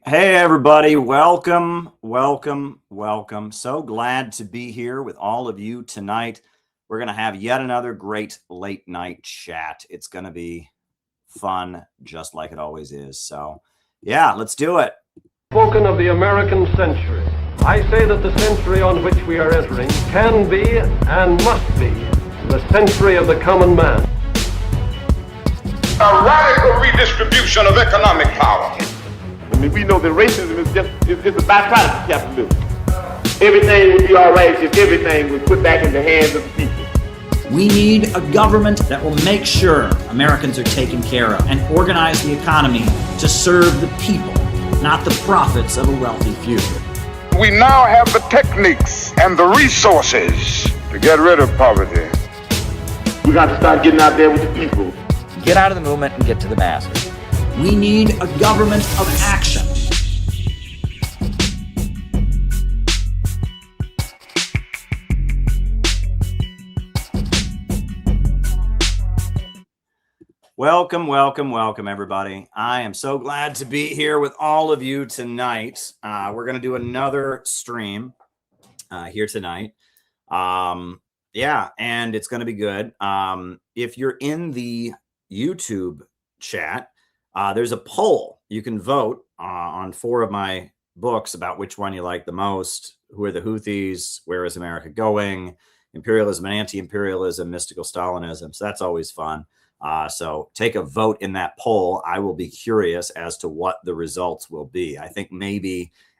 Hey everybody, welcome. So glad to be here with all of you tonight. We're going to have yet another great late night chat. It's going to be fun, just like it always is. So, yeah, let's do it. Spoken of the American century. I say that the century on which we are entering can be and must be the century of the common man. A radical redistribution of economic power. I mean, we know that racism is just it's a byproduct of capitalism. Everything would be all right if everything was put back in the hands of the people. We need a government that will make sure Americans are taken care of and organize the economy to serve the people, not the profits of a wealthy few. We now have the techniques and the resources to get rid of poverty. We got to start getting out there with the people. Get out of the movement and get to the masses. We need a government of action. Welcome, everybody. I am so glad to be here with all of you tonight. We're going to do another stream here tonight. Yeah, and it's going to be good. If you're in the YouTube chat, there's a poll. You can vote on 4 of my books about which one you like the most. Who are the Houthis? Where is America going? Imperialism and anti-imperialism, mystical Stalinism. So that's always fun. So take a vote in that poll. I will be curious as to what the results will be. I think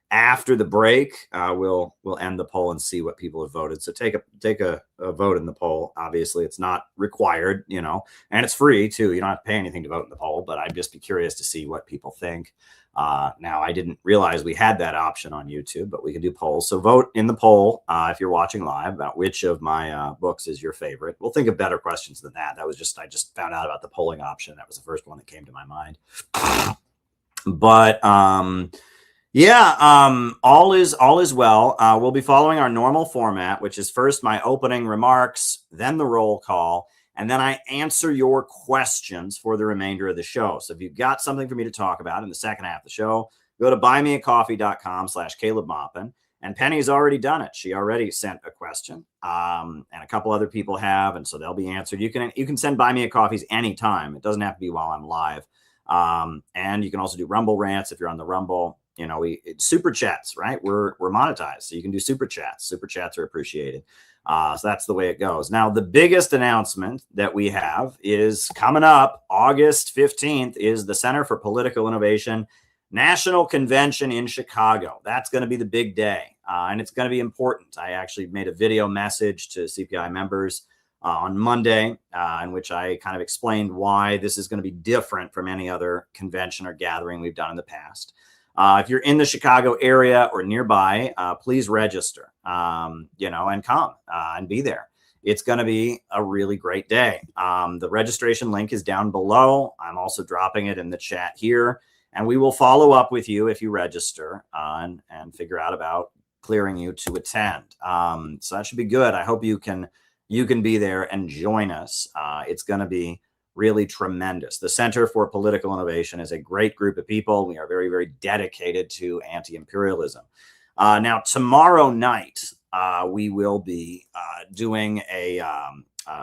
after the break, we'll end the poll and see what people have voted. So take a vote in the poll. Obviously, it's not required, and it's free too. You don't have to pay anything to vote in the poll, but I'd just be curious to see what people think. Now, I didn't realize we had that option on YouTube, but we can do polls. So vote in the poll if you're watching live about which of my books is your favorite. We'll think of better questions than that. I just found out about the polling option. That was the first one that came to my mind. But yeah, all is well. We'll be following our normal format, which is first my opening remarks, then the roll call, and then I answer your questions for the remainder of the show. So if you've got something for me to talk about in the second half of the show, go to buymeacoffee.com/Caleb Maupin. And Penny's already done it. She already sent a question, and a couple other people have, and so they'll be answered. You can send Buy Me a Coffees anytime. It doesn't have to be while I'm live. And you can also do Rumble rants if you're on the Rumble. Super chats, right? We're monetized, so you can do super chats. Super chats are appreciated. So that's the way it goes. Now, the biggest announcement that we have is coming up August 15th is the Center for Political Innovation National Convention in Chicago. That's going to be the big day, and it's going to be important. I actually made a video message to CPI members on Monday, in which I kind of explained why this is going to be different from any other convention or gathering we've done in the past. If you're in the Chicago area or nearby, please register, and come and be there. It's going to be a really great day. The registration link is down below. I'm also dropping it in the chat here, and we will follow up with you if you register and figure out about clearing you to attend. So that should be good. I hope you can be there and join us. It's going to be really tremendous. The Center for Political Innovation is a great group of people. We are very, very dedicated to anti-imperialism. Now, tomorrow night, we will be doing a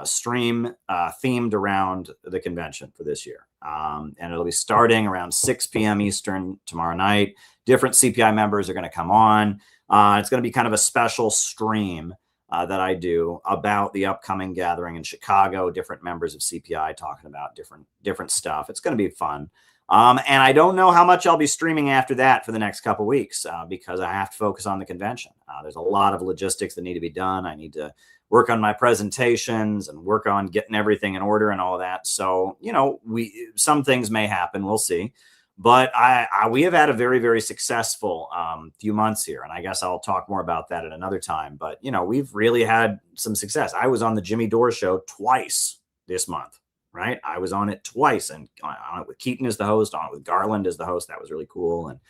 stream themed around the convention for this year. And it'll be starting around 6 p.m. Eastern tomorrow night. Different CPI members are going to come on. It's going to be kind of a special stream that I do about the upcoming gathering in Chicago, different members of CPI talking about different stuff. It's going to be fun. And I don't know how much I'll be streaming after that for the next couple of weeks because I have to focus on the convention. There's a lot of logistics that need to be done. I need to work on my presentations and work on getting everything in order and all of that. So, some things may happen. We'll see. But we have had a very, very successful few months here. And I guess I'll talk more about that at another time. But, we've really had some success. I was on the Jimmy Dore show twice this month, right? I was on it twice, and on it with Keaton as the host, on it with Garland as the host. That was really cool. And,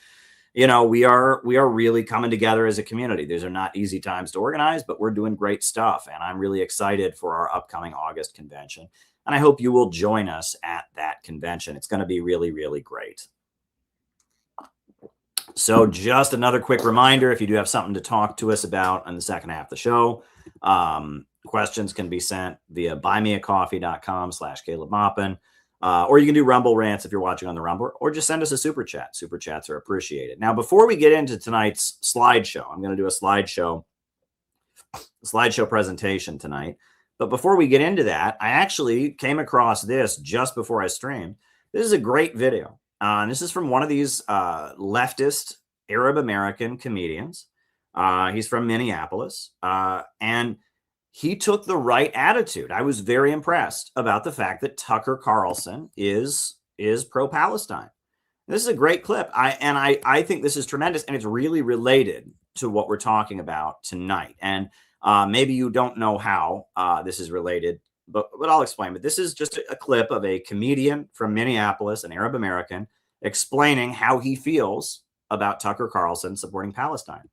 we are really coming together as a community. These are not easy times to organize, but we're doing great stuff. And I'm really excited for our upcoming August convention. And I hope you will join us at that convention. It's going to be really, really great. So just another quick reminder, if you do have something to talk to us about in the second half of the show, questions can be sent via buymeacoffee.com/Caleb Maupin. Or you can do Rumble rants if you're watching on the Rumble, or just send us a super chat. Super chats are appreciated. Now, before we get into tonight's slideshow, I'm going to do a slideshow presentation tonight. But before we get into that, I actually came across this just before I streamed. This is a great video. And this is from one of these leftist Arab American comedians. He's from Minneapolis. And he took the right attitude. I was very impressed about the fact that Tucker Carlson is pro-Palestine. This is a great clip. I think this is tremendous, and it's really related to what we're talking about tonight. And maybe you don't know how this is related, but I'll explain. But this is just a clip of a comedian from Minneapolis, an Arab American, explaining how he feels about Tucker Carlson supporting Palestine.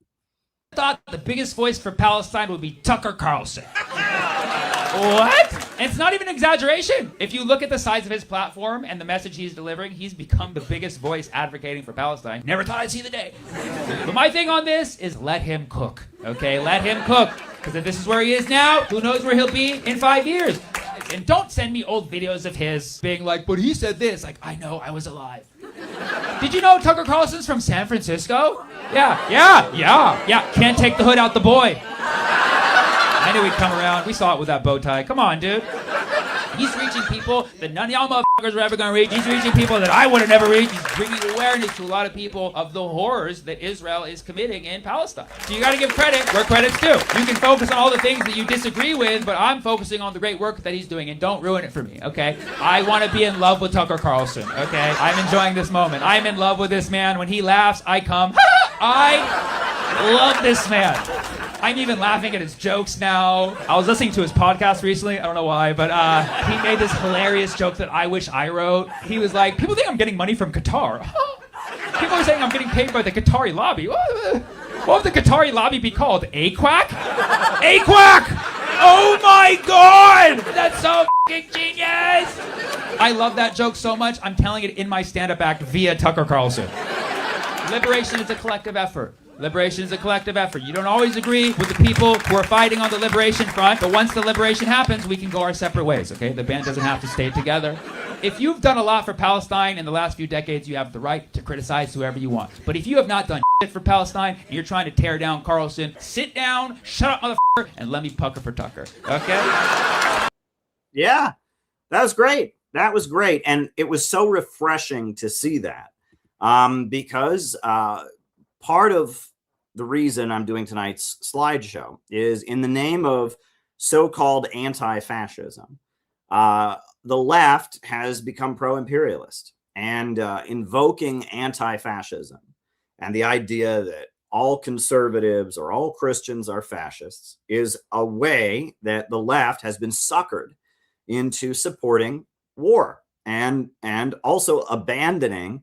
Thought the biggest voice for Palestine would be Tucker Carlson. What? And it's not even an exaggeration. If you look at the size of his platform and the message he's delivering, he's become the biggest voice advocating for Palestine. Never thought I'd see the day. But my thing on this is let him cook, okay? Let him cook. Because if this is where he is now, who knows where he'll be in 5 years? And don't send me old videos of his being like, but he said this. Like, I know, I was alive. Did you know Tucker Carlson's from San Francisco? Yeah. Can't take the hood out the boy. I knew he'd come around. We saw it with that bow tie. Come on, dude. He's reaching people that none of y'all motherfuckers were ever going to reach. He's reaching people that I would have never reached. He's bringing awareness to a lot of people of the horrors that Israel is committing in Palestine. So you got to give credit where credit's due. You can focus on all the things that you disagree with, but I'm focusing on the great work that he's doing, and don't ruin it for me, okay? I want to be in love with Tucker Carlson, okay? I'm enjoying this moment. I'm in love with this man. When he laughs, I come. I love this man. I'm even laughing at his jokes now. I was listening to his podcast recently. I don't know why, but he made this hilarious joke that I wish I wrote. He was like, people think I'm getting money from Qatar. People are saying I'm getting paid by the Qatari lobby. What would the Qatari lobby be called? AQUAC? AQUAC! Oh my God! That's so fucking genius! I love that joke so much, I'm telling it in my stand-up act via Tucker Carlson. Liberation is a collective effort. Liberation is a collective effort. You don't always agree with the people who are fighting on the liberation front, but once the liberation happens, we can go our separate ways, okay? The band doesn't have to stay together. If you've done a lot for Palestine in the last few decades, you have the right to criticize whoever you want. But if you have not done shit for Palestine and you're trying to tear down Carlson, sit down, shut up, motherfucker, and let me pucker for Tucker, okay? Yeah, that was great. That was great. And it was so refreshing to see that because part of the reason I'm doing tonight's slideshow is in the name of so-called anti-fascism. The left has become pro-imperialist and invoking anti-fascism and the idea that all conservatives or all Christians are fascists is a way that the left has been suckered into supporting war and also abandoning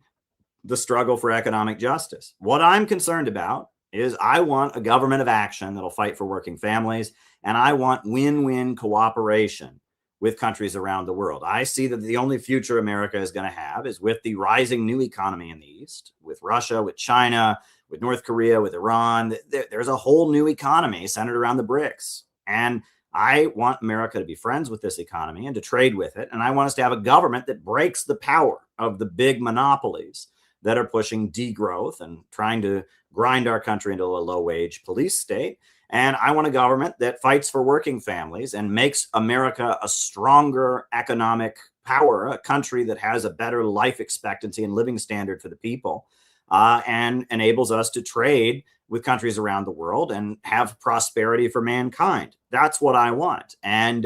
the struggle for economic justice. What I'm concerned about is I want a government of action that'll fight for working families, and I want win-win cooperation with countries around the world. I see that the only future America is going to have is with the rising new economy in the East, with Russia, with China, with North Korea, with Iran. There's a whole new economy centered around the BRICS. And I want America to be friends with this economy and to trade with it. And I want us to have a government that breaks the power of the big monopolies that are pushing degrowth and trying to grind our country into a low-wage police state. And I want a government that fights for working families and makes America a stronger economic power, a country that has a better life expectancy and living standard for the people, and enables us to trade with countries around the world and have prosperity for mankind. That's what I want. And,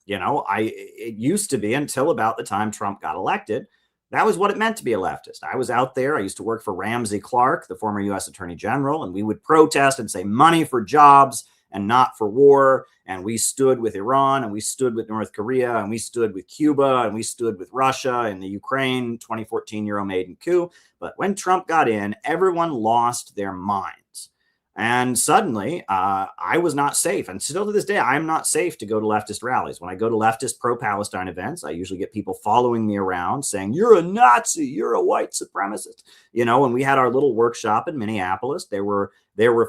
it used to be until about the time Trump got elected, that was what it meant to be a leftist. I was out there. I used to work for Ramsey Clark, the former U.S. Attorney General, and we would protest and say money for jobs and not for war. And we stood with Iran, and we stood with North Korea, and we stood with Cuba, and we stood with Russia in the Ukraine 2014 Euromaidan coup. But when Trump got in, everyone lost their minds. And suddenly, I was not safe. And still to this day, I'm not safe to go to leftist rallies. When I go to leftist pro-Palestine events, I usually get people following me around saying, "You're a Nazi, you're a white supremacist." You know, when we had our little workshop in Minneapolis, there were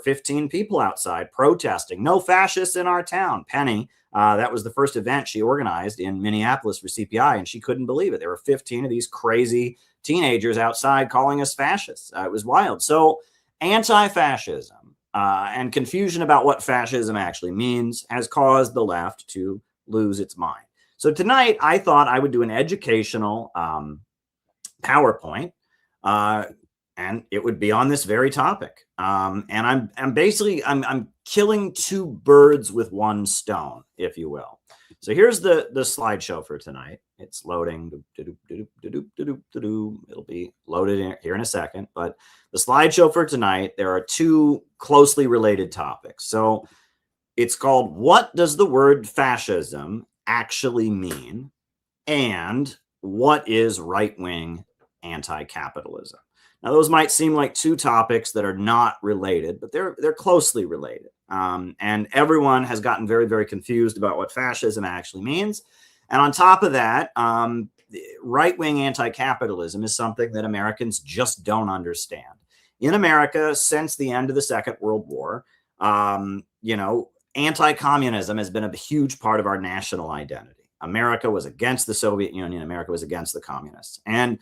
15 people outside protesting, "No fascists in our town." Penny, that was the first event she organized in Minneapolis for CPI, and she couldn't believe it. There were 15 of these crazy teenagers outside calling us fascists. It was wild. So anti-fascism and confusion about what fascism actually means has caused the left to lose its mind. So tonight, I thought I would do an educational PowerPoint, and it would be on this very topic. And I'm basically killing two birds with one stone, if you will. So here's the slideshow for tonight. It's loading. It'll be loaded here in a second. But the slideshow for tonight, there are two closely related topics. So it's called "What Does the Word Fascism Actually Mean?" and "What is Right-Wing Anti-Capitalism?" Now, those might seem like two topics that are not related, but they're closely related. And everyone has gotten very, very confused about what fascism actually means. And on top of that, right-wing anti-capitalism is something that Americans just don't understand. In America, since the end of the Second World War, anti-communism has been a huge part of our national identity. America was against the Soviet Union. America was against the communists. And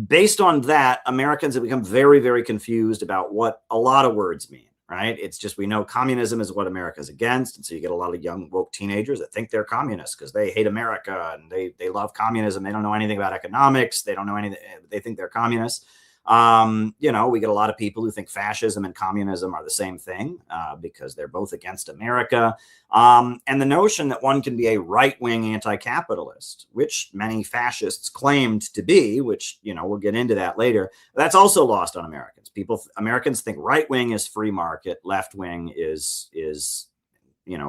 based on that, Americans have become very, very confused about what a lot of words mean, right? It's just, we know communism is what America's against. And so you get a lot of young woke teenagers that think they're communists because they hate America and they love communism. They don't know anything about economics. They don't know anything. They think they're communists. We get a lot of people who think fascism and communism are the same thing because they're both against America. And the notion that one can be a right-wing anti-capitalist, which many fascists claimed to be, which, we'll get into that later, that's also lost on Americans. Americans think right-wing is free market, left-wing is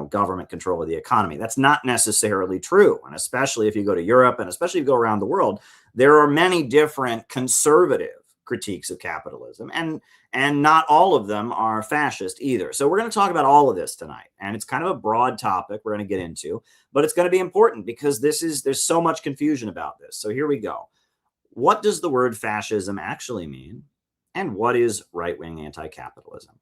government control of the economy. That's not necessarily true. And especially if you go to Europe and especially if you go around the world, there are many different conservative critiques of capitalism, and not all of them are fascist either. So we're going to talk about all of this tonight, and it's kind of a broad topic we're going to get into, but it's going to be important because there's so much confusion about this. So here we go. What does the word fascism actually mean, and what is right-wing anti-capitalism?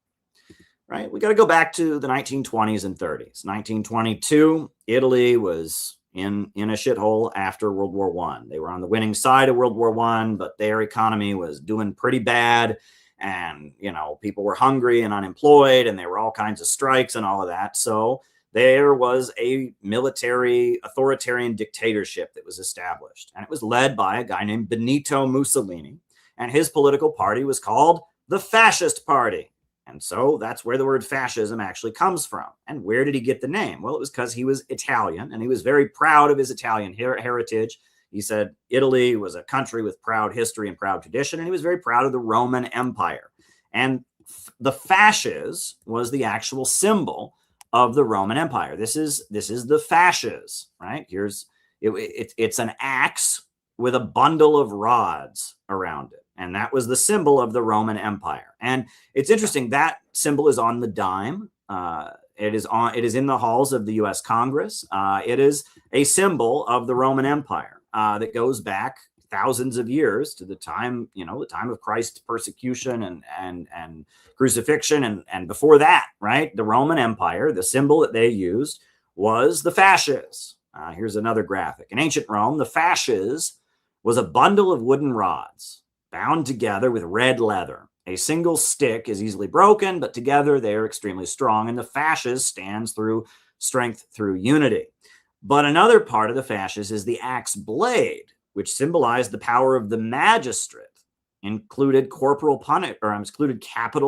Right? We got to go back to the 1920s and 30s. 1922, Italy was in a shithole after World War I. They were on the winning side of World War I, but their economy was doing pretty bad. And, people were hungry and unemployed, and there were all kinds of strikes and all of that. So there was a military authoritarian dictatorship that was established. And it was led by a guy named Benito Mussolini. And his political party was called the Fascist Party. And so that's where the word fascism actually comes from. And where did he get the name? Well, it was because he was Italian, and he was very proud of his Italian heritage. He said Italy was a country with proud history and proud tradition, and he was very proud of the Roman Empire. And the fasces was the actual symbol of the Roman Empire. This is the fasces, right? It's an axe with a bundle of rods around it. And that was the symbol of the Roman Empire. And it's interesting, that symbol is on the dime. It is in the halls of the US Congress. It is a symbol of the Roman Empire that goes back thousands of years to the time, the time of Christ's persecution and crucifixion. And before that, right? The Roman Empire, the symbol that they used was the fasces. Here's another graphic. In ancient Rome, the fasces was a bundle of wooden rods bound together with red leather. A single stick is easily broken, but together they are extremely strong, and the fasces stands through strength through unity. But another part of the fasces is the axe blade, which symbolized the power of the magistrate, included capital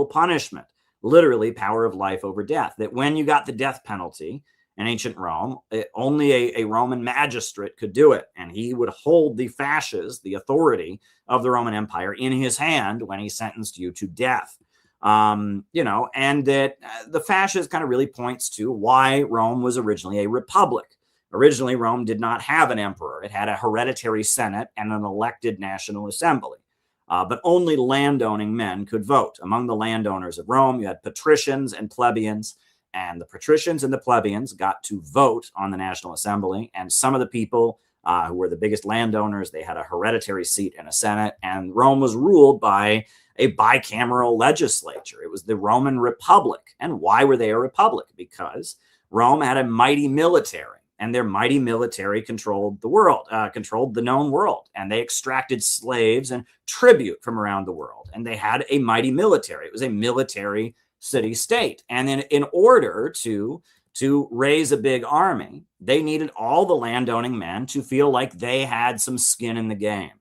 punishment, literally power of life over death. That when you got the death penalty in ancient Rome, only a Roman magistrate could do it. And he would hold the fasces, the authority of the Roman Empire, in his hand when he sentenced you to death. And that the fasces kind of really points to why Rome was originally a republic. Originally, Rome did not have an emperor. It had a hereditary senate and an elected national assembly. but only landowning men could vote. Among the landowners of Rome, you had patricians and plebeians, and the patricians and the plebeians got to vote on the National Assembly, and some of the people who were the biggest landowners, they had a hereditary seat in a Senate, and Rome was ruled by a bicameral legislature. It was the Roman Republic. And why were they a republic? Because Rome had a mighty military, and their mighty military controlled the world, controlled the known world, and they extracted slaves and tribute from around the world, and they had a mighty military. It was a military city-state, and then in order to raise a big army, they needed all the landowning men to feel like they had some skin in the game.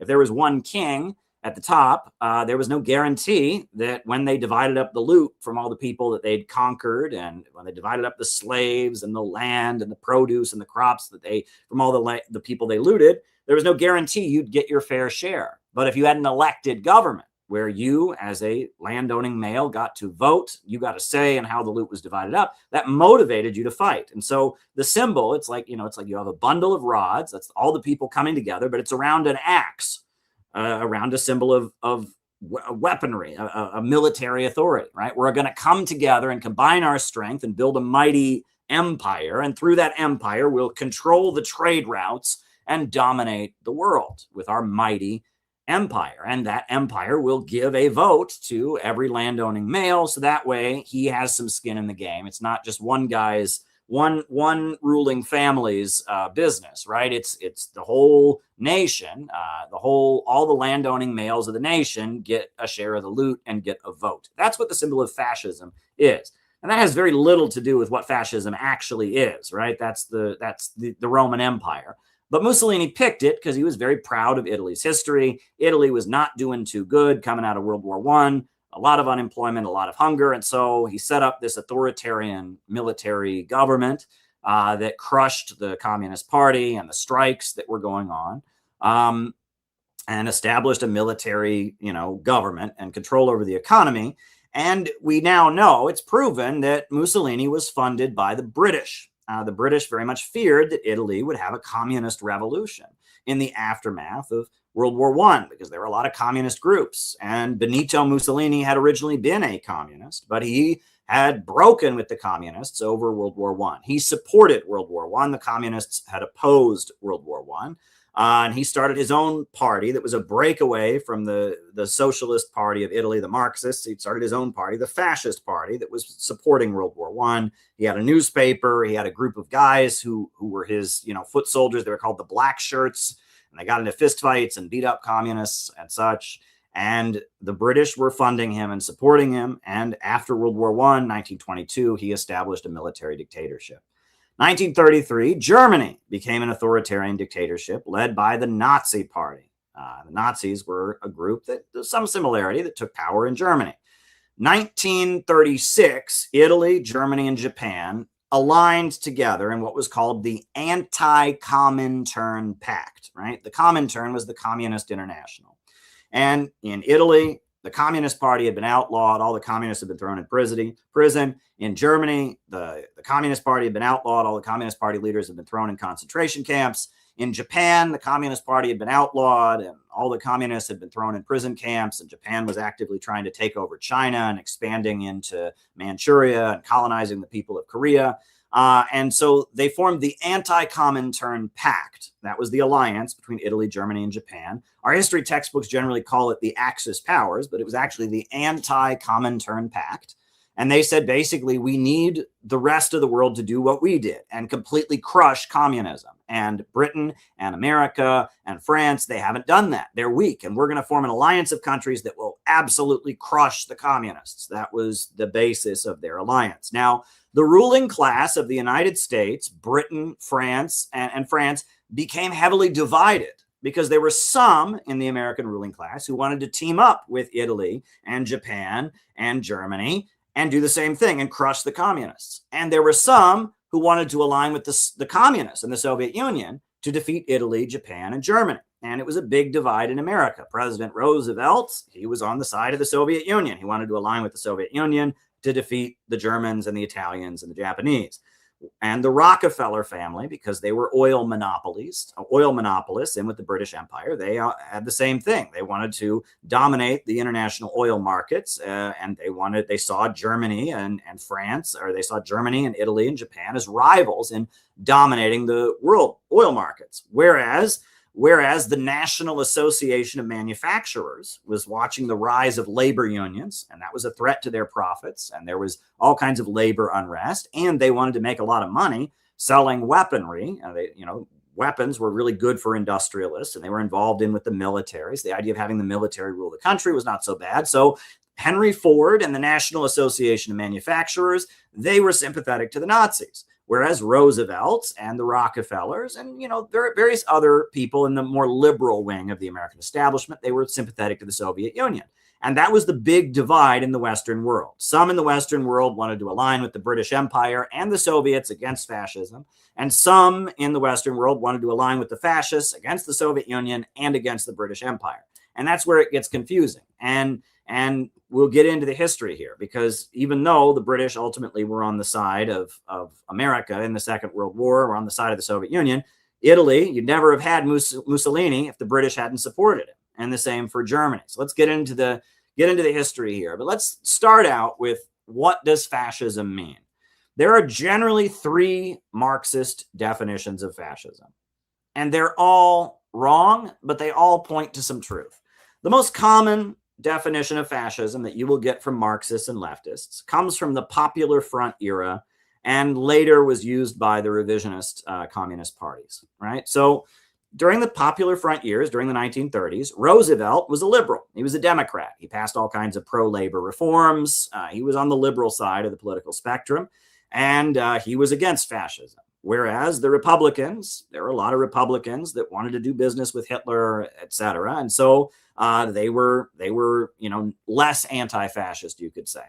If there was one king at the top, there was no guarantee that when they divided up the loot from all the people that they'd conquered, and when they divided up the slaves and the land and the produce and the crops that they from all the people they looted, there was no guarantee you'd get your fair share. But if you had an elected government where you, as a landowning male, got to vote, you got a say in how the loot was divided up, that motivated you to fight. And so the symbol, it's like you have a bundle of rods, that's all the people coming together, but it's around an axe, around a symbol of weaponry, a military authority, right? We're going to come together and combine our strength and build a mighty empire. And through that empire, we'll control the trade routes and dominate the world with our mighty empire. And that empire will give a vote to every landowning male, so that way he has some skin in the game. It's not just one ruling family's business, right? It's the whole nation, all the landowning males of the nation get a share of the loot and get a vote. That's what the symbol of fascism is. And that has very little to do with what fascism actually is, right? That's the Roman Empire. But Mussolini picked it because he was very proud of Italy's history. Italy was not doing too good coming out of World War I, a lot of unemployment, a lot of hunger. And so he set up this authoritarian military government that crushed the Communist Party and the strikes that were going on, and established a military, government and control over the economy. And we now know, it's proven, that Mussolini was funded by the British. The British very much feared that Italy would have a communist revolution in the aftermath of World War I, because there were a lot of communist groups. And Benito Mussolini had originally been a communist, but he had broken with the communists over World War I. He supported World War I. The communists had opposed World War I. And he started his own party that was a breakaway from the Socialist Party of Italy, the Marxists. He started his own party, the Fascist Party, that was supporting World War I. He had a newspaper. He had a group of guys who were his, foot soldiers. They were called the Black Shirts, and they got into fistfights and beat up communists and such. And the British were funding him and supporting him. And after World War I, 1922, he established a military dictatorship. 1933, Germany became an authoritarian dictatorship led by the Nazi Party. The Nazis were a group that there's some similarity that took power in Germany. 1936, Italy, Germany, and Japan aligned together in what was called the Anti-Comintern Pact, right? The Comintern was the Communist International. And in Italy, the Communist Party had been outlawed. All the communists had been thrown in prison. In Germany, the Communist Party had been outlawed. All the Communist Party leaders had been thrown in concentration camps. In Japan, the Communist Party had been outlawed, and all the communists had been thrown in prison camps. And Japan was actively trying to take over China and expanding into Manchuria and colonizing the people of Korea. And so they formed the Anti-Comintern Pact. That was the alliance between Italy, Germany, and Japan. Our history textbooks generally call it the Axis powers, but it was actually the Anti-Comintern Pact. And they said, basically, we need the rest of the world to do what we did and completely crush communism. And Britain and America and France, they haven't done that. They're weak. And we're going to form an alliance of countries that will absolutely crush the communists. That was the basis of their alliance. Now, the ruling class of the United States, Britain, France, and France became heavily divided, because there were some in the American ruling class who wanted to team up with Italy and Japan and Germany and do the same thing and crush the communists. And there were some who wanted to align with the communists and the Soviet Union to defeat Italy, Japan, and Germany. And it was a big divide in America. President Roosevelt, he was on the side of the Soviet Union. He wanted to align with the Soviet Union to defeat the Germans and the Italians and the Japanese. and the Rockefeller family, because they were oil monopolists in with the British Empire. They had the same thing. They wanted to dominate the international oil markets, and they saw Germany and France, or they saw Germany and Italy and Japan as rivals in dominating the world oil markets. Whereas the National Association of Manufacturers was watching the rise of labor unions, and that was a threat to their profits, and there was all kinds of labor unrest, and they wanted to make a lot of money selling weaponry. Weapons were really good for industrialists, and they were involved in with the militaries. The idea of having the military rule the country was not so bad. So Henry Ford and the National Association of Manufacturers, they were sympathetic to the Nazis. Whereas Roosevelt and the Rockefellers and, there are various other people in the more liberal wing of the American establishment, they were sympathetic to the Soviet Union. And that was the big divide in the Western world. Some in the Western world wanted to align with the British Empire and the Soviets against fascism. And some in the Western world wanted to align with the fascists against the Soviet Union and against the British Empire. And that's where it gets confusing. And we'll get into the history here, because even though the British ultimately were on the side of America in the Second World War, or on the side of the Soviet Union, Italy, you'd never have had Mussolini if the British hadn't supported him. And the same for Germany. So let's get into the history here. But let's start out with, what does fascism mean? There are generally three Marxist definitions of fascism. And they're all wrong, but they all point to some truth. The most common definition of fascism that you will get from Marxists and leftists comes from the Popular Front era, and later was used by the revisionist communist parties, right? So during the Popular Front years, during the 1930s, Roosevelt was a liberal. He was a Democrat. He passed all kinds of pro-labor reforms. He was on the liberal side of the political spectrum, and he was against fascism. Whereas the Republicans, there were a lot of Republicans that wanted to do business with Hitler, et cetera. And so they were less anti-fascist, you could say.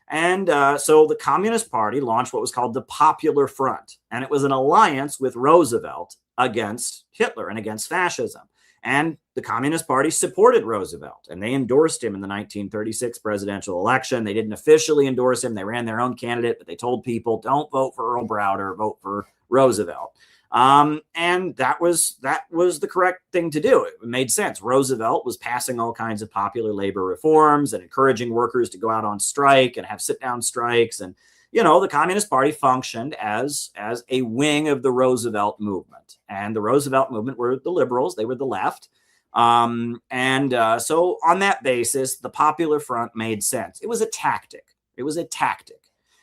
And so the Communist Party launched what was called the Popular Front. And it was an alliance with Roosevelt against Hitler and against fascism. And the Communist Party supported Roosevelt, and they endorsed him in the 1936 presidential election. They didn't officially endorse him. They ran their own candidate, but they told people, don't vote for Earl Browder, vote for Roosevelt. And that was the correct thing to do. It made sense. Roosevelt was passing all kinds of popular labor reforms and encouraging workers to go out on strike and have sit-down strikes. And, the Communist Party functioned as a wing of the Roosevelt movement. And the Roosevelt movement were the liberals. They were the left. So on that basis, the Popular Front made sense. It was a tactic.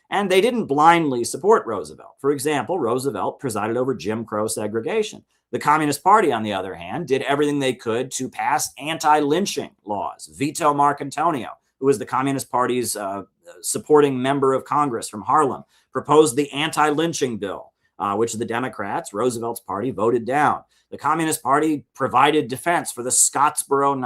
And they didn't blindly support Roosevelt. For example, Roosevelt presided over Jim Crow segregation. The Communist Party, on the other hand, did everything they could to pass anti-lynching laws. Vito Marcantonio, who was the Communist Party's supporting member of Congress from Harlem, proposed the anti-lynching bill, which the Democrats, Roosevelt's party, voted down. The Communist Party provided defense for the Scottsboro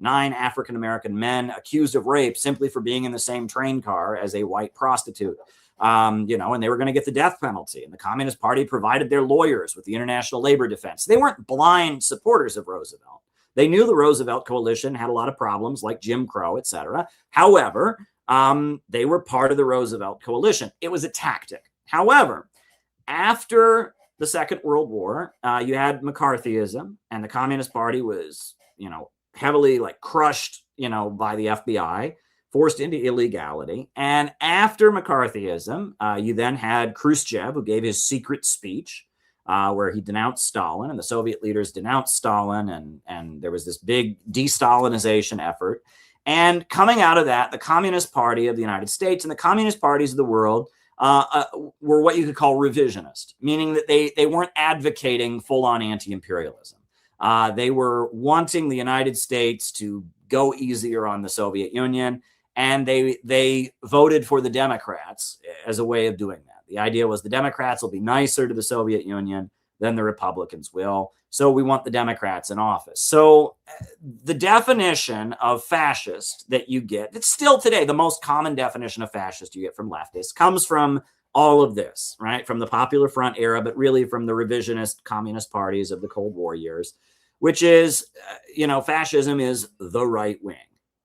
Nine African-American men accused of rape simply for being in the same train car as a white prostitute. And they were going to get the death penalty. And the Communist Party provided their lawyers with the International Labor Defense. They weren't blind supporters of Roosevelt. They knew the Roosevelt coalition had a lot of problems like Jim Crow, et cetera. However, they were part of the Roosevelt coalition. It was a tactic. However, after the Second World War, you had McCarthyism, and the Communist Party was, heavily crushed, by the FBI, forced into illegality. And after McCarthyism, you then had Khrushchev, who gave his secret speech where he denounced Stalin, and the Soviet leaders denounced Stalin, and there was this big de-Stalinization effort. And coming out of that, the Communist Party of the United States and the communist parties of the world were what you could call revisionist, meaning that they weren't advocating full-on anti-imperialism. They were wanting the United States to go easier on the Soviet Union, and they voted for the Democrats as a way of doing that. The idea was the Democrats will be nicer to the Soviet Union than the Republicans will, so we want the Democrats in office. So the definition of fascist that you get, it's still today the most common definition of fascist you get from leftists, comes from all of this, right? From the Popular Front era, but really from the revisionist communist parties of the Cold War years, which is, fascism is the right wing.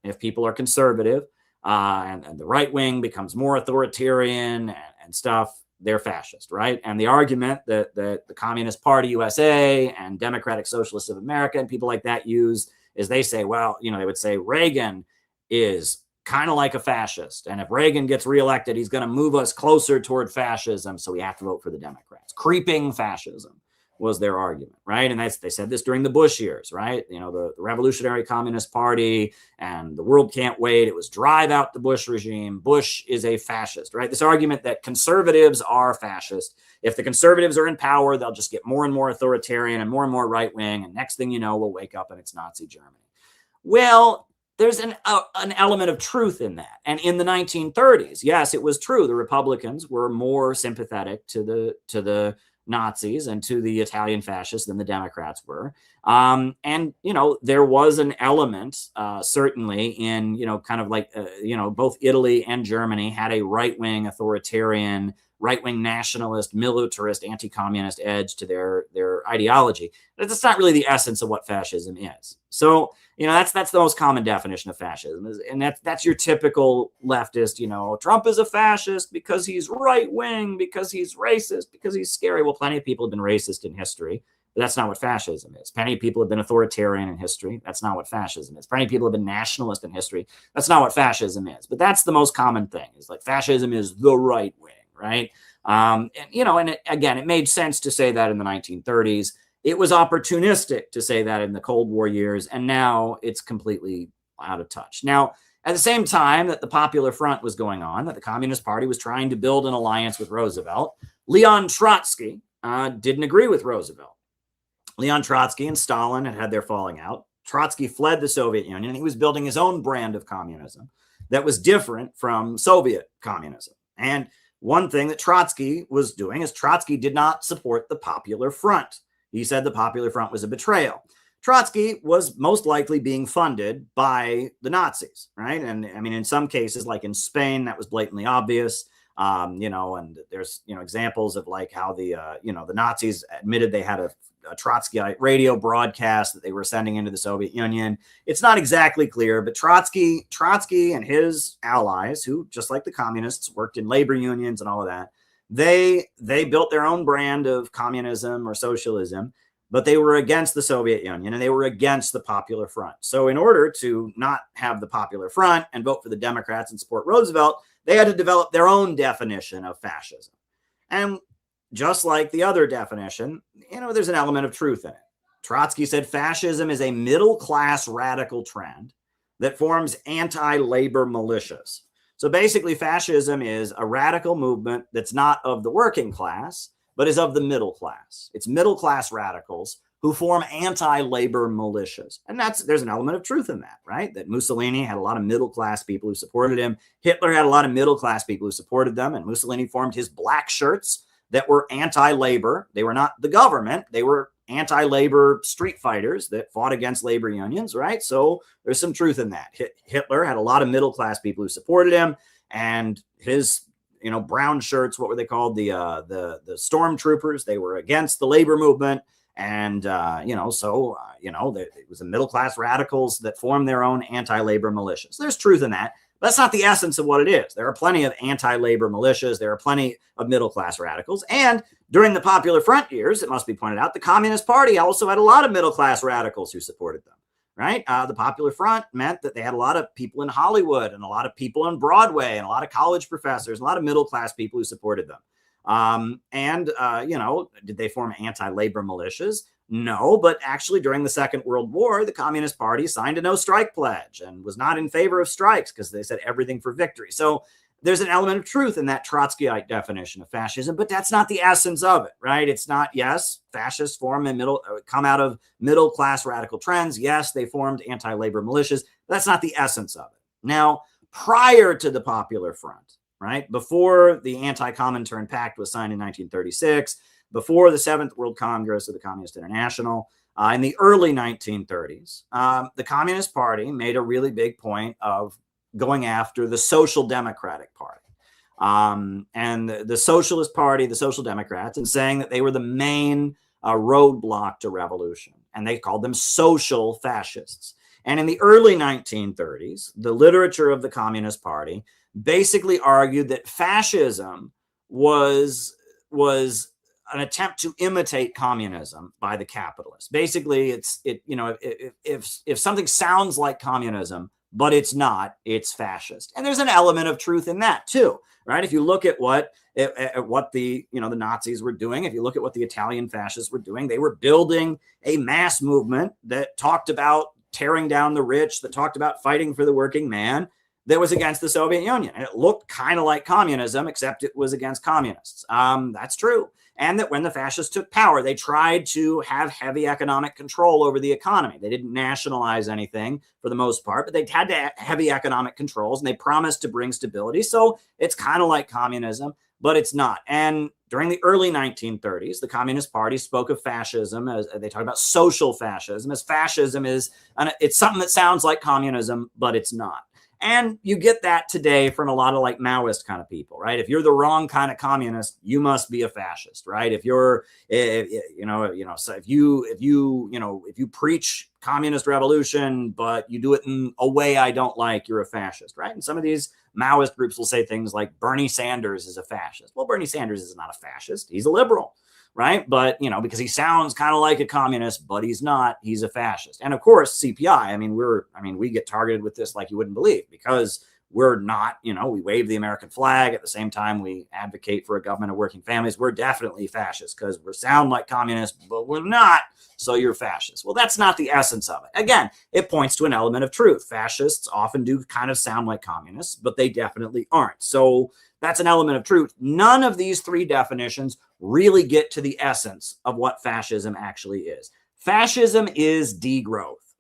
If people are conservative and the right wing becomes more authoritarian and stuff, they're fascist, right? And the argument that the Communist Party USA and Democratic Socialists of America and people like that use is they say, well, they would say Reagan is kind of like a fascist. And if Reagan gets reelected, he's going to move us closer toward fascism. So we have to vote for the Democrats. Creeping fascism was their argument, right? And they said this during the Bush years, right? The Revolutionary Communist Party and the world can't wait. It was drive out the Bush regime. Bush is a fascist, right? This argument that conservatives are fascist. If the conservatives are in power, they'll just get more and more authoritarian and more right wing. And next thing you know, we'll wake up and it's Nazi Germany. Well, there's an element of truth in that. And in the 1930s, yes, it was true. The Republicans were more sympathetic to the Nazis and to the Italian fascists than the Democrats were. And, there was an element, certainly in, kind of like, both Italy and Germany had a right-wing authoritarian, right-wing nationalist, militarist, anti-communist edge to their ideology. But that's not really the essence of what fascism is. So, that's the most common definition of fascism. And that's your typical leftist, Trump is a fascist because he's right-wing, because he's racist, because he's scary. Well, plenty of people have been racist in history, but that's not what fascism is. Plenty of people have been authoritarian in history. That's not what fascism is. Plenty of people have been nationalist in history. That's not what fascism is. But that's the most common thing. It's like fascism is the right wing, right? And it made sense to say that in the 1930s. It was opportunistic to say that in the Cold War years, and now it's completely out of touch. Now, at the same time that the Popular Front was going on, that the Communist Party was trying to build an alliance with Roosevelt, Leon Trotsky didn't agree with Roosevelt. Leon Trotsky and Stalin had their falling out. Trotsky fled the Soviet Union, and he was building his own brand of communism that was different from Soviet communism. And one thing that Trotsky was doing is Trotsky did not support the Popular Front. He said the Popular Front was a betrayal. Trotsky was most likely being funded by the Nazis, right? And I mean, in some cases, like in Spain, that was blatantly obvious. And there's, examples of like how the Nazis admitted they had a Trotskyite radio broadcast that they were sending into the Soviet Union. It's not exactly clear, but Trotsky and his allies, who just like the communists worked in labor unions and all of that, they built their own brand of communism or socialism, but they were against the Soviet Union and they were against the Popular Front. So in order to not have the Popular Front and vote for the Democrats and support Roosevelt, they had to develop their own definition of fascism. And just like the other definition, there's an element of truth in it. Trotsky said fascism is a middle-class radical trend that forms anti-labor militias. So basically, fascism is a radical movement that's not of the working class, but is of the middle class. It's middle-class radicals who form anti-labor militias. And there's an element of truth in that, right? That Mussolini had a lot of middle-class people who supported him. Hitler had a lot of middle-class people who supported them. And Mussolini formed his black shirts that were anti-labor. They were not the government. They were anti-labor street fighters that fought against labor unions, right? So there's some truth in that. Hitler had a lot of middle-class people who supported him, and his, brown shirts, what were they called? The stormtroopers. They were against the labor movement. And, it was the middle-class radicals that formed their own anti-labor militias. There's truth in that. That's not the essence of what it is. There are plenty of anti-labor militias. There are plenty of middle-class radicals. And during the Popular Front years, it must be pointed out, the Communist Party also had a lot of middle-class radicals who supported them, right? The Popular Front meant that they had a lot of people in Hollywood and a lot of people on Broadway and a lot of college professors, a lot of middle-class people who supported them. Did they form anti-labor militias? No, but actually during the Second World War, the Communist Party signed a no-strike pledge and was not in favor of strikes because they said everything for victory. So there's an element of truth in that Trotskyite definition of fascism, but that's not the essence of it, right? It's not, yes, fascists come out of middle-class radical trends. Yes, they formed anti-labor militias. That's not the essence of it. Now, prior to the Popular Front, right, before the Anti-Comintern Pact was signed in 1936, before the Seventh World Congress of the Communist International, in the early 1930s, the Communist Party made a really big point of going after the Social Democratic Party and the Socialist Party, the Social Democrats, and saying that they were the main roadblock to revolution. And they called them social fascists. And in the early 1930s, the literature of the Communist Party basically argued that fascism was an attempt to imitate communism by the capitalists. Basically, if something sounds like communism, but it's not, it's fascist. And there's an element of truth in that too, right? If you look at what the Nazis were doing, if you look at what the Italian fascists were doing, they were building a mass movement that talked about tearing down the rich, that talked about fighting for the working man, that was against the Soviet Union. And it looked kind of like communism, except it was against communists. That's true. And that when the fascists took power, they tried to have heavy economic control over the economy. They didn't nationalize anything for the most part, but they had to have heavy economic controls, and they promised to bring stability. So it's kind of like communism, but it's not. And during the early 1930s, the Communist Party spoke of fascism as they talk about social fascism, as fascism it's something that sounds like communism, but it's not. And you get that today from a lot of like Maoist kind of people, right? If you're the wrong kind of communist, you must be a fascist, right? If you preach communist revolution, but you do it in a way I don't like, you're a fascist, right? And some of these Maoist groups will say things like Bernie Sanders is a fascist. Well, Bernie Sanders is not a fascist. He's a liberal, right? But, because he sounds kind of like a communist, but he's not, he's a fascist. And of course, CPI, we get targeted with this like you wouldn't believe, because we're not, we wave the American flag. At the same time, we advocate for a government of working families. We're definitely fascists because we sound like communists, but we're not. So you're fascist. Well, that's not the essence of it. Again, it points to an element of truth. Fascists often do kind of sound like communists, but they definitely aren't. So that's an element of truth. None of these three definitions really get to the essence of what fascism actually is. Fascism is degrowth.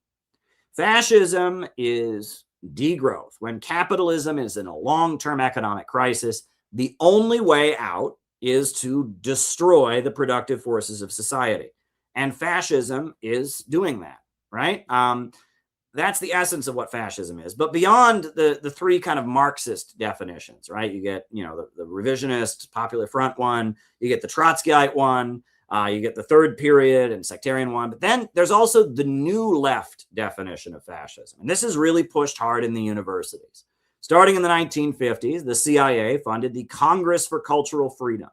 Fascism is degrowth. When capitalism is in a long-term economic crisis, the only way out is to destroy the productive forces of society. And fascism is doing that, right? That's the essence of what fascism is. But beyond the three kind of Marxist definitions, right? You get, the revisionist Popular Front one, you get the Trotskyite one, you get the third period and sectarian one. But then there's also the new left definition of fascism. And this is really pushed hard in the universities. Starting in the 1950s, the CIA funded the Congress for Cultural Freedom.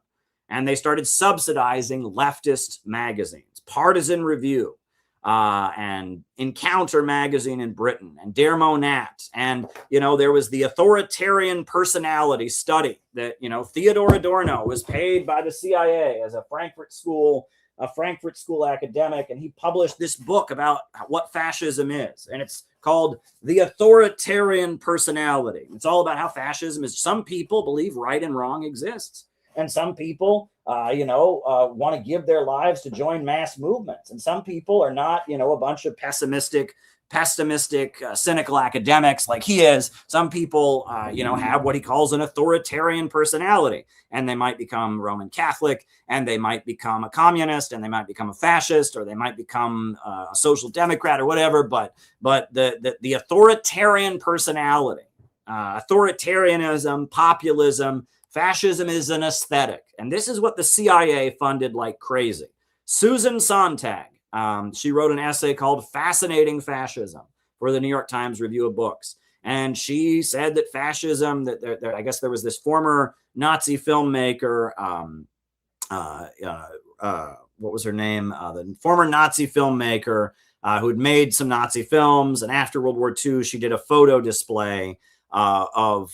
And they started subsidizing leftist magazines, Partisan Review, and Encounter magazine in Britain, and Der Monat. And, there was the authoritarian personality study that, Theodor Adorno was paid by the CIA as a Frankfurt School academic. And he published this book about what fascism is. And it's called The Authoritarian Personality. It's all about how fascism is. Some people believe right and wrong exists. And some people, want to give their lives to join mass movements. And some people are not, a bunch of pessimistic, cynical academics like he is. Some people, have what he calls an authoritarian personality. And they might become Roman Catholic, and they might become a communist, and they might become a fascist, or they might become a social democrat or whatever. But the authoritarian personality, authoritarianism, populism, fascism is an aesthetic. And this is what the CIA funded like crazy. Susan Sontag, she wrote an essay called Fascinating Fascism for the New York Times Review of Books. And she said that fascism, I guess there was this former Nazi filmmaker, what was her name? The former Nazi filmmaker who had made some Nazi films. And after World War II, she did a photo display of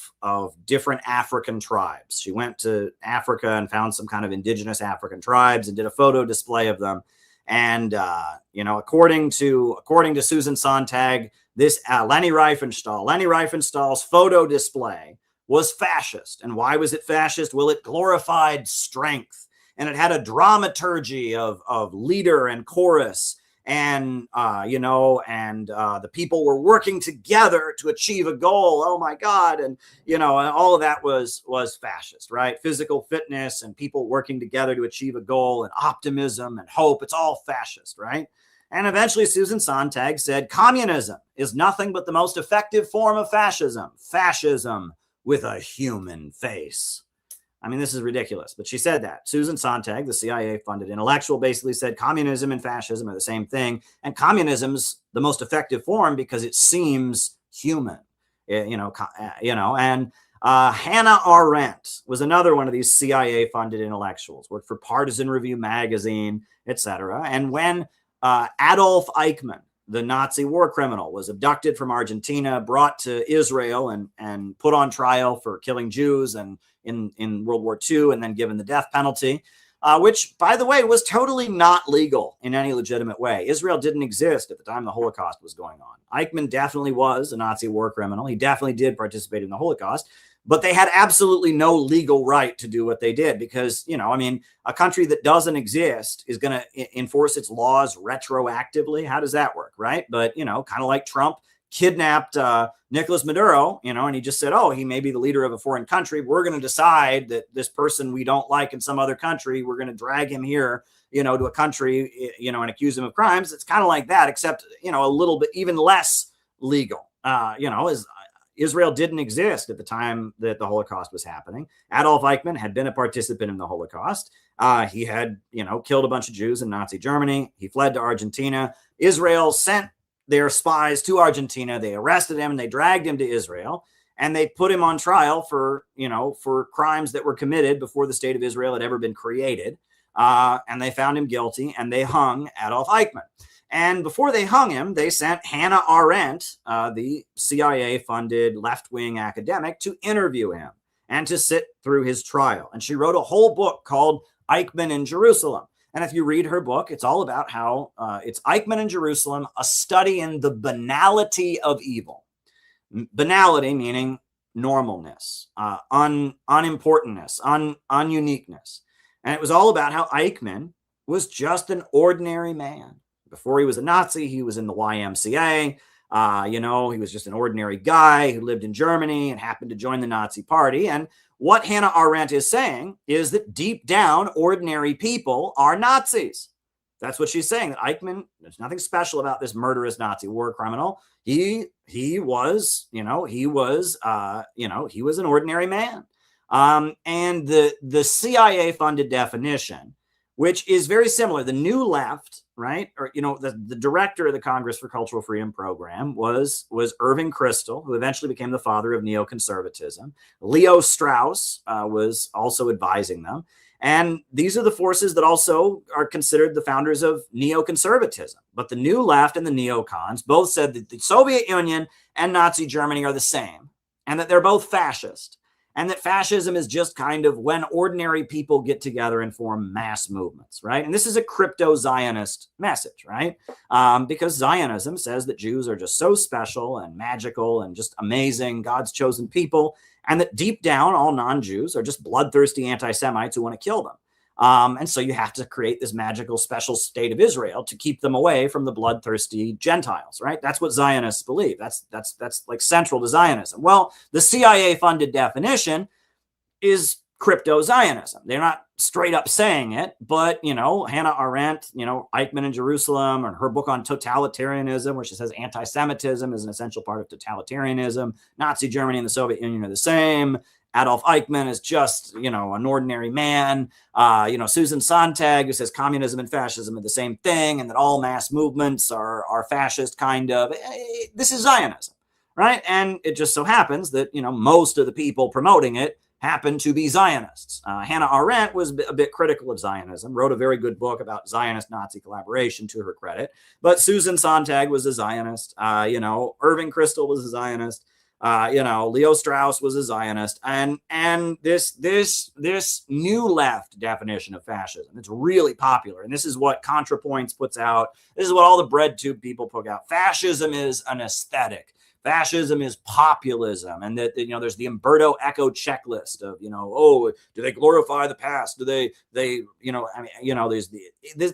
different African tribes. She went to Africa and found some kind of indigenous African tribes and did a photo display of them. And according to Susan Sontag, this Leni Riefenstahl's photo display was fascist. And why was it fascist? Well, it glorified strength, and it had a dramaturgy of leader and chorus. And, the people were working together to achieve a goal. Oh my God. And, and all of that was fascist, right? Physical fitness and people working together to achieve a goal, and optimism and hope. It's all fascist, right? And eventually Susan Sontag said, communism is nothing but the most effective form of fascism with a human face. I mean, this is ridiculous, but she said that. Susan Sontag, the CIA-funded intellectual, basically said communism and fascism are the same thing, and communism's the most effective form because it seems human, and Hannah Arendt was another one of these CIA-funded intellectuals, worked for Partisan Review magazine, etc. And when Adolf Eichmann, the Nazi war criminal, was abducted from Argentina, brought to Israel, and put on trial for killing Jews and in World War II, and then given the death penalty, which, by the way, was totally not legal in any legitimate way. Israel didn't exist at the time the Holocaust was going on. Eichmann definitely was a Nazi war criminal. He definitely did participate in the Holocaust, but they had absolutely no legal right to do what they did because, a country that doesn't exist is going to enforce its laws retroactively. How does that work, right? But, kind of like Trump kidnapped Nicolas Maduro, and he just said, oh, he may be the leader of a foreign country. We're going to decide that this person we don't like in some other country, we're going to drag him here, to a country, and accuse him of crimes. It's kind of like that, except, a little bit even less legal, as Israel didn't exist at the time that the Holocaust was happening. Adolf Eichmann had been a participant in the Holocaust. He had, killed a bunch of Jews in Nazi Germany. He fled to Argentina. Israel sent their spies to Argentina. They arrested him and they dragged him to Israel, and they put him on trial for crimes that were committed before the state of Israel had ever been created. And they found him guilty, and they hung Adolf Eichmann. And before they hung him, they sent Hannah Arendt, the CIA-funded left-wing academic, to interview him and to sit through his trial. And she wrote a whole book called Eichmann in Jerusalem. And if you read her book, it's all about how it's Eichmann in Jerusalem, a study in the banality of evil. Banality meaning normalness, unimportantness, ununiqueness. And it was all about how Eichmann was just an ordinary man. Before he was a Nazi, he was in the YMCA. He was just an ordinary guy who lived in Germany and happened to join the Nazi party. And what Hannah Arendt is saying is that deep down, ordinary people are Nazis. That's what she's saying. That Eichmann, there's nothing special about this murderous Nazi war criminal. He was an ordinary man. And the CIA-funded definition, which is very similar, the New Left, right? Or, the director of the Congress for Cultural Freedom program was Irving Kristol, who eventually became the father of neoconservatism. Leo Strauss was also advising them. And these are the forces that also are considered the founders of neoconservatism. But the New Left and the neocons both said that the Soviet Union and Nazi Germany are the same, and that they're both fascist. And that fascism is just kind of when ordinary people get together and form mass movements, right? And this is a crypto-Zionist message, right? Because Zionism says that Jews are just so special and magical and just amazing, God's chosen people, and that deep down, all non-Jews are just bloodthirsty anti-Semites who want to kill them. And so you have to create this magical special state of Israel to keep them away from the bloodthirsty Gentiles, right? That's what Zionists believe. That's like central to Zionism. Well, the CIA-funded definition is crypto-Zionism. They're not straight up saying it, but, Hannah Arendt, Eichmann in Jerusalem, or her book on totalitarianism, where she says anti-Semitism is an essential part of totalitarianism. Nazi Germany and the Soviet Union are the same. Adolf Eichmann is just, an ordinary man. Susan Sontag, who says communism and fascism are the same thing, and that all mass movements are fascist, kind of. This is Zionism, right? And it just so happens that, most of the people promoting it happen to be Zionists. Hannah Arendt was a bit critical of Zionism, wrote a very good book about Zionist-Nazi collaboration, to her credit. But Susan Sontag was a Zionist. Irving Kristol was a Zionist. Leo Strauss was a Zionist, and this new left definition of fascism, it's really popular. And this is what ContraPoints puts out. This is what all the breadtube people put out. Fascism is an aesthetic. Fascism is populism. And that, there's the Umberto Eco checklist of, do they glorify the past? Do they there's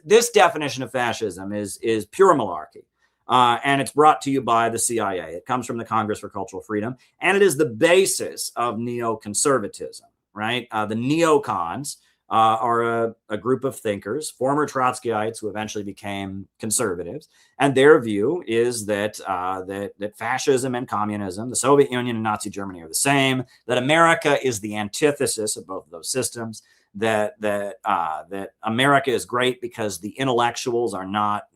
this definition of fascism is pure malarkey. And it's brought to you by the CIA. It comes from the Congress for Cultural Freedom, and it is the basis of neoconservatism, right? The neocons are a group of thinkers, former Trotskyites who eventually became conservatives, and their view is that that fascism and communism, the Soviet Union and Nazi Germany, are the same. That America is the antithesis of both of those systems. That America is great because the intellectuals are not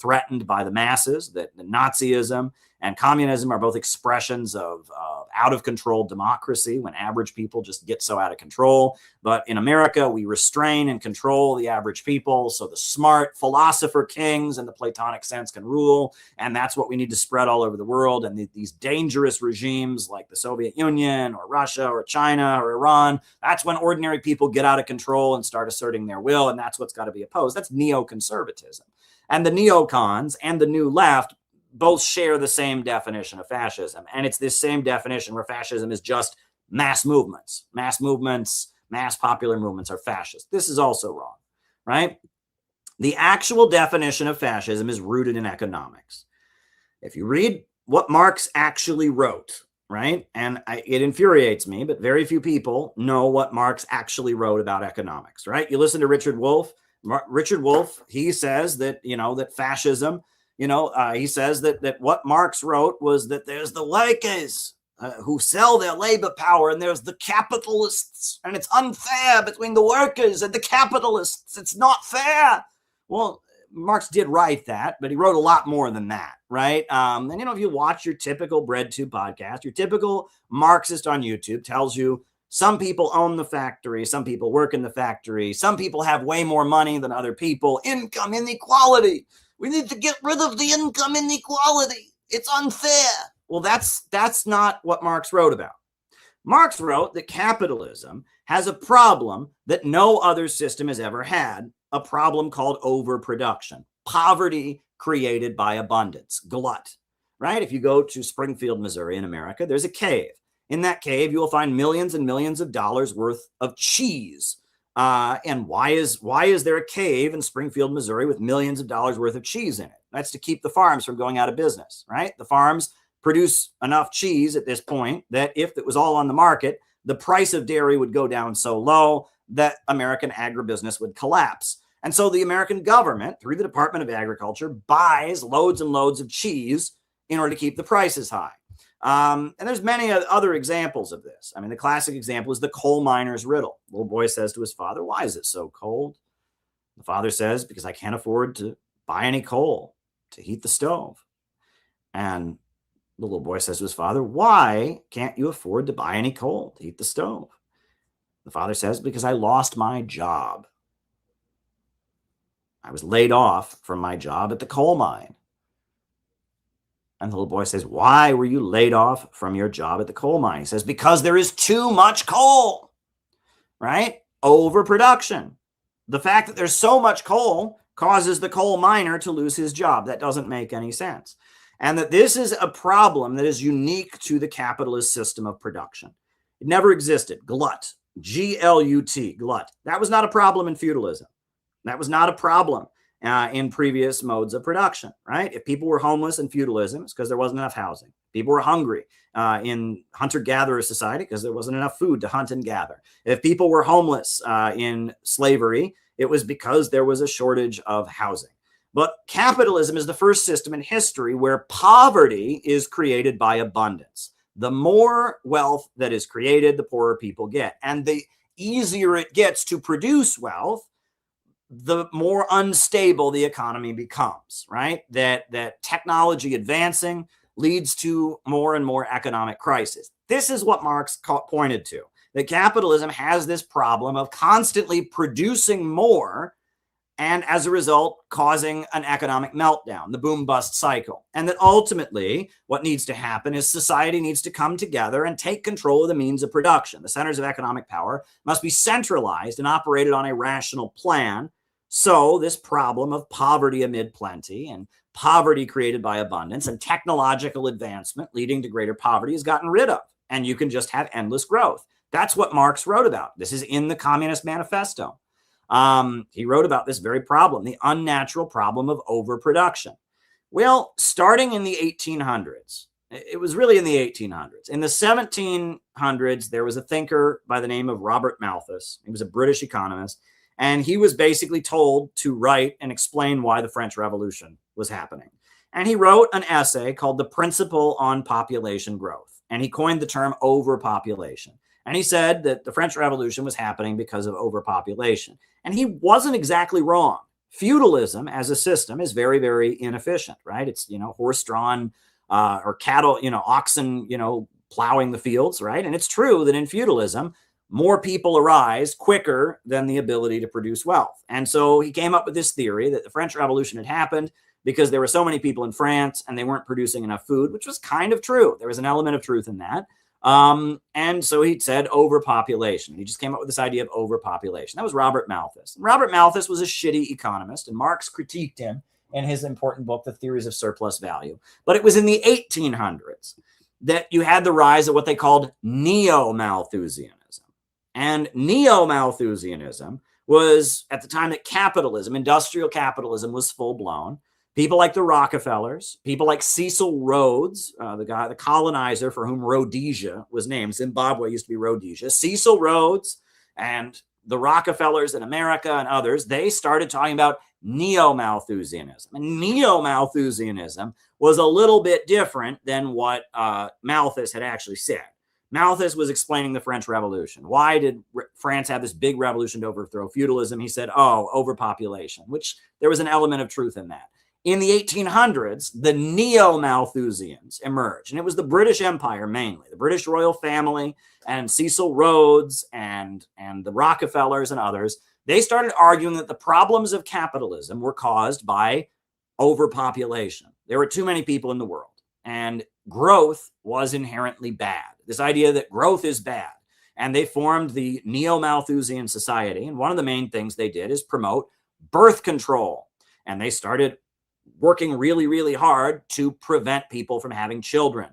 threatened by the masses. That the Nazism and communism are both expressions of out of control democracy, when average people just get so out of control. But in America, we restrain and control the average people, so the smart philosopher kings in the Platonic sense can rule, and that's what we need to spread all over the world. And these dangerous regimes like the Soviet Union or Russia or China or Iran, that's when ordinary people get out of control and start asserting their will, and that's what's got to be opposed. That's neoconservatism. And the neocons and the new left both share the same definition of fascism. And it's this same definition where fascism is just mass movements. Mass movements, mass popular movements are fascist. This is also wrong, right? The actual definition of fascism is rooted in economics. If you read what Marx actually wrote, right? And it infuriates me, but very few people know what Marx actually wrote about economics, right? You listen to Richard Wolff. Richard Wolff, he says that, that fascism, he says that what Marx wrote was that there's the workers who sell their labor power, and there's the capitalists, and it's unfair between the workers and the capitalists. It's not fair. Well, Marx did write that, but he wrote a lot more than that, right? And, if you watch your typical BreadTube podcast, your typical Marxist on YouTube tells you some people own the factory, some people work in the factory, some people have way more money than other people, income inequality. We need to get rid of the income inequality. It's unfair. Well, that's not what Marx wrote about. Marx wrote that capitalism has a problem that no other system has ever had, a problem called overproduction, poverty created by abundance, glut, right? If you go to Springfield, Missouri in America, there's a cave. In that cave, you will find millions and millions of dollars worth of cheese. And why is there a cave in Springfield, Missouri with millions of dollars worth of cheese in it? That's to keep the farms from going out of business, right? The farms produce enough cheese at this point that if it was all on the market, the price of dairy would go down so low that American agribusiness would collapse. And so the American government, through the Department of Agriculture, buys loads and loads of cheese in order to keep the prices high. And there's many other examples of this. I mean, the classic example is the coal miner's riddle. The little boy says to his father, "Why is it so cold?" The father says, "Because I can't afford to buy any coal to heat the stove." And the little boy says to his father, "Why can't you afford to buy any coal to heat the stove?" The father says, "Because I lost my job. I was laid off from my job at the coal mine." And the little boy says, "Why were you laid off from your job at the coal mine?" He says, "Because there is too much coal," right? Overproduction. The fact that there's so much coal causes the coal miner to lose his job. That doesn't make any sense. And that this is a problem that is unique to the capitalist system of production. It never existed. Glut, G-L-U-T, glut. That was not a problem in feudalism. That was not a problem in previous modes of production, right? If people were homeless in feudalism, it's because there wasn't enough housing. People were hungry in hunter-gatherer society because there wasn't enough food to hunt and gather. If people were homeless in slavery, it was because there was a shortage of housing. But capitalism is the first system in history where poverty is created by abundance. The more wealth that is created, the poorer people get. And the easier it gets to produce wealth, the more unstable the economy becomes, right? That technology advancing leads to more and more economic crisis. This is what Marx pointed to, that capitalism has this problem of constantly producing more and as a result causing an economic meltdown, the boom-bust cycle. And that ultimately what needs to happen is society needs to come together and take control of the means of production. The centers of economic power must be centralized and operated on a rational plan. So this problem of poverty amid plenty and poverty created by abundance and technological advancement leading to greater poverty is gotten rid of. And you can just have endless growth. That's what Marx wrote about. This is in the Communist Manifesto. He wrote about this very problem, the unnatural problem of overproduction. Well, starting in the 1800s, it was really in the 1800s. In the 1700s, there was a thinker by the name of Robert Malthus. He was a British economist. And he was basically told to write and explain why the French Revolution was happening. And he wrote an essay called The Principle on Population Growth. And he coined the term overpopulation. And he said that the French Revolution was happening because of overpopulation. And he wasn't exactly wrong. Feudalism as a system is very, very inefficient, right? It's, horse-drawn or cattle, oxen, plowing the fields, right? And it's true that in feudalism, more people arise quicker than the ability to produce wealth. And so he came up with this theory that the French Revolution had happened because there were so many people in France and they weren't producing enough food, which was kind of true. There was an element of truth in that. And so he said overpopulation. He just came up with this idea of overpopulation. That was Robert Malthus. And Robert Malthus was a shitty economist, and Marx critiqued him in his important book, The Theories of Surplus Value. But it was in the 1800s that you had the rise of what they called neo-Malthusianism. And neo-Malthusianism was at the time that capitalism, industrial capitalism, was full-blown. People like the Rockefellers, people like Cecil Rhodes, the colonizer for whom Rhodesia was named. Zimbabwe used to be Rhodesia. Cecil Rhodes and the Rockefellers in America and others, they started talking about neo-Malthusianism. And neo-Malthusianism was a little bit different than what Malthus had actually said. Malthus was explaining the French Revolution. Why did France have this big revolution to overthrow feudalism? He said, overpopulation, which there was an element of truth in that. In the 1800s, the neo-Malthusians emerged, and it was the British Empire mainly, the British royal family and Cecil Rhodes and the Rockefellers and others. They started arguing that the problems of capitalism were caused by overpopulation. There were too many people in the world, and growth was inherently bad. This idea that growth is bad. And they formed the Neo-Malthusian Society. And one of the main things they did is promote birth control. And they started working really, really hard to prevent people from having children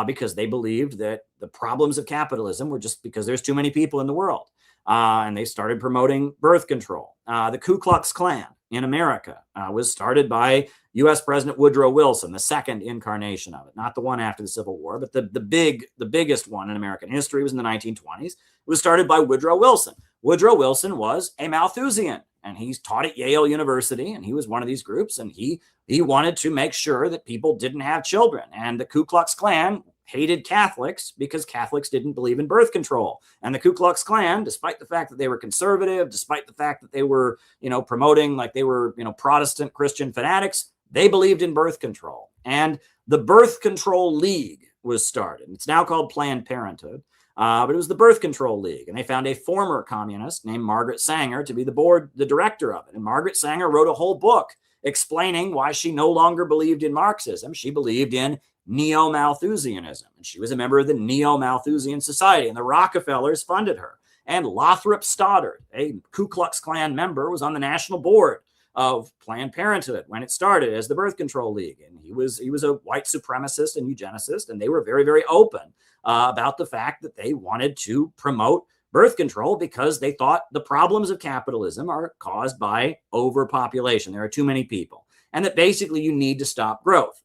because they believed that the problems of capitalism were just because there's too many people in the world. And they started promoting birth control. The Ku Klux Klan in America was started by U.S. President Woodrow Wilson, the second incarnation of it, not the one after the Civil War, but the biggest one in American history was in the 1920s. It was started by Woodrow Wilson. Woodrow Wilson was a Malthusian, and he taught at Yale University, and he was one of these groups, and he wanted to make sure that people didn't have children. And the Ku Klux Klan hated Catholics because Catholics didn't believe in birth control. And the Ku Klux Klan, despite the fact that they were conservative, despite the fact that they were, promoting like they were, Protestant Christian fanatics, they believed in birth control. And the Birth Control League was started. It's now called Planned Parenthood, but it was the Birth Control League. And they found a former communist named Margaret Sanger to be the director of it. And Margaret Sanger wrote a whole book explaining why she no longer believed in Marxism. She believed in Neo-Malthusianism, and she was a member of the Neo-Malthusian Society, and the Rockefellers funded her. And Lothrop Stoddard, a Ku Klux Klan member, was on the national board of Planned Parenthood when it started as the Birth Control League, and he was a white supremacist and eugenicist, and they were very, very open about the fact that they wanted to promote birth control because they thought the problems of capitalism are caused by overpopulation. There are too many people, and that basically you need to stop growth.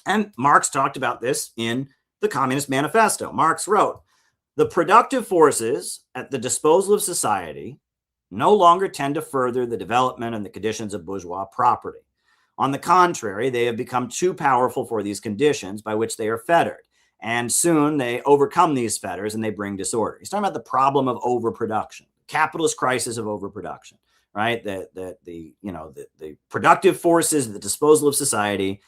And Marx talked about this in the Communist Manifesto. Marx wrote, "The productive forces at the disposal of society no longer tend to further the development and the conditions of bourgeois property. On the contrary, they have become too powerful for these conditions by which they are fettered. And soon they overcome these fetters and they bring disorder." He's talking about the problem of overproduction, capitalist crisis of overproduction, right? The productive forces at the disposal of society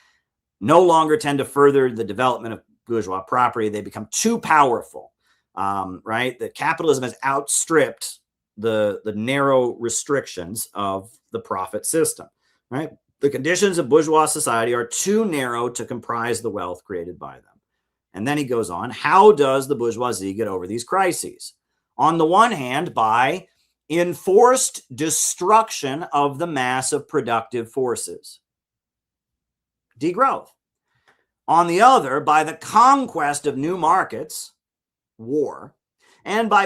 no longer tend to further the development of bourgeois property. They become too powerful, right? That capitalism has outstripped the narrow restrictions of the profit system, right? The conditions of bourgeois society are too narrow to comprise the wealth created by them. And then he goes on, how does the bourgeoisie get over these crises? On the one hand, by enforced destruction of the mass of productive forces. Degrowth. On the other, by the conquest of new markets, war, and by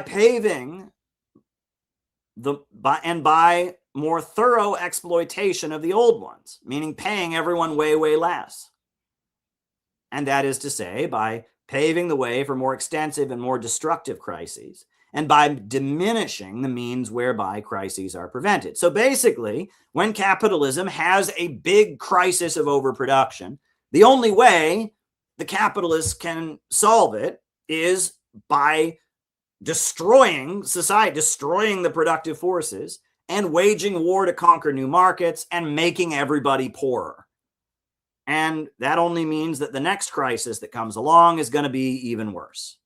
by more thorough exploitation of the old ones, meaning paying everyone way, way less. And that is to say, by paving the way for more extensive and more destructive crises, and by diminishing the means whereby crises are prevented. So basically, when capitalism has a big crisis of overproduction, the only way the capitalists can solve it is by destroying society, destroying the productive forces, and waging war to conquer new markets and making everybody poorer. And that only means that the next crisis that comes along is going to be even worse.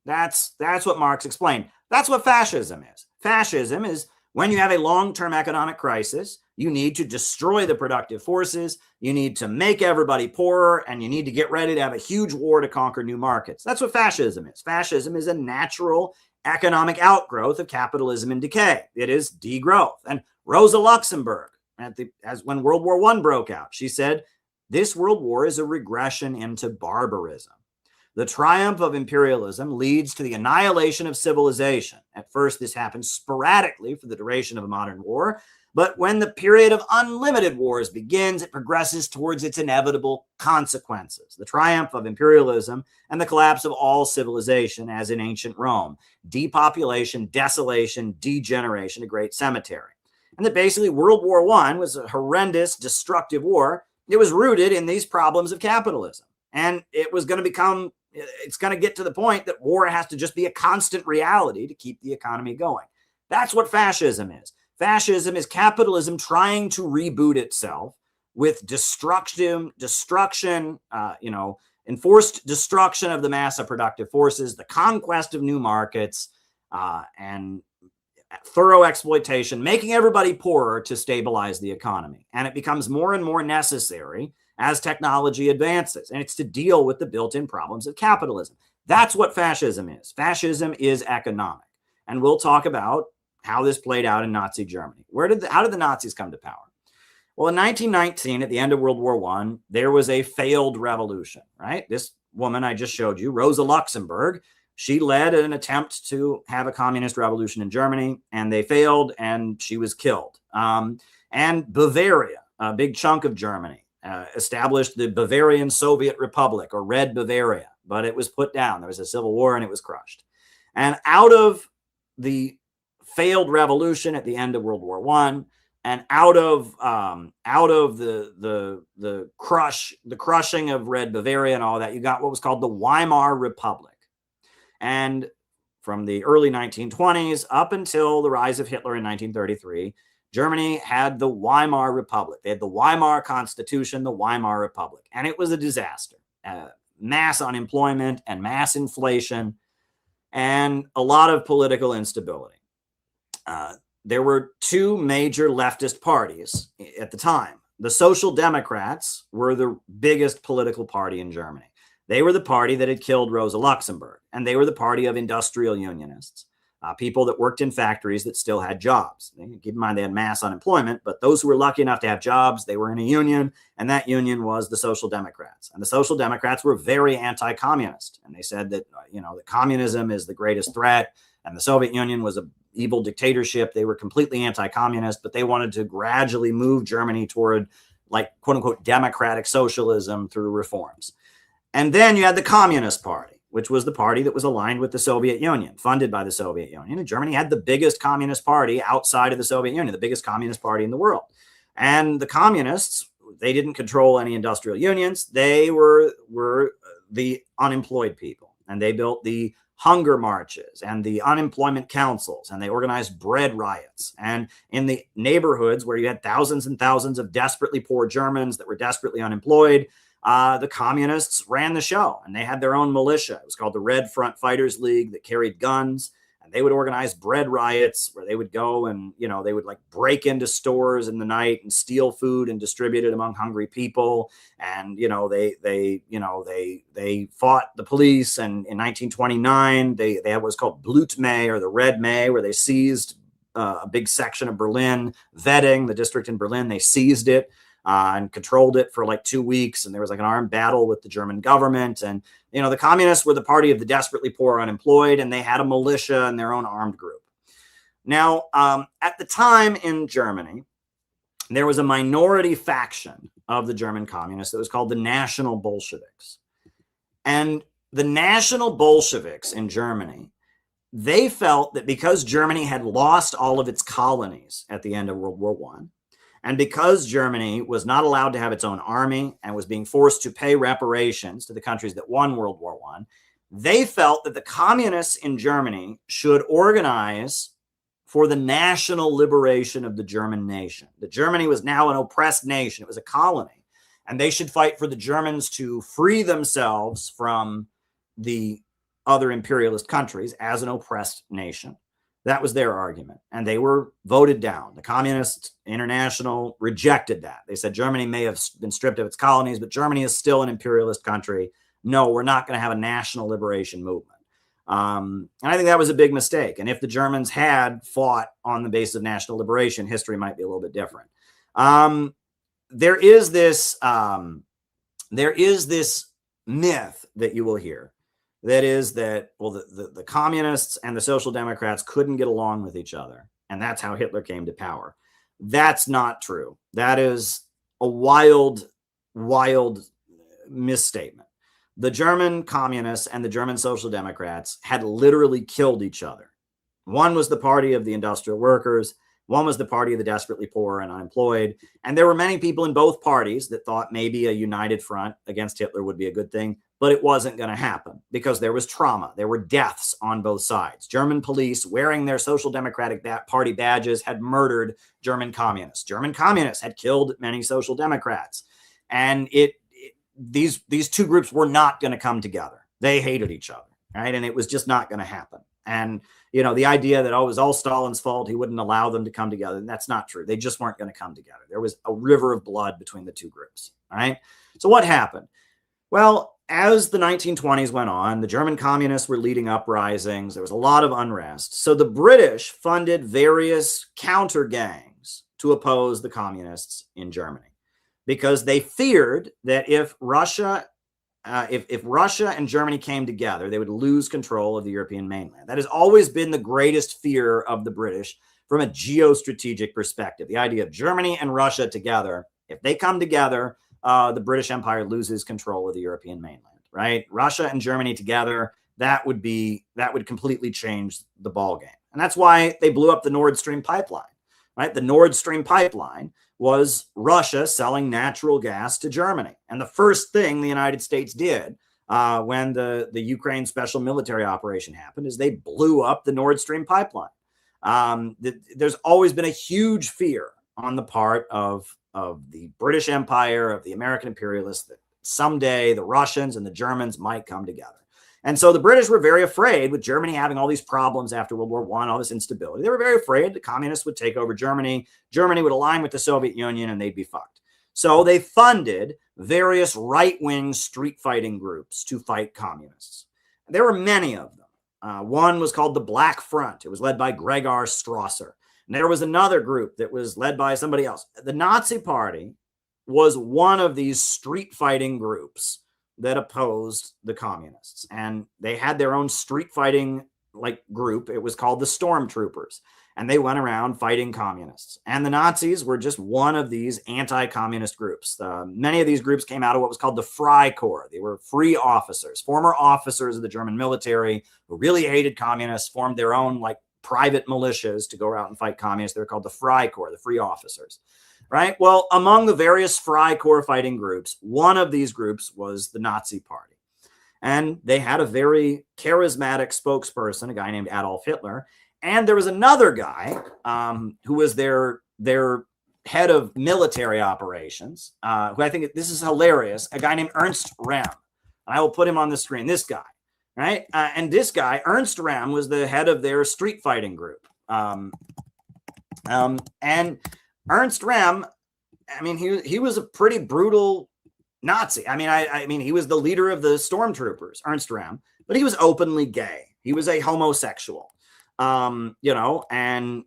That's what Marx explained. That's what fascism is. Fascism is when you have a long-term economic crisis, you need to destroy the productive forces, you need to make everybody poorer, and you need to get ready to have a huge war to conquer new markets. That's what fascism is. Fascism is a natural economic outgrowth of capitalism in decay. It is degrowth. And Rosa Luxemburg, when World War I broke out, she said, this world war is a regression into barbarism. The triumph of imperialism leads to the annihilation of civilization. At first, this happens sporadically for the duration of a modern war, but when the period of unlimited wars begins, it progresses towards its inevitable consequences. The triumph of imperialism and the collapse of all civilization, as in ancient Rome. Depopulation, desolation, degeneration, a great cemetery. And that basically World War I was a horrendous, destructive war. It was rooted in these problems of capitalism. And it was going to become, it's going to get to the point that war has to just be a constant reality to keep the economy going. That's what fascism is. Fascism is capitalism trying to reboot itself with destruction, enforced destruction of the mass of productive forces, the conquest of new markets, and thorough exploitation, making everybody poorer to stabilize the economy. And it becomes more and more necessary as technology advances, and it's to deal with the built-in problems of capitalism. That's what fascism is. Fascism is economic. And we'll talk about how this played out in Nazi Germany. How did the Nazis come to power? Well, in 1919, at the end of World War I, there was a failed revolution, right? This woman I just showed you, Rosa Luxemburg, she led an attempt to have a communist revolution in Germany, and they failed, and she was killed. And Bavaria, a big chunk of Germany, established the Bavarian Soviet Republic, or Red Bavaria, but it was put down. There was a civil war and it was crushed. And out of the failed revolution at the end of World War I, and out of the crushing of Red Bavaria and all that, you got what was called the Weimar Republic. And from the early 1920s up until the rise of Hitler in 1933, Germany had the Weimar Republic. They had the Weimar Constitution, the Weimar Republic, and it was a disaster. Mass unemployment and mass inflation and a lot of political instability. There were two major leftist parties at the time. The Social Democrats were the biggest political party in Germany. They were the party that had killed Rosa Luxemburg, and they were the party of industrial unionists. People that worked in factories that still had jobs. Keep in mind they had mass unemployment, but those who were lucky enough to have jobs, they were in a union, and that union was the Social Democrats. And the Social Democrats were very anti-communist, and they said that that communism is the greatest threat, and the Soviet Union was an evil dictatorship. They were completely anti-communist, but they wanted to gradually move Germany toward, like, quote unquote, democratic socialism through reforms. And then you had the Communist Party, which was the party that was aligned with the Soviet Union, funded by the Soviet Union. And Germany had the biggest communist party outside of the Soviet Union, the biggest communist party in the world. And the communists, they didn't control any industrial unions. They were the unemployed people. And they built the hunger marches and the unemployment councils, and they organized bread riots. And in the neighborhoods where you had thousands and thousands of desperately poor Germans that were desperately unemployed, the communists ran the show, and they had their own militia. It was called the Red Front Fighters League that carried guns, and they would organize bread riots where they would go and, they would like break into stores in the night and steal food and distribute it among hungry people. And, they fought the police. And in 1929, they had what's called Blut May, or the Red May, where they seized a big section of Berlin, Wedding, the district in Berlin. They seized it. And controlled it for like 2 weeks. And there was like an armed battle with the German government. And, the communists were the party of the desperately poor unemployed, and they had a militia and their own armed group. Now, at the time in Germany, there was a minority faction of the German communists that was called the National Bolsheviks. And the National Bolsheviks in Germany, they felt that because Germany had lost all of its colonies at the end of World War I, and because Germany was not allowed to have its own army and was being forced to pay reparations to the countries that won World War I, they felt that the communists in Germany should organize for the national liberation of the German nation. That Germany was now an oppressed nation. It was a colony. and they should fight for the Germans to free themselves from the other imperialist countries as an oppressed nation. That was their argument, and they were voted down. The Communist International rejected that. They said Germany may have been stripped of its colonies, but Germany is still an imperialist country. No, we're not going to have a national liberation movement. And I think that was a big mistake. And if the Germans had fought on the basis of national liberation, history might be a little bit different. There is this myth that you will hear. That is that, well, the communists and the social democrats couldn't get along with each other. And that's how Hitler came to power. That's not true. That is a wild, wild misstatement. The German communists and the German social democrats had literally killed each other. One was the party of the industrial workers. One was the party of the desperately poor and unemployed. And there were many people in both parties that thought maybe a united front against Hitler would be a good thing. But it wasn't going to happen because there was trauma. There were deaths on both sides. German police wearing their Social Democratic Party badges had murdered German communists. German communists had killed many Social Democrats. And these two groups were not going to come together. They hated each other, right? And it was just not going to happen. And, you know, the idea that, oh, it was all Stalin's fault, he wouldn't allow them to come together, and that's not true. They just weren't going to come together. There was a river of blood between the two groups, all right? So what happened? Well, as the 1920s went on, the German communists were leading uprisings. There was a lot of unrest. So the British funded various counter gangs to oppose the communists in Germany because they feared that if Russia and Germany came together, they would lose control of the European mainland. That has always been the greatest fear of the British from a geostrategic perspective. The idea of Germany and Russia together, if they come together, the British Empire loses control of the European mainland, right? Russia and Germany together, that would completely change the ballgame. And that's why they blew up the Nord Stream pipeline, right? The Nord Stream pipeline was Russia selling natural gas to Germany. And the first thing the United States did when the Ukraine special military operation happened is they blew up the Nord Stream pipeline. There's always been a huge fear on the part of the British Empire, of the American imperialists, that someday the Russians and the Germans might come together. And so the British were very afraid, with Germany having all these problems after World War I, all this instability. They were very afraid the communists would take over Germany. Germany would align with the Soviet Union and they'd be fucked. So they funded various right-wing street fighting groups to fight communists. There were many of them. One was called the Black Front. It was led by Gregor Strasser. And there was another group that was led by somebody else. The Nazi Party was one of these street fighting groups that opposed the communists. And they had their own street fighting group. It was called the Stormtroopers. And they went around fighting communists. And the Nazis were just one of these anti-communist groups. Many of these groups came out of what was called the Freikorps. They were free officers, former officers of the German military who really hated communists, formed their own private militias to go out and fight communists. They were called the Freikorps, the free officers, right? Well, among the various Freikorps fighting groups, one of these groups was the Nazi Party. And they had a very charismatic spokesperson, a guy named Adolf Hitler. And there was another guy who was their head of military operations, who I think, this is hilarious, a guy named Ernst Rem. And I will put him on the screen, this guy. Right. And this guy, Ernst Rem, was the head of their street fighting group. And Ernst Rem, I mean, he was a pretty brutal Nazi. I mean, he was the leader of the Stormtroopers, Ernst Rem, but he was openly gay. He was a homosexual, and a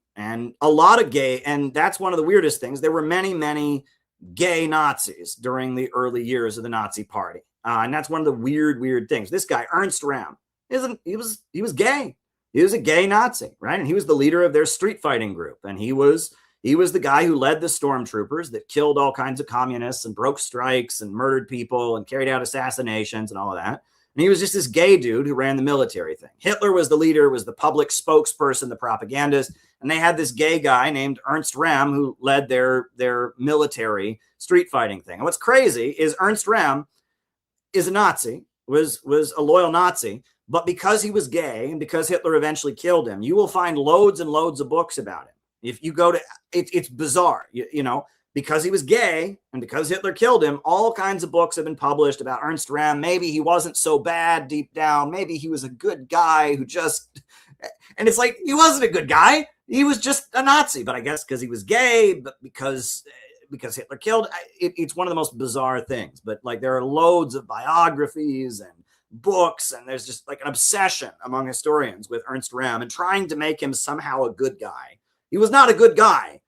lot of gay. And that's one of the weirdest things. There were many, many gay Nazis during the early years of the Nazi Party. And that's one of the weird things. This guy, Ernst Rem, he was gay. He was a gay Nazi, right? And he was the leader of their street fighting group. And he was the guy who led the Stormtroopers that killed all kinds of communists and broke strikes and murdered people and carried out assassinations and all of that. And he was just this gay dude who ran the military thing. Hitler was the leader, was the public spokesperson, the propagandist. And they had this gay guy named Ernst Rem who led their military street fighting thing. And what's crazy is Ernst Rem is a Nazi, was a loyal Nazi, but because he was gay and because Hitler eventually killed him, you will find loads and loads of books about him. If you go to, it's bizarre. because he was gay and because Hitler killed him, all kinds of books have been published about Ernst Röhm. Maybe he wasn't so bad deep down. Maybe he was a good guy who just, and it's like, he wasn't a good guy. He was just a Nazi, but I guess because he was gay, but because Hitler killed, it's one of the most bizarre things. But like, there are loads of biographies and books, and there's just like an obsession among historians with Ernst Röhm and trying to make him somehow a good guy. He was not a good guy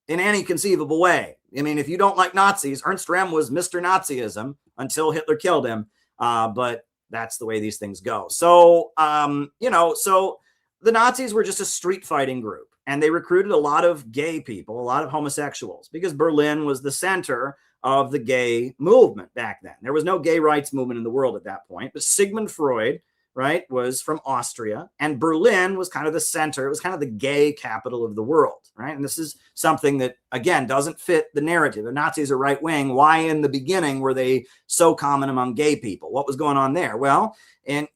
in any conceivable way. I mean, if you don't like Nazis, Ernst Röhm was Mr. Nazism until Hitler killed him. But that's the way these things go. So, so the Nazis were just a street fighting group, and they recruited a lot of gay people, a lot of homosexuals, because Berlin was the center of the gay movement back then. There was no gay rights movement in the world at that point, but Sigmund Freud, right, was from Austria, and Berlin was kind of the center. It was kind of the gay capital of the world, right? And this is something that, again, doesn't fit the narrative. The Nazis are right wing. Why in the beginning were they so common among gay people? What was going on there? Well, in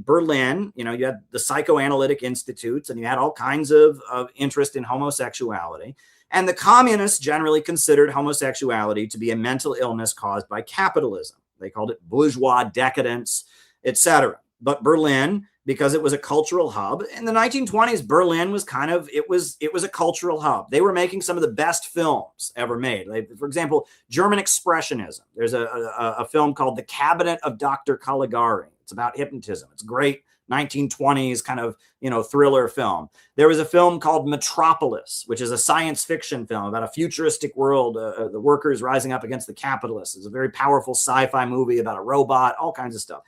Berlin, you had the psychoanalytic institutes, and you had all kinds of interest in homosexuality. And the communists generally considered homosexuality to be a mental illness caused by capitalism. They called it bourgeois decadence, etc. But Berlin, because it was a cultural hub, in the 1920s, Berlin was it was a cultural hub. They were making some of the best films ever made. Like, for example, German Expressionism. There's a film called The Cabinet of Dr. Caligari. It's about hypnotism. It's great 1920s kind of, thriller film. There was a film called Metropolis, which is a science fiction film about a futuristic world, the workers rising up against the capitalists. It's a very powerful sci-fi movie about a robot, all kinds of stuff.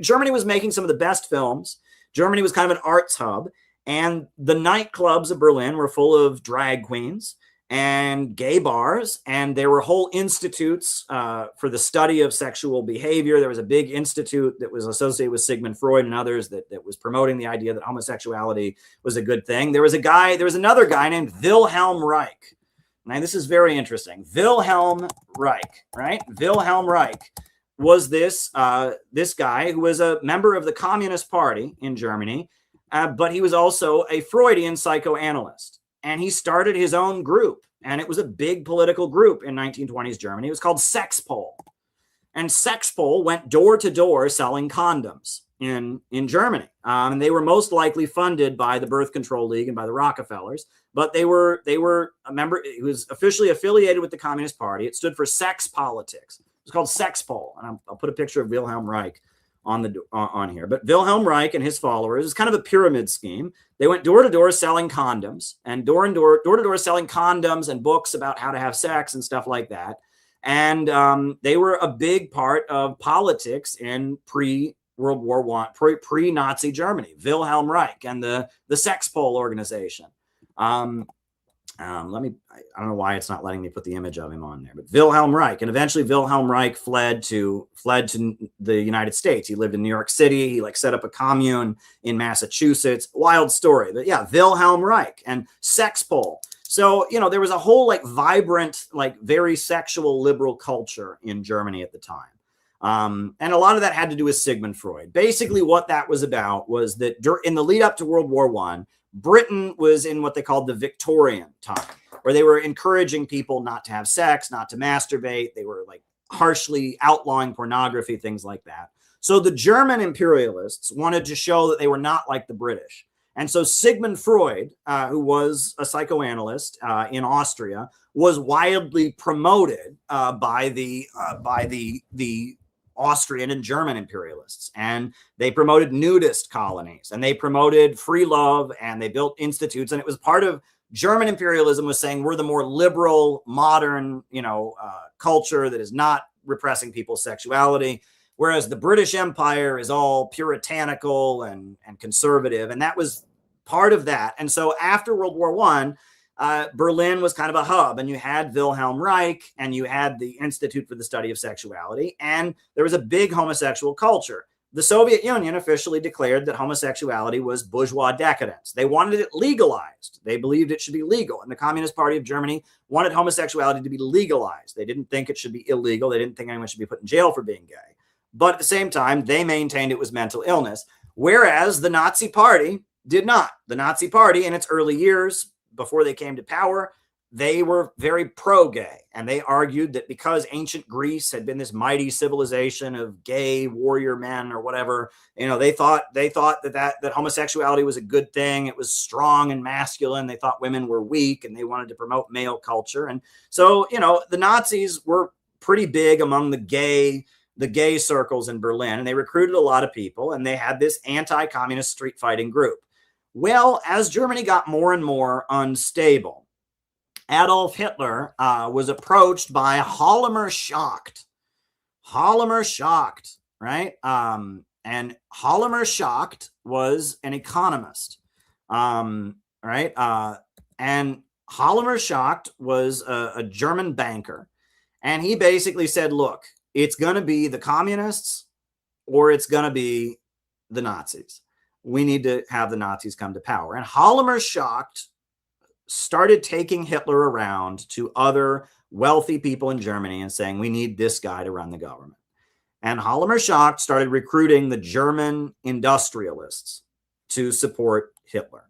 Germany was making some of the best films. Germany was kind of an arts hub, and the nightclubs of Berlin were full of drag queens and gay bars, and there were whole institutes for the study of sexual behavior. There was a big institute that was associated with Sigmund Freud and others that was promoting the idea that homosexuality was a good thing. There was another guy named Wilhelm Reich. Now, this is very interesting. Wilhelm Reich, right? Wilhelm Reich was this guy who was a member of the Communist Party in Germany, but he was also a Freudian psychoanalyst. And he started his own group, and it was a big political group in 1920s Germany. It was called Sexpol. And Sexpol went door to door selling condoms in Germany. And they were most likely funded by the Birth Control League and by the Rockefellers, but they were a member. It was officially affiliated with the Communist Party. It stood for sex politics. It was called Sexpol. And I'll put a picture of Wilhelm Reich on here. But Wilhelm Reich and his followers is kind of a pyramid scheme. They went door to door selling condoms, and door to door selling condoms and books about how to have sex and stuff like that. And they were a big part of politics in pre-World War I, pre-Nazi Germany. Wilhelm Reich and the Sexpol organization. I don't know why it's not letting me put the image of him on there, but Wilhelm Reich. And eventually Wilhelm Reich fled to the United States. He lived in New York City. He set up a commune in Massachusetts. Wild story. But yeah, Wilhelm Reich and Sexpol. So, there was a whole vibrant, very sexual liberal culture in Germany at the time. And a lot of that had to do with Sigmund Freud. Basically what that was about was that in the lead up to World War I, Britain was in what they called the Victorian time, where they were encouraging people not to have sex, not to masturbate. They were harshly outlawing pornography, things like that. So the German imperialists wanted to show that they were not like the British. And so Sigmund Freud, who was a psychoanalyst in Austria, was widely promoted by the Austrian and German imperialists. And they promoted nudist colonies, and they promoted free love, and they built institutes. And it was part of German imperialism was saying we're the more liberal, modern, culture that is not repressing people's sexuality, whereas the British Empire is all puritanical and conservative. And that was part of that. And so after World War I, Berlin was kind of a hub, and you had Wilhelm Reich, and you had the Institute for the Study of Sexuality, and there was a big homosexual culture. The Soviet Union officially declared that homosexuality was bourgeois decadence. They wanted it legalized. They believed it should be legal. And the Communist Party of Germany wanted homosexuality to be legalized. They didn't think it should be illegal. They didn't think anyone should be put in jail for being gay. But at the same time, they maintained it was mental illness, whereas the Nazi Party did not. The Nazi Party in its early years, before they came to power, they were very pro-gay, and they argued that because ancient Greece had been this mighty civilization of gay warrior men or whatever, they thought that homosexuality was a good thing. It was strong and masculine. They thought women were weak, and they wanted to promote male culture. And so, the Nazis were pretty big among the gay circles in Berlin, and they recruited a lot of people, and they had this anti-communist street fighting group. Well, as Germany got more and more unstable, Adolf Hitler was approached by Hjalmar Schacht. Right? And Hjalmar Schacht was an economist, right? And Hjalmar Schacht was a German banker. And he basically said, look, it's going to be the communists or it's going to be the Nazis. We need to have the Nazis come to power. And Hjalmar Schacht started taking Hitler around to other wealthy people in Germany and saying, we need this guy to run the government. And Hjalmar Schacht started recruiting the German industrialists to support Hitler.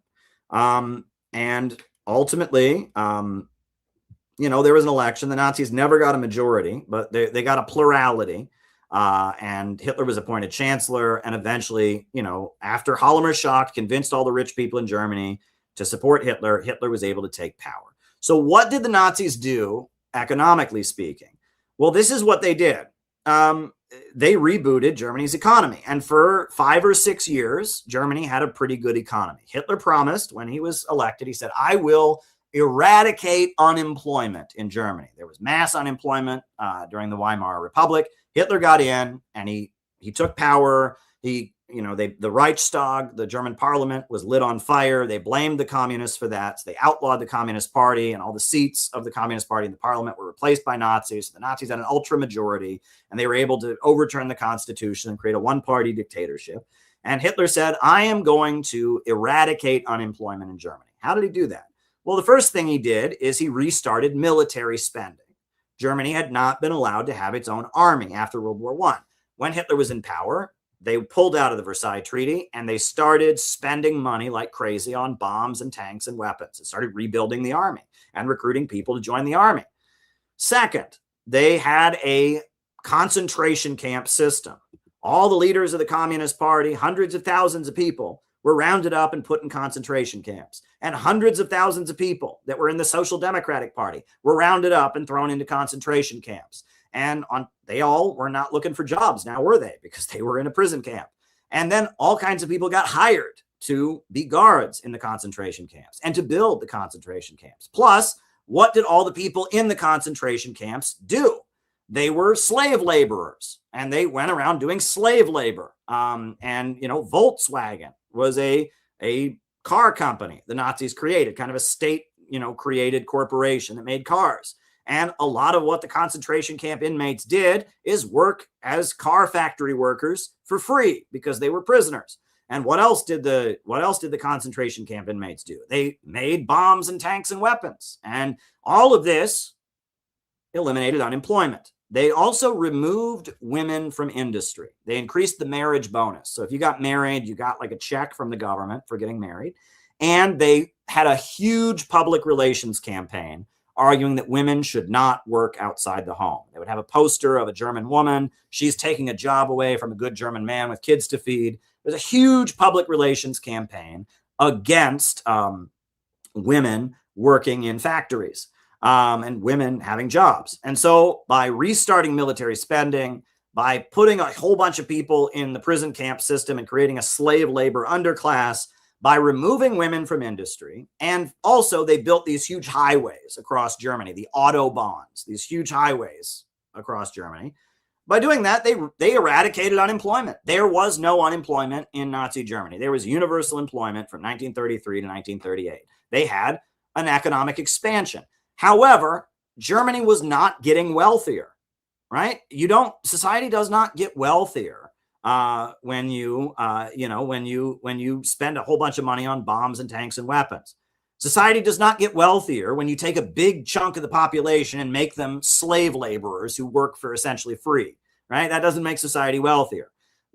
And ultimately, there was an election. The Nazis never got a majority, but they got a plurality. And Hitler was appointed chancellor. And eventually, after Hjalmar Schacht convinced all the rich people in Germany to support Hitler, Hitler was able to take power. So what did the Nazis do, economically speaking? Well, this is what they did. They rebooted Germany's economy. And for 5 or 6 years, Germany had a pretty good economy. Hitler promised when he was elected, he said, I will eradicate unemployment in Germany. There was mass unemployment during the Weimar Republic. Hitler got in and he took power. The Reichstag, the German parliament, was lit on fire. They blamed the communists for that. So they outlawed the Communist Party, and all the seats of the Communist Party in the parliament were replaced by Nazis. So the Nazis had an ultra majority, and they were able to overturn the constitution and create a one-party dictatorship. And Hitler said, I am going to eradicate unemployment in Germany. How did he do that? Well, the first thing he did is he restarted military spending. Germany had not been allowed to have its own army after World War I. When Hitler was in power, they pulled out of the Versailles Treaty and they started spending money like crazy on bombs and tanks and weapons. They started rebuilding the army and recruiting people to join the army. Second, they had a concentration camp system. All the leaders of the Communist Party, hundreds of thousands of people, were rounded up and put in concentration camps. And hundreds of thousands of people that were in the Social Democratic Party were rounded up and thrown into concentration camps. And they all were not looking for jobs now, were they? Because they were in a prison camp. And then all kinds of people got hired to be guards in the concentration camps and to build the concentration camps. Plus, what did all the people in the concentration camps do? They were slave laborers, and they went around doing slave labor. Volkswagen was a car company the Nazis created, kind of a state, created corporation that made cars. And a lot of what the concentration camp inmates did is work as car factory workers for free because they were prisoners. And what else did the concentration camp inmates do? They made bombs and tanks and weapons. And all of this eliminated unemployment. They also removed women from industry. They increased the marriage bonus. So if you got married, you got like a check from the government for getting married. And they had a huge public relations campaign arguing that women should not work outside the home. They would have a poster of a German woman. She's taking a job away from a good German man with kids to feed. There's a huge public relations campaign against women working in factories and women having jobs. And so by restarting military spending, by putting a whole bunch of people in the prison camp system and creating a slave labor underclass, by removing women from industry, and also they built these huge highways across Germany, the Autobahns, these huge highways across Germany. By doing that, they eradicated unemployment. There was no unemployment in Nazi Germany. There was universal employment from 1933 to 1938. They had an economic expansion. However, Germany was not getting wealthier, right? Society does not get wealthier when you spend a whole bunch of money on bombs and tanks and weapons. Society does not get wealthier when you take a big chunk of the population and make them slave laborers who work for essentially free, right? That doesn't make society wealthier.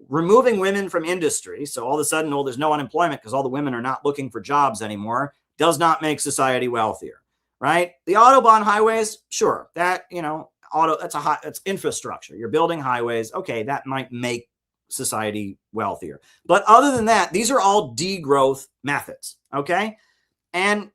Removing women from industry, so all of a sudden, there's no unemployment because all the women are not looking for jobs anymore, does not make society wealthier, right? The Autobahn highways, sure, that, that's infrastructure. You're building highways. Okay, that might make society wealthier. But other than that, these are all degrowth methods, okay? And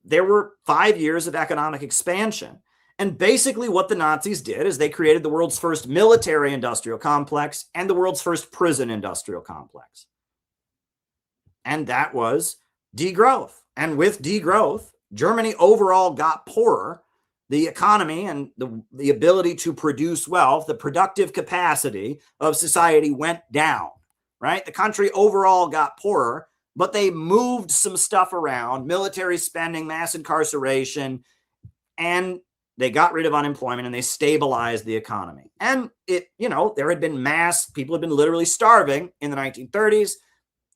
there were 5 years of economic expansion. And basically what the Nazis did is they created the world's first military industrial complex and the world's first prison industrial complex. And that was degrowth. And with degrowth, Germany overall got poorer. The economy and the ability to produce wealth, the productive capacity of society went down, right? The country overall got poorer, but they moved some stuff around, military spending, mass incarceration, and they got rid of unemployment and they stabilized the economy. And there had been people had been literally starving in the 1930s.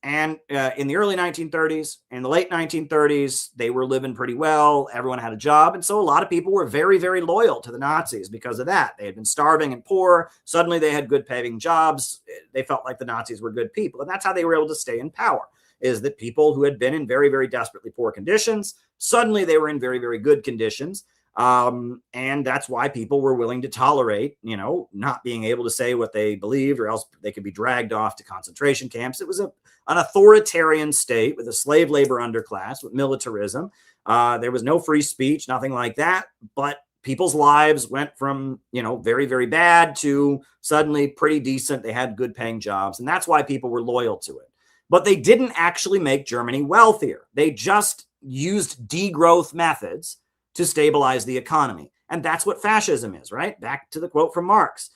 And in the early 1930s, in the late 1930s, they were living pretty well. Everyone had a job. And so a lot of people were very, very loyal to the Nazis because of that. They had been starving and poor. Suddenly they had good paying jobs. They felt like the Nazis were good people. And that's how they were able to stay in power, is that people who had been in very, very desperately poor conditions, suddenly they were in very, very good conditions. And that's why people were willing to tolerate, not being able to say what they believed, or else they could be dragged off to concentration camps. It was an authoritarian state with a slave labor underclass, with militarism. There was no free speech, nothing like that. But people's lives went from, very, very bad to suddenly pretty decent. They had good paying jobs. And that's why people were loyal to it. But they didn't actually make Germany wealthier. They just used degrowth methods to stabilize the economy. And that's what fascism is, right? Back to the quote from Marx.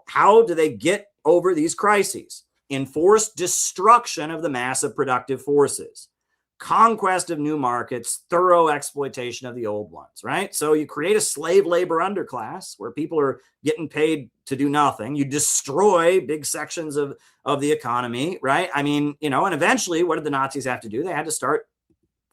How do they get over these crises? Enforced destruction of the massive productive forces, conquest of new markets, thorough exploitation of the old ones, right? So you create a slave labor underclass where people are getting paid to do nothing. You destroy big sections of the economy, right? And eventually what did the Nazis have to do? They had to start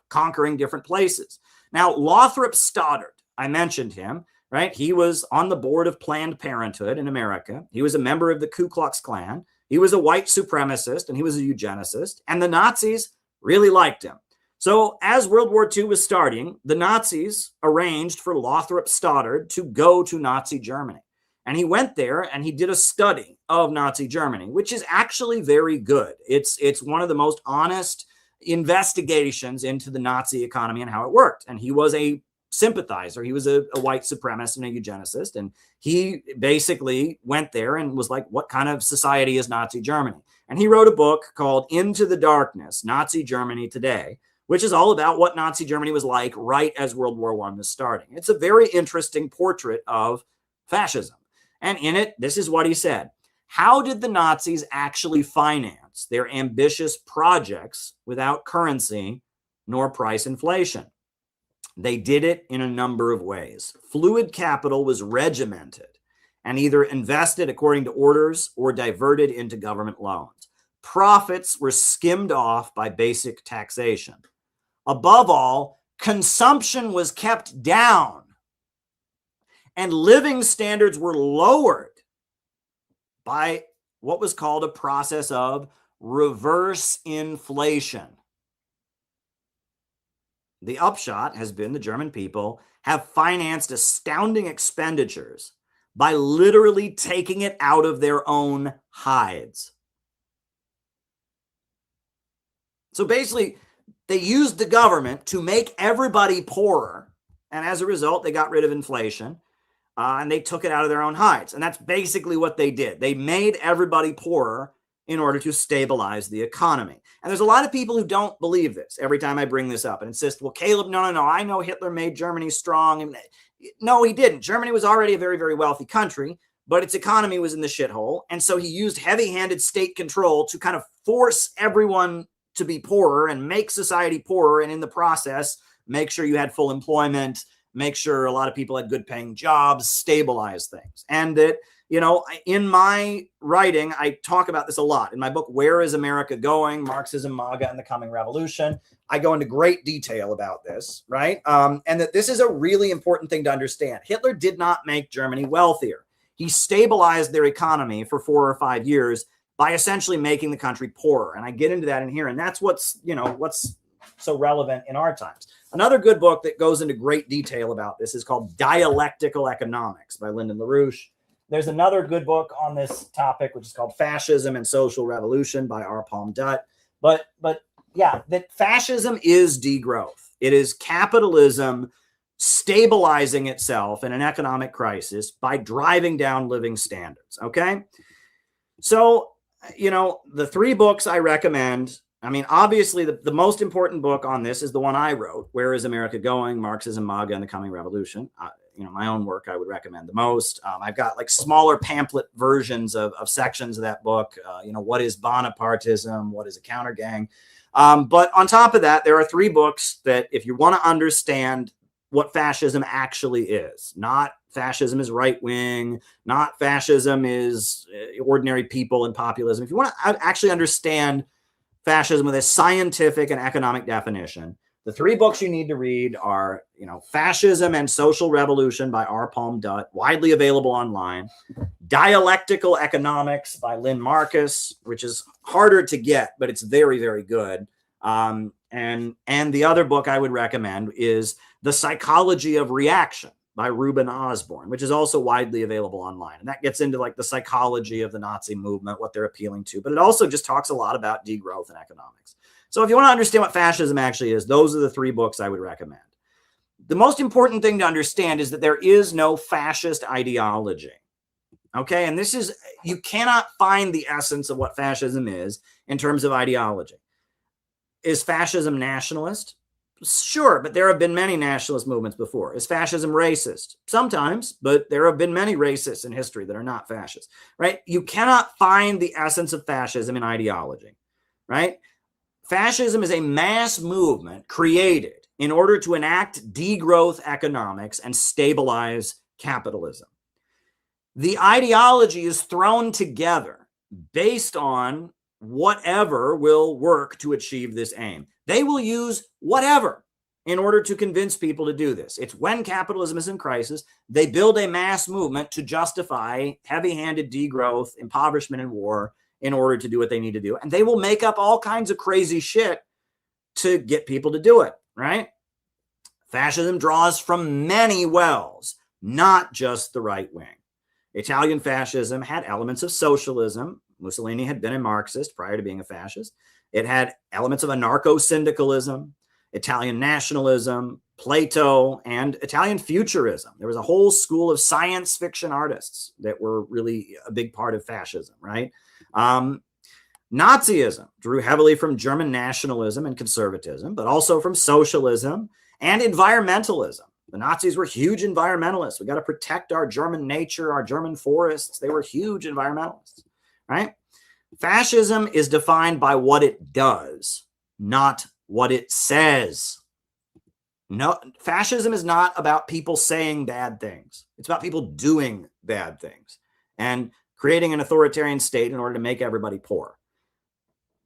conquering different places. Now, Lothrop Stoddard, I mentioned him, right? He was on the board of Planned Parenthood in America. He was a member of the Ku Klux Klan. He was a white supremacist and he was a eugenicist. And the Nazis really liked him. So as World War II was starting, the Nazis arranged for Lothrop Stoddard to go to Nazi Germany. And he went there and he did a study of Nazi Germany, which is actually very good. It's one of the most honest investigations into the Nazi economy and how it worked. And he was a sympathizer. He was a white supremacist and a eugenicist. And he basically went there and was like, what kind of society is Nazi Germany? And he wrote a book called Into the Darkness, Nazi Germany Today, which is all about what Nazi Germany was like right as World War I was starting. It's a very interesting portrait of fascism. And in it, this is what he said. How did the Nazis actually finance their ambitious projects without currency nor price inflation? They did it in a number of ways. Fluid capital was regimented and either invested according to orders or diverted into government loans. Profits were skimmed off by basic taxation. Above all, consumption was kept down and living standards were lowered by what was called a process of reverse inflation. The upshot has been the German people have financed astounding expenditures by literally taking it out of their own hides. So basically, they used the government to make everybody poorer, and as a result, they got rid of inflation. And they took it out of their own hides. And that's basically what they did. They made everybody poorer in order to stabilize the economy. And there's a lot of people who don't believe this every time I bring this up and insist, well, Caleb, no, I know Hitler made Germany strong. And no, he didn't. Germany was already a very, very wealthy country, but its economy was in the shithole. And so he used heavy-handed state control to kind of force everyone to be poorer and make society poorer. And in the process, make sure you had full employment, make sure a lot of people had good paying jobs, stabilize things. And that, in my writing, I talk about this a lot. In my book, Where is America Going? Marxism, MAGA, and the Coming Revolution, I go into great detail about this, right? And that this is a really important thing to understand. Hitler did not make Germany wealthier. He stabilized their economy for 4 or 5 years by essentially making the country poorer. And I get into that in here. And that's what's so relevant in our times. Another good book that goes into great detail about this is called Dialectical Economics by Lyndon LaRouche. There's another good book on this topic, which is called Fascism and Social Revolution by R. Palm Dutt. But yeah, that fascism is degrowth. It is capitalism stabilizing itself in an economic crisis by driving down living standards. Okay. So, you know, the three books I recommend, I mean, obviously the most important book on this is the one I wrote, Where is America Going? Marxism, MAGA, and the Coming Revolution. You know, my own work I would recommend the most. I've got like smaller pamphlet versions of sections of that book. You know, what is Bonapartism? What is a counter gang? But on top of that, there are three books that if you want to understand what fascism actually is, not fascism is right wing, not fascism is ordinary people and populism. If you want to actually understand fascism with a scientific and economic definition, the three books you need to read are, you know, Fascism and Social Revolution by R. Palm Dutt, widely available online, Dialectical Economics by Lynn Marcus, which is harder to get, but it's very, very good. And the other book I would recommend is The Psychology of Reaction by Reuben Osborne, which is also widely available online. And that gets into like the psychology of the Nazi movement, what they're appealing to, but it also just talks a lot about degrowth and economics. So if you want to understand what fascism actually is, those are the three books I would recommend. The most important thing to understand is that there is no fascist ideology. Okay. And this is, you cannot find the essence of what fascism is in terms of ideology. Is fascism nationalist? Sure, but there have been many nationalist movements before. Is fascism racist? Sometimes, but there have been many racists in history that are not fascist, right? You cannot find the essence of fascism in ideology, right? Fascism is a mass movement created in order to enact degrowth economics and stabilize capitalism. The ideology is thrown together based on whatever will work to achieve this aim. They will use whatever in order to convince people to do this. It's when capitalism is in crisis, they build a mass movement to justify heavy-handed degrowth, impoverishment, and war in order to do what they need to do. And they will make up all kinds of crazy shit to get people to do it, right? Fascism draws from many wells, not just the right wing. Italian fascism had elements of socialism. Mussolini had been a Marxist prior to being a fascist. It had elements of anarcho-syndicalism, Italian nationalism, Plato, and Italian futurism. There was a whole school of science fiction artists that were really a big part of fascism, right? Nazism drew heavily from German nationalism and conservatism, but also from socialism and environmentalism. The Nazis were huge environmentalists. We got to protect our German nature, our German forests. They were huge environmentalists, right? Fascism is defined by what it does, not what it says. No, fascism is not about people saying bad things. It's about people doing bad things and creating an authoritarian state in order to make everybody poor.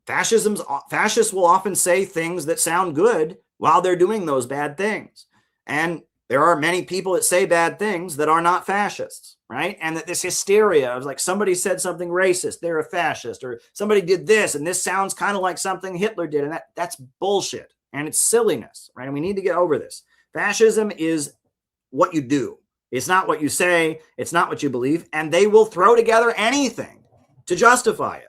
Fascists will often say things that sound good while they're doing those bad things. And there are many people that say bad things that are not fascists, right? And that this hysteria of like somebody said something racist, they're a fascist, or somebody did this, and this sounds kind of like something Hitler did. And that's bullshit. And it's silliness, right? And we need to get over this. Fascism is what you do. It's not what you say. It's not what you believe. And they will throw together anything to justify it,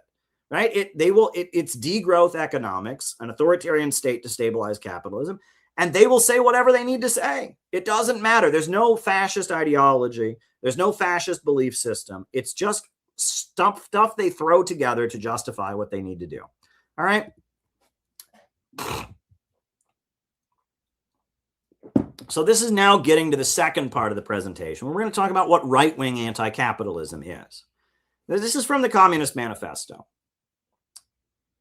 right? It's degrowth economics, an authoritarian state to stabilize capitalism. And they will say whatever they need to say. It doesn't matter. There's no fascist ideology. There's no fascist belief system. It's just stuff they throw together to justify what they need to do. All right. So this is now getting to the second part of the presentation. We're going to talk about what right-wing anti-capitalism is. This is from the Communist Manifesto.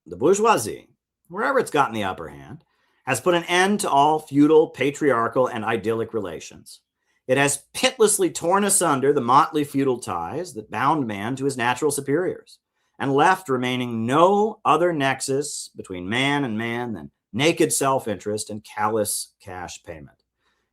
The bourgeoisie, wherever it's gotten the upper hand, has put an end to all feudal, patriarchal, and idyllic relations. It has pitilessly torn asunder the motley feudal ties that bound man to his natural superiors, and left remaining no other nexus between man and man than naked self-interest and callous cash payment.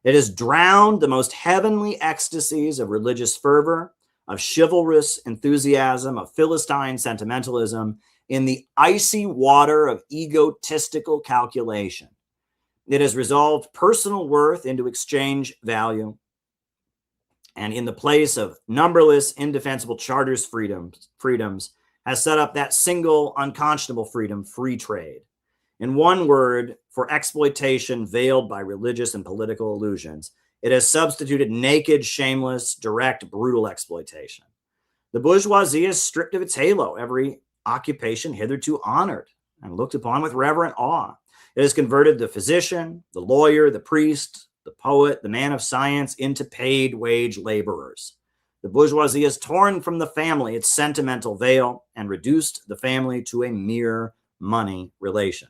It has drowned the most heavenly ecstasies of religious fervor, of chivalrous enthusiasm, of Philistine sentimentalism, in the icy water of egotistical calculation, It has resolved personal worth into exchange value, and in the place of numberless indefensible charters freedoms has set up that single unconscionable freedom, free trade. In one word, for exploitation veiled by religious and political illusions, it has substituted naked, shameless, direct, brutal exploitation. The bourgeoisie has stripped of its halo every occupation hitherto honored and looked upon with reverent awe. It has converted the physician, the lawyer, the priest, the poet, the man of science into paid wage laborers. The bourgeoisie has torn from the family its sentimental veil and reduced the family to a mere money relation.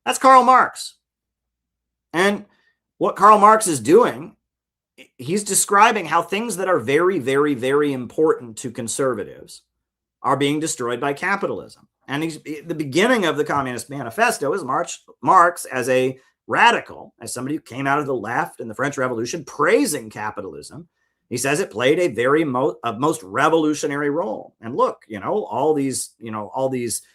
That's Karl Marx. And what Karl Marx is doing, he's describing how things that are very, very, very important to conservatives are being destroyed by capitalism. And the beginning of the Communist Manifesto is Marx as a radical, as somebody who came out of the left in the French Revolution, praising capitalism. He says it played a very most revolutionary role. And look, all these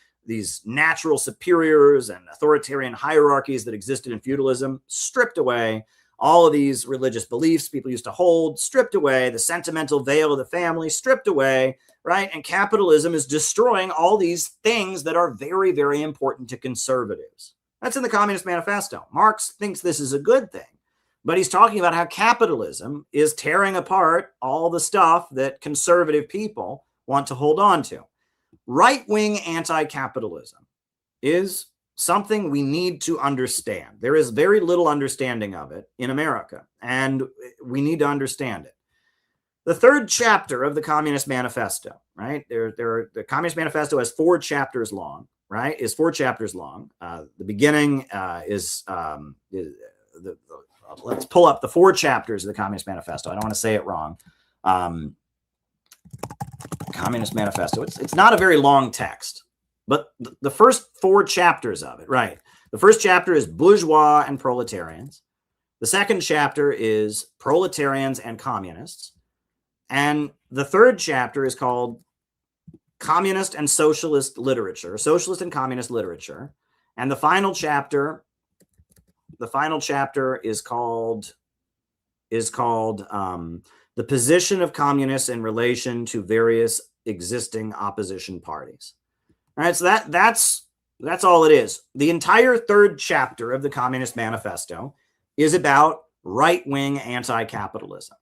natural superiors and authoritarian hierarchies that existed in feudalism, stripped away. All of these religious beliefs people used to hold, stripped away. The sentimental veil of the family, stripped away, right? And capitalism is destroying all these things that are very, very important to conservatives. That's in the Communist Manifesto. Marx thinks this is a good thing, but he's talking about how capitalism is tearing apart all the stuff that conservative people want to hold on to. Right-wing anti-capitalism is something we need to understand. There is very little understanding of it in America, and we need to understand it. The third chapter of the Communist Manifesto, right? The Communist Manifesto has 4 chapters long, right? Is 4 chapters long. The beginning let's pull up the 4 chapters of the Communist Manifesto. I don't want to say it wrong. Communist Manifesto. It's not a very long text, but the first 4 chapters of it, right? The first chapter is bourgeois and proletarians. The second chapter is proletarians and communists. And the third chapter is called communist and socialist literature, socialist and communist literature. And the final chapter is called the position of communists in relation to various existing opposition parties. All right, so that's all it is. The entire third chapter of the Communist Manifesto is about right-wing anti-capitalism.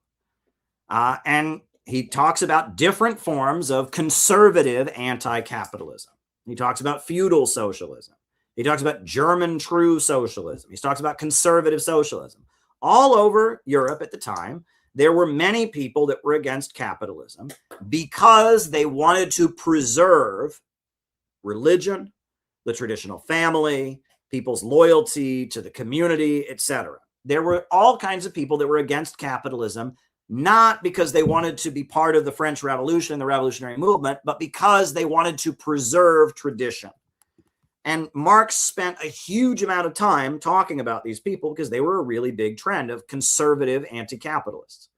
And he talks about different forms of conservative anti-capitalism. He talks about feudal socialism. He talks about German true socialism. He talks about conservative socialism. All over Europe at the time, there were many people that were against capitalism because they wanted to preserve religion, the traditional family, people's loyalty to the community, etc. There were all kinds of people that were against capitalism, not because they wanted to be part of the French Revolution and the revolutionary movement, but because they wanted to preserve tradition. And Marx spent a huge amount of time talking about these people because they were a really big trend of conservative anti-capitalists.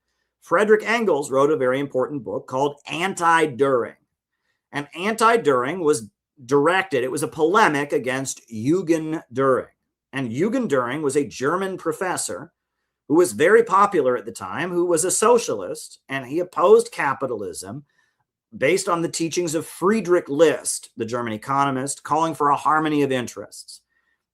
Friedrich Engels wrote a very important book called Anti-Düring. And Anti-Düring was directed, it was a polemic against Eugen Düring. And Eugen Düring was a German professor who was very popular at the time, who was a socialist, and he opposed capitalism based on the teachings of Friedrich List, the German economist, calling for a harmony of interests.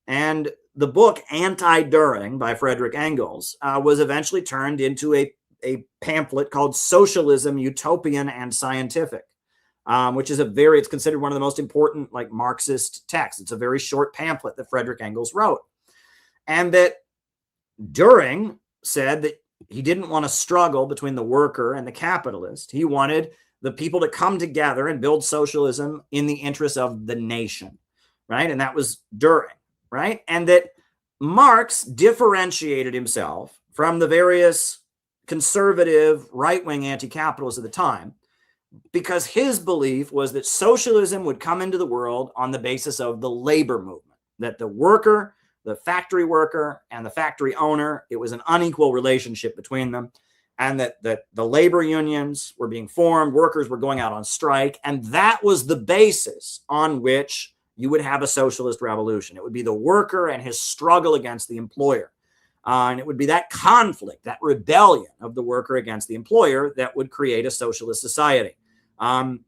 And the book Anti-Düring by Friedrich Engels was eventually turned into a pamphlet called Socialism, Utopian and Scientific, which is it's considered one of the most important Marxist texts. It's a very short pamphlet that Friedrich Engels wrote. And that Düring said that he didn't want to struggle between the worker and the capitalist. He wanted the people to come together and build socialism in the interest of the nation, right? And that was Düring, right? And that Marx differentiated himself from the various conservative right-wing anti-capitalists of the time because his belief was that socialism would come into the world on the basis of the labor movement, that the worker, the factory worker, and the factory owner, it was an unequal relationship between them, and that the labor unions were being formed, workers were going out on strike, and that was the basis on which you would have a socialist revolution. It would be the worker and his struggle against the employer. And it would be that conflict, that rebellion of the worker against the employer that would create a socialist society. And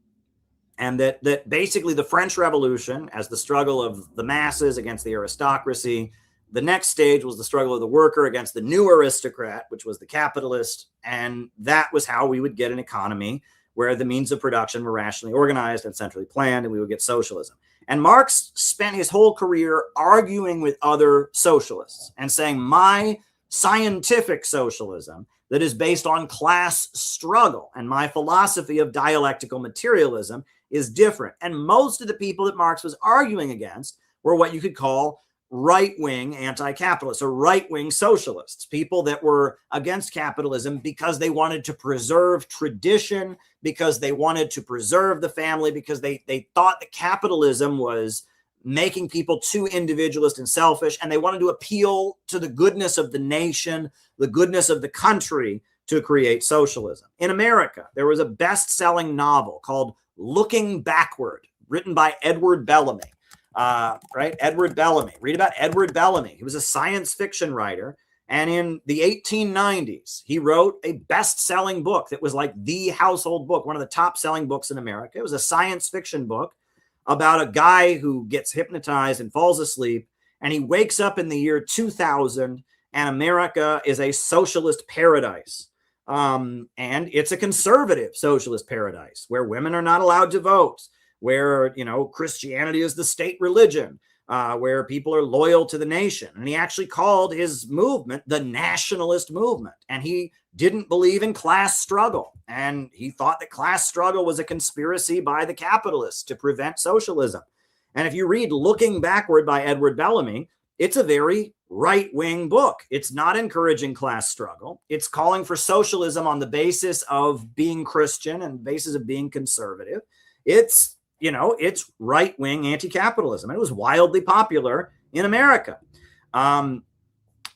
that basically the French Revolution, as the struggle of the masses against the aristocracy, the next stage was the struggle of the worker against the new aristocrat, which was the capitalist. And that was how we would get an economy where the means of production were rationally organized and centrally planned, and we would get socialism. And Marx spent his whole career arguing with other socialists and saying, my scientific socialism that is based on class struggle and my philosophy of dialectical materialism is different. And most of the people that Marx was arguing against were what you could call right-wing anti-capitalists or right-wing socialists, people that were against capitalism because they wanted to preserve tradition, because they wanted to preserve the family, because they thought that capitalism was making people too individualist and selfish, and they wanted to appeal to the goodness of the nation, the goodness of the country to create socialism. In America, there was a best-selling novel called Looking Backward, written by Edward Bellamy. Edward Bellamy. Read about Edward Bellamy. He was a science fiction writer. And in the 1890s, he wrote a best-selling book that was like the household book, one of the top-selling books in America. It was a science fiction book about a guy who gets hypnotized and falls asleep. And he wakes up in the year 2000, and America is a socialist paradise. And it's a conservative socialist paradise where women are not allowed to vote, where, Christianity is the state religion, where people are loyal to the nation. And he actually called his movement the nationalist movement. And he didn't believe in class struggle. And he thought that class struggle was a conspiracy by the capitalists to prevent socialism. And if you read Looking Backward by Edward Bellamy, it's a very right-wing book. It's not encouraging class struggle. It's calling for socialism on the basis of being Christian and the basis of being conservative. It's right-wing anti-capitalism. It was wildly popular in America. And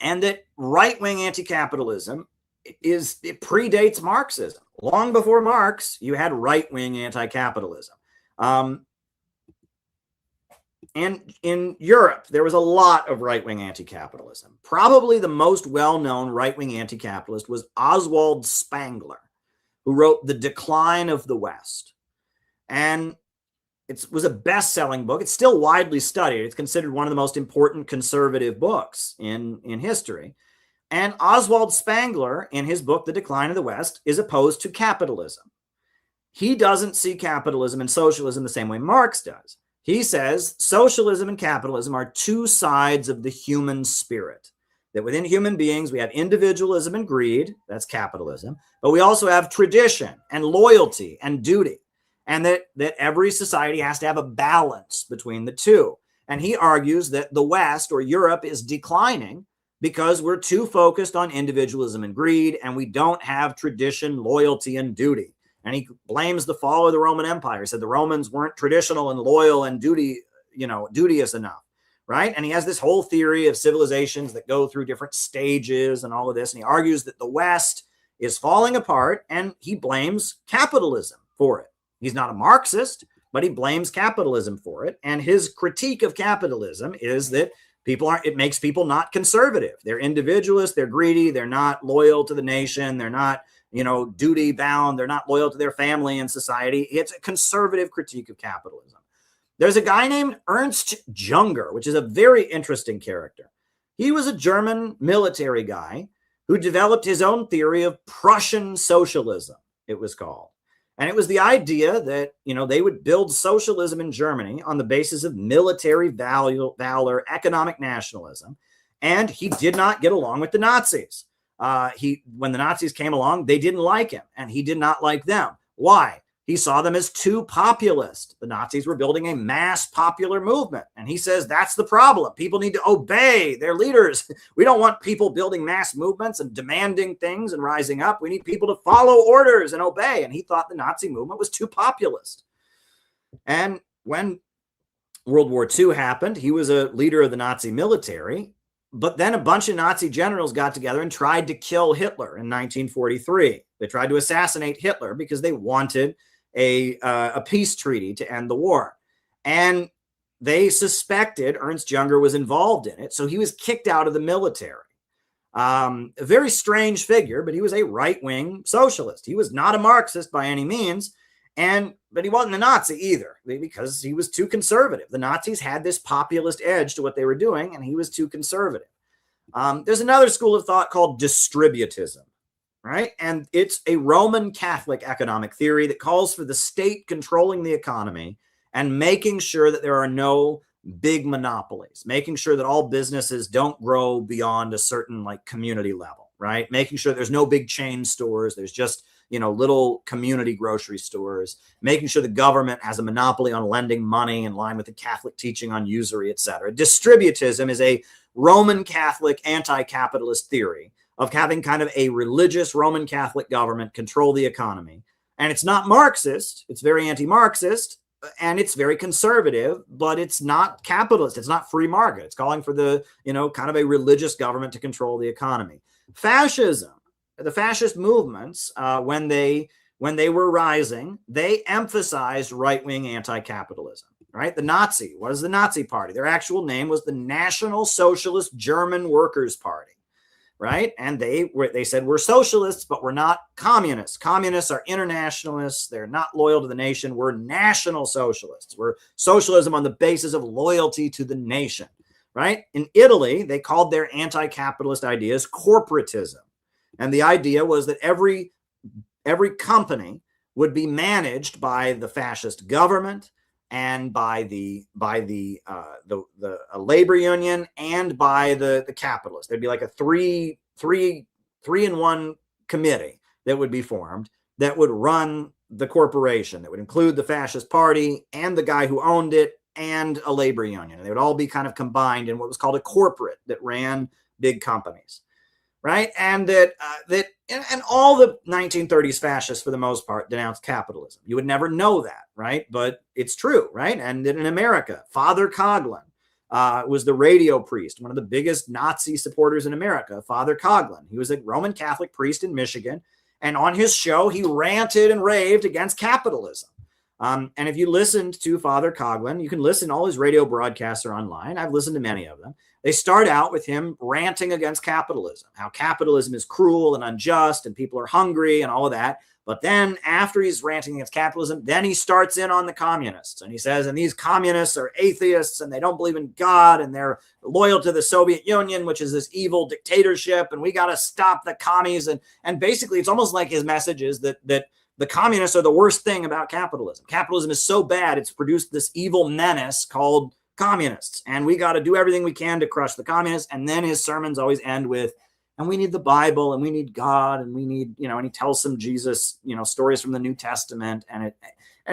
that right-wing anti-capitalism it predates Marxism. Long before Marx, you had right-wing anti-capitalism. And in Europe, there was a lot of right-wing anti-capitalism. Probably the most well-known right-wing anti-capitalist was Oswald Spengler, who wrote The Decline of the West. And it was a best-selling book. It's still widely studied. It's considered one of the most important conservative books in history. And Oswald Spengler, in his book, The Decline of the West, is opposed to capitalism. He doesn't see capitalism and socialism the same way Marx does. He says socialism and capitalism are two sides of the human spirit. That within human beings, we have individualism and greed, that's capitalism, but we also have tradition and loyalty and duty. And that every society has to have a balance between the two. And he argues that the West or Europe is declining because we're too focused on individualism and greed, and we don't have tradition, loyalty, and duty. And he blames the fall of the Roman Empire. He said the Romans weren't traditional and loyal and duteous enough, right? And he has this whole theory of civilizations that go through different stages and all of this. And he argues that the West is falling apart, and he blames capitalism for it. He's not a Marxist, but he blames capitalism for it. And his critique of capitalism is that it makes people not conservative. They're individualists, they're greedy, they're not loyal to the nation, they're not, duty bound, they're not loyal to their family and society. It's a conservative critique of capitalism. There's a guy named Ernst Junger, which is a very interesting character. He was a German military guy who developed his own theory of Prussian socialism, it was called. And it was the idea that, they would build socialism in Germany on the basis of military valor, economic nationalism. And he did not get along with the Nazis. When the Nazis came along, they didn't like him, and he did not like them. Why? He saw them as too populist. The Nazis were building a mass popular movement. And he says that's the problem. People need to obey their leaders. We don't want people building mass movements and demanding things and rising up. We need people to follow orders and obey. And he thought the Nazi movement was too populist. And when World War II happened, he was a leader of the Nazi military. But then a bunch of Nazi generals got together and tried to kill Hitler in 1943. They tried to assassinate Hitler because they wanted a peace treaty to end the war. And they suspected Ernst Jünger was involved in it, so he was kicked out of the military. A very strange figure, but he was a right-wing socialist. He was not a Marxist by any means, but he wasn't a Nazi either, because he was too conservative. The Nazis had this populist edge to what they were doing, and he was too conservative. There's another school of thought called distributism, right? And it's a Roman Catholic economic theory that calls for the state controlling the economy and making sure that there are no big monopolies, making sure that all businesses don't grow beyond a certain like community level, right? Making sure there's no big chain stores. There's just, little community grocery stores, making sure the government has a monopoly on lending money in line with the Catholic teaching on usury, etc. Distributism is a Roman Catholic anti-capitalist theory of having kind of a religious Roman Catholic government control the economy. And it's not Marxist. It's very anti-Marxist, and it's very conservative, but it's not capitalist. It's not free market. It's calling for the, kind of a religious government to control the economy. Fascism, the fascist movements, when they were rising, they emphasized right-wing anti-capitalism, right? The Nazi, what is the Nazi Party? Their actual name was the National Socialist German Workers' Party, right? And they said, we're socialists, but we're not communists. Communists are internationalists. They're not loyal to the nation. We're national socialists. We're socialism on the basis of loyalty to the nation, right? In Italy, they called their anti-capitalist ideas corporatism. And the idea was that every company would be managed by the fascist government and by the labor union and by the capitalists. There'd be like a three in one committee that would be formed that would run the corporation, that would include the fascist party and the guy who owned it and a labor union. And they would all be kind of combined in what was called a corporate that ran big companies. Right. And and all the 1930s fascists, for the most part, denounced capitalism. You would never know that. Right. But it's true. Right. And in America, Father Coughlin was the radio priest, one of the biggest Nazi supporters in America. Father Coughlin. He was a Roman Catholic priest in Michigan. And on his show, he ranted and raved against capitalism. And if you listened to Father Coughlin, you can listen. All his radio broadcasts are online. I've listened to many of them. They start out with him ranting against capitalism, how capitalism is cruel and unjust and people are hungry and all of that. But then after he's ranting against capitalism, then he starts in on the communists. And he says, and these communists are atheists and they don't believe in God and they're loyal to the Soviet Union, which is this evil dictatorship. And we got to stop the commies. And basically, it's almost like his message is that the communists are the worst thing about capitalism. Capitalism is so bad, it's produced this evil menace called communists, and we got to do everything we can to crush the communists. And then his sermons always end with, and we need the Bible, and we need God, and we need, and he tells some Jesus, stories from the New Testament, and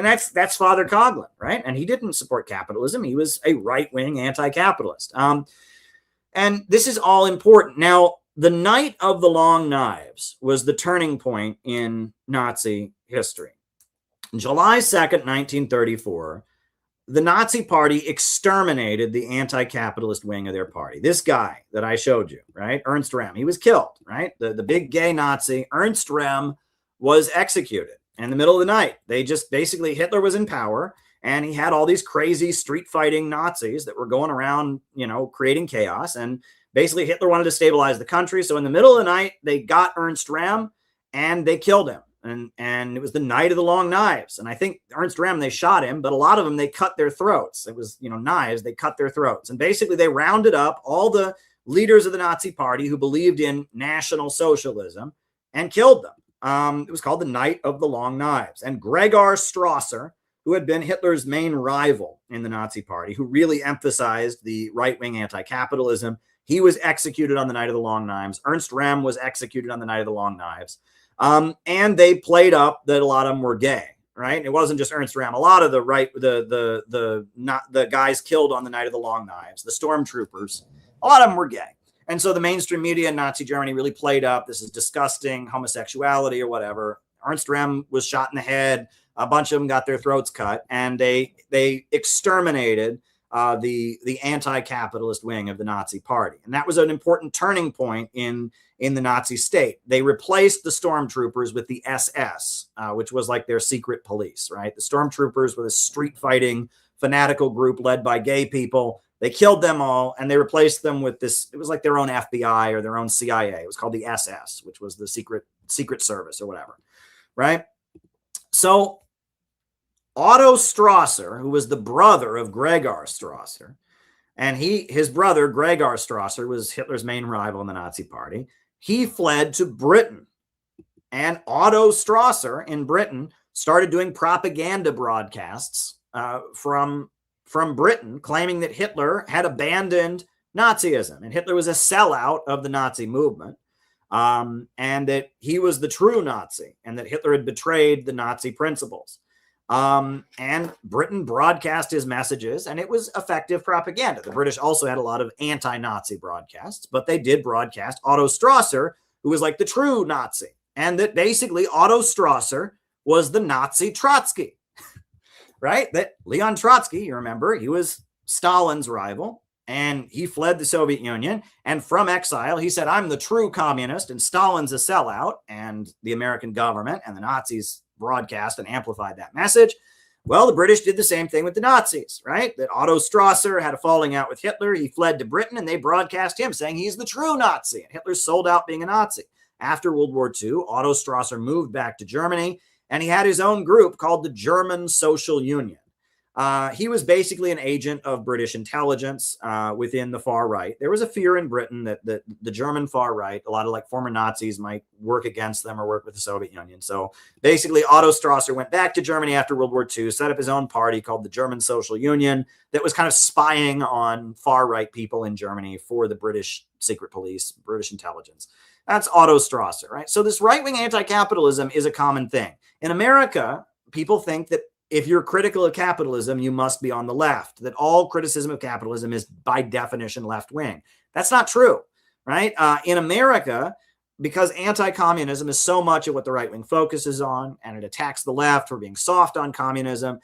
that's Father Coughlin, right? And he didn't support capitalism. He was a right-wing anti-capitalist. And this is all important. Now, the Night of the Long Knives was the turning point in Nazi history. July 2nd, 1934, the Nazi Party exterminated the anti-capitalist wing of their party. This guy that I showed you, right? Ernst Röhm, he was killed, right? The big gay Nazi, Ernst Röhm, was executed in the middle of the night. They just basically, Hitler was in power and he had all these crazy street fighting Nazis that were going around, creating chaos. And basically Hitler wanted to stabilize the country. So in the middle of the night, they got Ernst Röhm and they killed him. And it was the Night of the Long Knives. And I think Ernst Röhm, they shot him, but a lot of them, they cut their throats. It was, knives, they cut their throats. And basically they rounded up all the leaders of the Nazi Party who believed in National Socialism and killed them. It was called the Night of the Long Knives. And Gregor Strasser, who had been Hitler's main rival in the Nazi Party, who really emphasized the right-wing anti-capitalism, he was executed on the Night of the Long Knives. Ernst Röhm was executed on the Night of the Long Knives. And they played up that a lot of them were gay, right? It wasn't just Ernst Röhm. A lot of the guys killed on the Night of the Long Knives, the stormtroopers, a lot of them were gay. And so the mainstream media in Nazi Germany really played up, this is disgusting, homosexuality or whatever. Ernst Röhm was shot in the head. A bunch of them got their throats cut, and they exterminated the anti-capitalist wing of the Nazi Party. And that was an important turning point in the Nazi state. They replaced the stormtroopers with the SS, which was like their secret police, right? The stormtroopers were the street fighting fanatical group led by gay people. They killed them all, and they replaced them with this. It was like their own FBI or their own CIA. It was called the SS, which was the secret service or whatever, right? So Otto Strasser, who was the brother of Gregor Strasser, and his brother, Gregor Strasser, was Hitler's main rival in the Nazi Party. He fled to Britain. And Otto Strasser in Britain started doing propaganda broadcasts from Britain, claiming that Hitler had abandoned Nazism. And Hitler was a sellout of the Nazi movement. And that he was the true Nazi. And that Hitler had betrayed the Nazi principles. And Britain broadcast his messages, and it was effective propaganda. The British also had a lot of anti-Nazi broadcasts, but they did broadcast Otto Strasser, who was like the true Nazi, and that basically Otto Strasser was the Nazi Trotsky, right? That Leon Trotsky, you remember, he was Stalin's rival, and he fled the Soviet Union, and from exile, he said, I'm the true communist, and Stalin's a sellout, and the American government and the Nazis broadcast and amplified that message. Well, the British did the same thing with the Nazis, right? That Otto Strasser had a falling out with Hitler. He fled to Britain, and they broadcast him saying he's the true Nazi. And Hitler sold out being a Nazi. After World War II, Otto Strasser moved back to Germany, and he had his own group called the German Social Union. He was basically an agent of British intelligence within the far right. There was a fear in Britain that the German far right, a lot of like former Nazis, might work against them or work with the Soviet Union. So basically, Otto Strasser went back to Germany after World War II, set up his own party called the German Social Union that was kind of spying on far right people in Germany for the British secret police, British intelligence. That's Otto Strasser, right? So this right-wing anti-capitalism is a common thing. In America, people think that if you're critical of capitalism, you must be on the left, that all criticism of capitalism is by definition left-wing. That's not true, right? In America, because anti-communism is so much of what the right-wing focuses on, and it attacks the left for being soft on communism,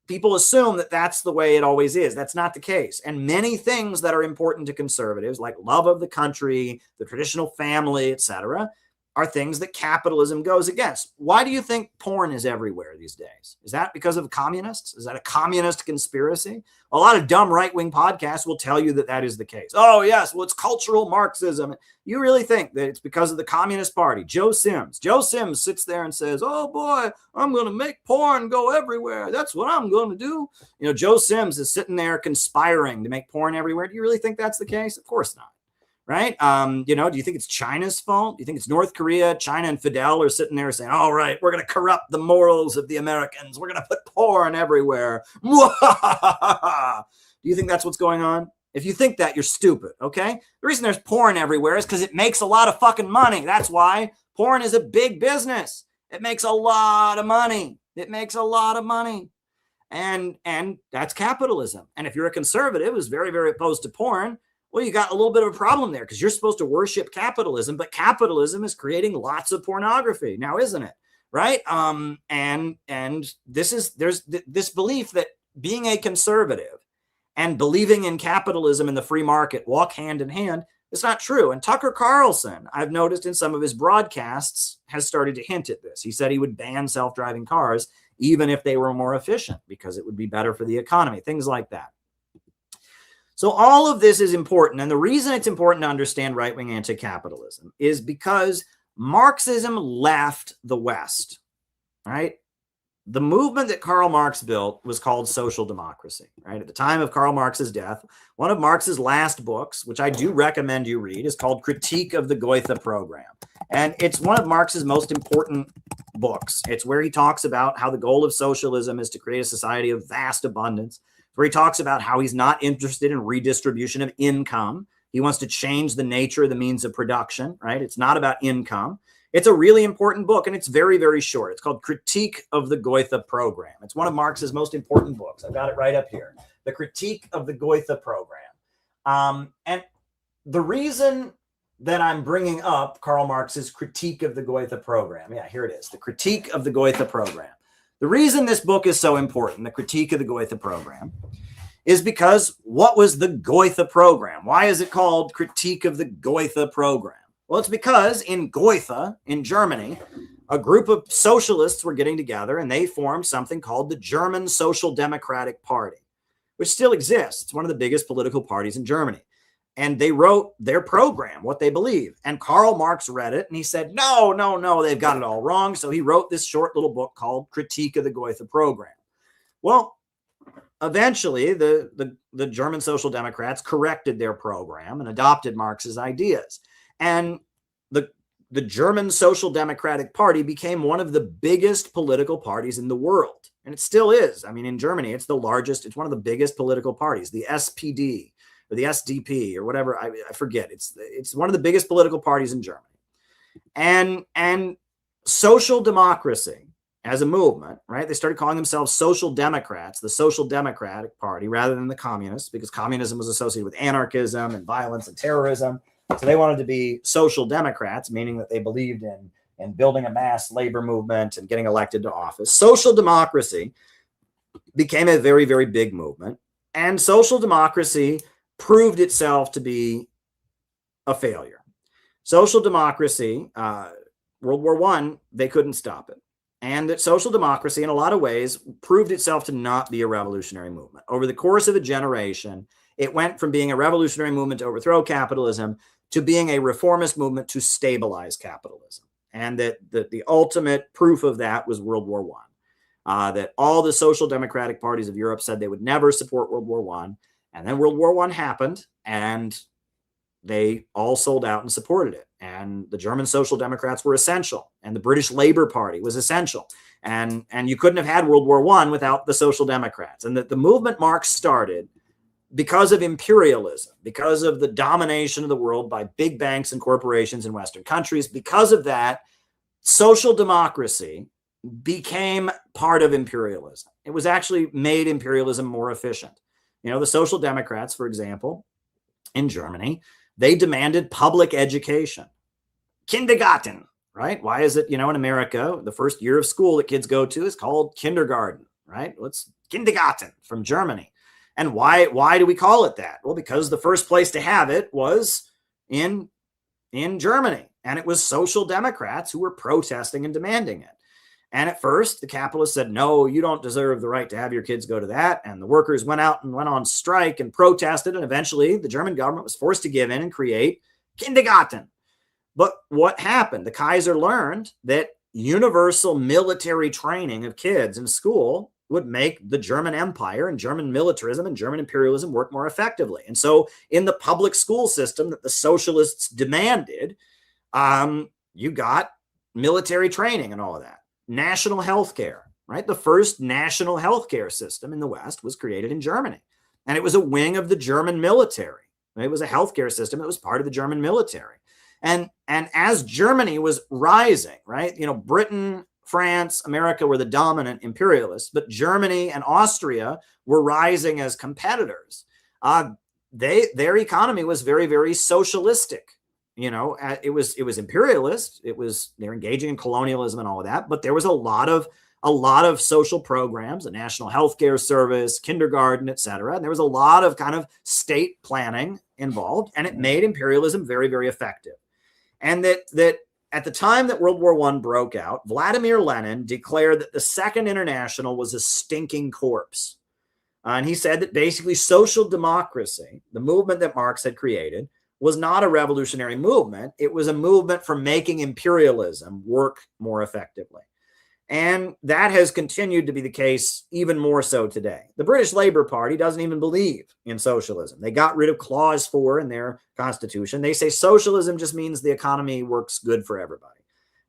people assume that that's the way it always is. That's not the case. And many things that are important to conservatives, like love of the country, the traditional family, etc., are things that capitalism goes against. Why do you think porn is everywhere these days? Is that because of communists? Is that a communist conspiracy? A lot of dumb right-wing podcasts will tell you that that is the case. Oh, yes, well, it's cultural Marxism. You really think that it's because of the Communist Party? Joe Sims sits there and says, oh, boy, I'm going to make porn go everywhere. That's what I'm going to do. Joe Sims is sitting there conspiring to make porn everywhere. Do you really think that's the case? Of course not. Right? Do you think it's China's fault? Do you think it's North Korea? China and Fidel are sitting there saying, all right, we're going to corrupt the morals of the Americans. We're going to put porn everywhere. Do you think that's what's going on? If you think that, you're stupid, okay? The reason there's porn everywhere is because it makes a lot of fucking money. That's why porn is a big business. It makes a lot of money. And that's capitalism. And if you're a conservative who's very, very opposed to porn, well, you got a little bit of a problem there because you're supposed to worship capitalism, but capitalism is creating lots of pornography now, isn't it? Right? And there's this belief that being a conservative and believing in capitalism and the free market walk hand in hand. It's not true. And Tucker Carlson, I've noticed in some of his broadcasts, has started to hint at this. He said he would ban self-driving cars even if they were more efficient because it would be better for the economy, things like that. So all of this is important. And the reason it's important to understand right-wing anti-capitalism is because Marxism left the West, right? The movement that Karl Marx built was called social democracy, right? At the time of Karl Marx's death, one of Marx's last books, which I do recommend you read, is called Critique of the Goethe Program. And it's one of Marx's most important books. It's where he talks about how the goal of socialism is to create a society of vast abundance, where he talks about how he's not interested in redistribution of income. He wants to change the nature of the means of production, right? It's not about income. It's a really important book, and it's very, very short. It's called Critique of the Goethe Program. It's one of Marx's most important books. I've got it right up here. The Critique of the Goethe Program. And the reason that I'm bringing up Karl Marx's Critique of the Goethe Program, yeah, here it is, the Critique of the Goethe Program. The reason this book is so important, the Critique of the Goethe Program, is because what was the Goethe Program? Why is it called Critique of the Goethe Program? Well, it's because in Goethe, in Germany, a group of socialists were getting together and they formed something called the German Social Democratic Party, which still exists. It's one of the biggest political parties in Germany. And they wrote their program, what they believe. And Karl Marx read it and he said, no, they've got it all wrong. So he wrote this short little book called Critique of the Goethe Program. Well, eventually the German Social Democrats corrected their program and adopted Marx's ideas. And the German Social Democratic Party became one of the biggest political parties in the world. And it still is. I mean, in Germany, it's the largest, it's one of the biggest political parties, the SPD or the SDP or whatever. I forget. It's one of the biggest political parties in Germany. And social democracy as a movement, right? They started calling themselves Social Democrats, the Social Democratic Party, rather than the communists, because communism was associated with anarchism and violence and terrorism. So they wanted to be social democrats, meaning that they believed in building a mass labor movement and getting elected to office. Social democracy became a very, very big movement. And social democracy proved itself to be a failure. Social democracy, World War I, they couldn't stop it. And that social democracy, in a lot of ways, proved itself to not be a revolutionary movement. Over the course of a generation, it went from being a revolutionary movement to overthrow capitalism to being a reformist movement to stabilize capitalism. And that the ultimate proof of that was World War I. That all the social democratic parties of Europe said they would never support World War I. And then World War I happened, and they all sold out and supported it. And the German Social Democrats were essential, and the British Labour Party was essential. And you couldn't have had World War I without the Social Democrats. And that the movement Marx started because of imperialism, because of the domination of the world by big banks and corporations in Western countries. Because of that, social democracy became part of imperialism. It was actually made imperialism more efficient. You know, the Social Democrats, for example, in Germany, they demanded public education. Kindergarten, right? Why is it, in America, the first year of school that kids go to is called kindergarten, right? What's kindergarten from Germany? And why do we call it that? Well, because the first place to have it was in Germany. And it was social democrats who were protesting and demanding it. And at first, the capitalists said, no, you don't deserve the right to have your kids go to that. And the workers went out and went on strike and protested. And eventually, the German government was forced to give in and create kindergarten. But what happened? The Kaiser learned that universal military training of kids in school would make the German Empire and German militarism and German imperialism work more effectively. And so in the public school system that the socialists demanded, you got military training and all of that. National health care, right? The first national health care system in the West was created in Germany. And it was a wing of the German military. It was a healthcare system. It was part of the German military. And as Germany was rising, right? Britain, France, America were the dominant imperialists, but Germany and Austria were rising as competitors. Their economy was very, very socialistic. It was imperialist. They're engaging in colonialism and all of that, but there was a lot of social programs, a national healthcare service, kindergarten, etc. And there was a lot of kind of state planning involved, and it made imperialism very, very effective. And that at the time that World War I broke out, Vladimir Lenin declared that the Second International was a stinking corpse. And he said that basically social democracy, the movement that Marx had created, was not a revolutionary movement. It was a movement for making imperialism work more effectively. And that has continued to be the case even more so today. The British Labour Party doesn't even believe in socialism. They got rid of Clause 4 in their constitution. They say socialism just means the economy works good for everybody,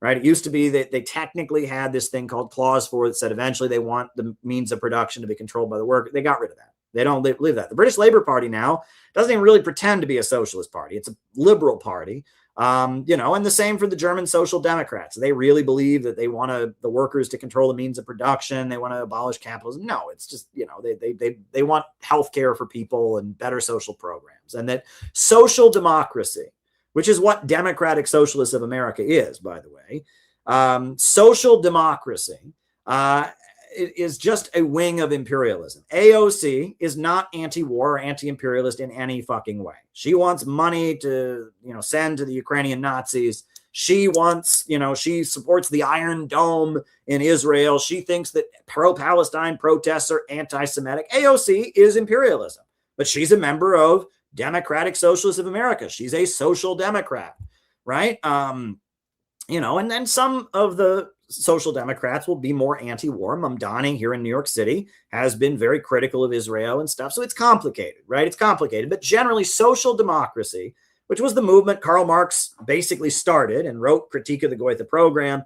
right? It used to be that they technically had this thing called Clause 4 that said eventually they want the means of production to be controlled by the worker. They got rid of that. They don't believe that. The British Labour Party now doesn't even really pretend to be a socialist party. It's a liberal party. And the same for the German Social Democrats. They really believe that they want the workers to control the means of production. They want to abolish capitalism. No, it's just, they want healthcare for people and better social programs. And that social democracy, which is what democratic socialists of America is, by the way, social democracy is just a wing of imperialism. AOC is not anti-war or anti-imperialist in any fucking way. She wants money to, send to the Ukrainian Nazis. She wants, she supports the Iron Dome in Israel. She thinks that pro-Palestine protests are anti-Semitic. AOC is imperialism, but she's a member of Democratic Socialists of America. She's a social democrat, right? And then some of the social democrats will be more anti-war. Mamdani here in New York City has been very critical of Israel and stuff. So it's complicated, right? It's complicated, but generally social democracy, which was the movement Karl Marx basically started and wrote Critique of the Goethe Program,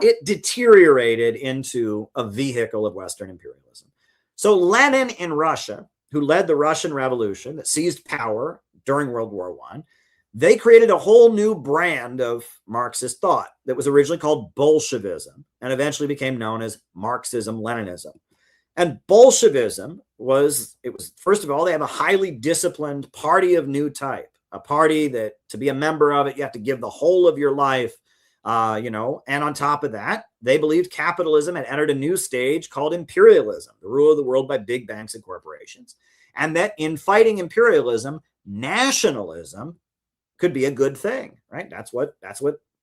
it deteriorated into a vehicle of Western imperialism. So Lenin in Russia, who led the Russian Revolution that seized power during World War I, they created a whole new brand of Marxist thought that was originally called Bolshevism and eventually became known as Marxism-Leninism. And Bolshevism was, first of all, they have a highly disciplined party of new type, a party that to be a member of it, you have to give the whole of your life, and on top of that, they believed capitalism had entered a new stage called imperialism, the rule of the world by big banks and corporations, and that in fighting imperialism, nationalism could be a good thing, right? That's what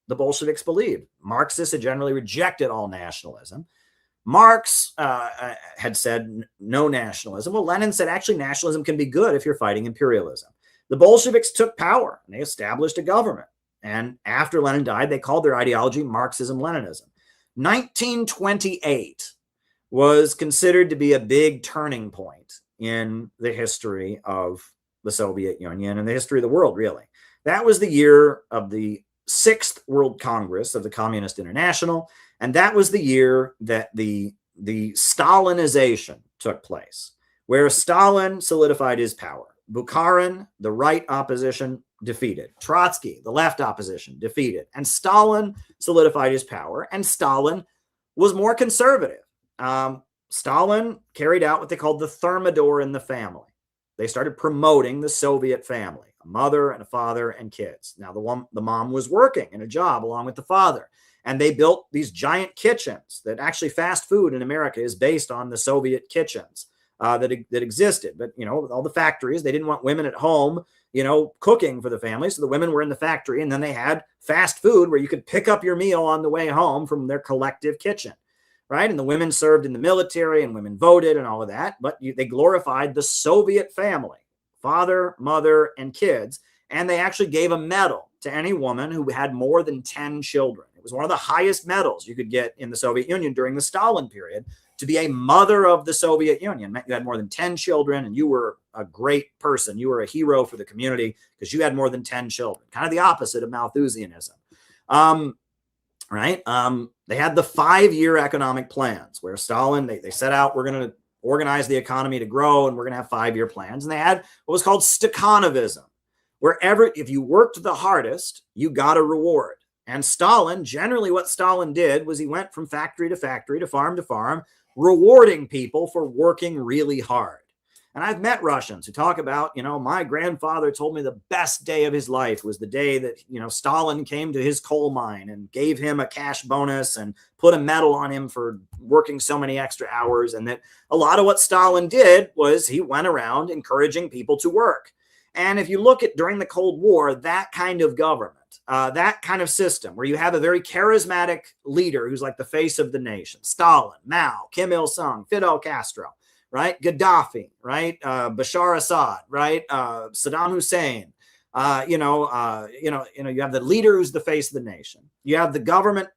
the Bolsheviks believed. Marxists had generally rejected all nationalism. Marx had said no nationalism. Well, Lenin said actually nationalism can be good if you're fighting imperialism. The Bolsheviks took power and they established a government. And after Lenin died, they called their ideology Marxism-Leninism. 1928 was considered to be a big turning point in the history of the Soviet Union and the history of the world, really. That was the year of the 6th World Congress of the Communist International, and that was the year that the Stalinization took place, where Stalin solidified his power. Bukharin, the right opposition, defeated. Trotsky, the left opposition, defeated. And Stalin solidified his power, and Stalin was more conservative. Stalin carried out what they called the thermidor in the family. They started promoting the Soviet family, a mother and a father and kids. Now, the mom was working in a job along with the father, and they built these giant kitchens that actually fast food in America is based on the Soviet kitchens that existed. But, all the factories, they didn't want women at home, cooking for the family. So the women were in the factory, and then they had fast food where you could pick up your meal on the way home from their collective kitchen. Right. And the women served in the military and women voted and all of that. But they glorified the Soviet family, father, mother, and kids. And they actually gave a medal to any woman who had more than 10 children. It was one of the highest medals you could get in the Soviet Union during the Stalin period. To be a mother of the Soviet Union meant you had more than 10 children and you were a great person. You were a hero for the community because you had more than 10 children. Kind of the opposite of Malthusianism. Right. They had the 5-year economic plans where Stalin, they set out, we're going to organize the economy to grow and we're going to have 5-year plans. And they had what was called Stakhanovism, wherever if you worked the hardest, you got a reward. And Stalin, generally what Stalin did was he went from factory to factory to farm, rewarding people for working really hard. And I've met Russians who talk about, my grandfather told me the best day of his life was the day that, Stalin came to his coal mine and gave him a cash bonus and put a medal on him for working so many extra hours. And that a lot of what Stalin did was he went around encouraging people to work. And if you look at during the Cold War, that kind of government, that kind of system where you have a very charismatic leader who's like the face of the nation, Stalin, Mao, Kim Il-sung, Fidel Castro, right? Gaddafi, right? Bashar Assad, right? Saddam Hussein. You have the leader who's the face of the nation. You have the government,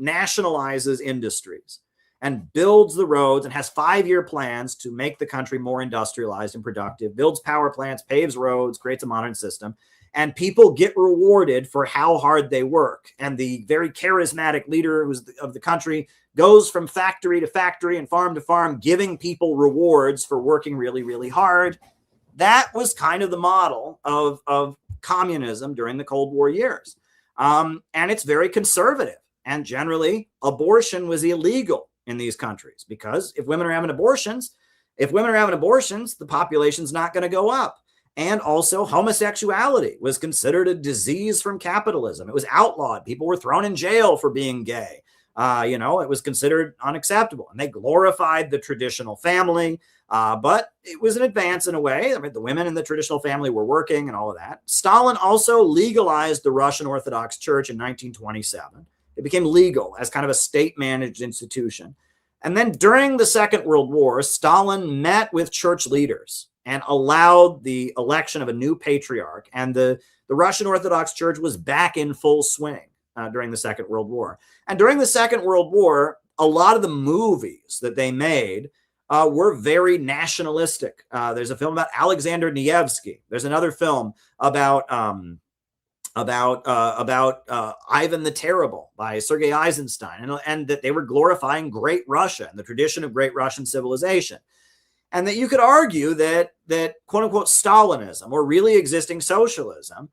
nationalizes industries and builds the roads and has 5-year plans to make the country more industrialized and productive, builds power plants, paves roads, creates a modern system. And people get rewarded for how hard they work. And the very charismatic leader of the country goes from factory to factory and farm to farm, giving people rewards for working really, really hard. That was kind of the model of communism during the Cold War years. And it's very conservative. And generally, abortion was illegal in these countries because if women are having abortions, the population's not going to go up. And also homosexuality was considered a disease from capitalism. It was outlawed. People were thrown in jail for being gay. It was considered unacceptable. And they glorified the traditional family. But it was an advance in a way. I mean, the women in the traditional family were working and all of that. Stalin also legalized the Russian Orthodox Church in 1927. It became legal as kind of a state-managed institution. And then during the Second World War, Stalin met with church leaders and allowed the election of a new patriarch. And the Russian Orthodox Church was back in full swing during the Second World War. And during the Second World War, a lot of the movies that they made were very nationalistic. There's a film about Alexander Nevsky. There's another film about Ivan the Terrible by Sergei Eisenstein, and that they were glorifying Great Russia and the tradition of Great Russian civilization. And that you could argue that quote unquote Stalinism, or really existing socialism,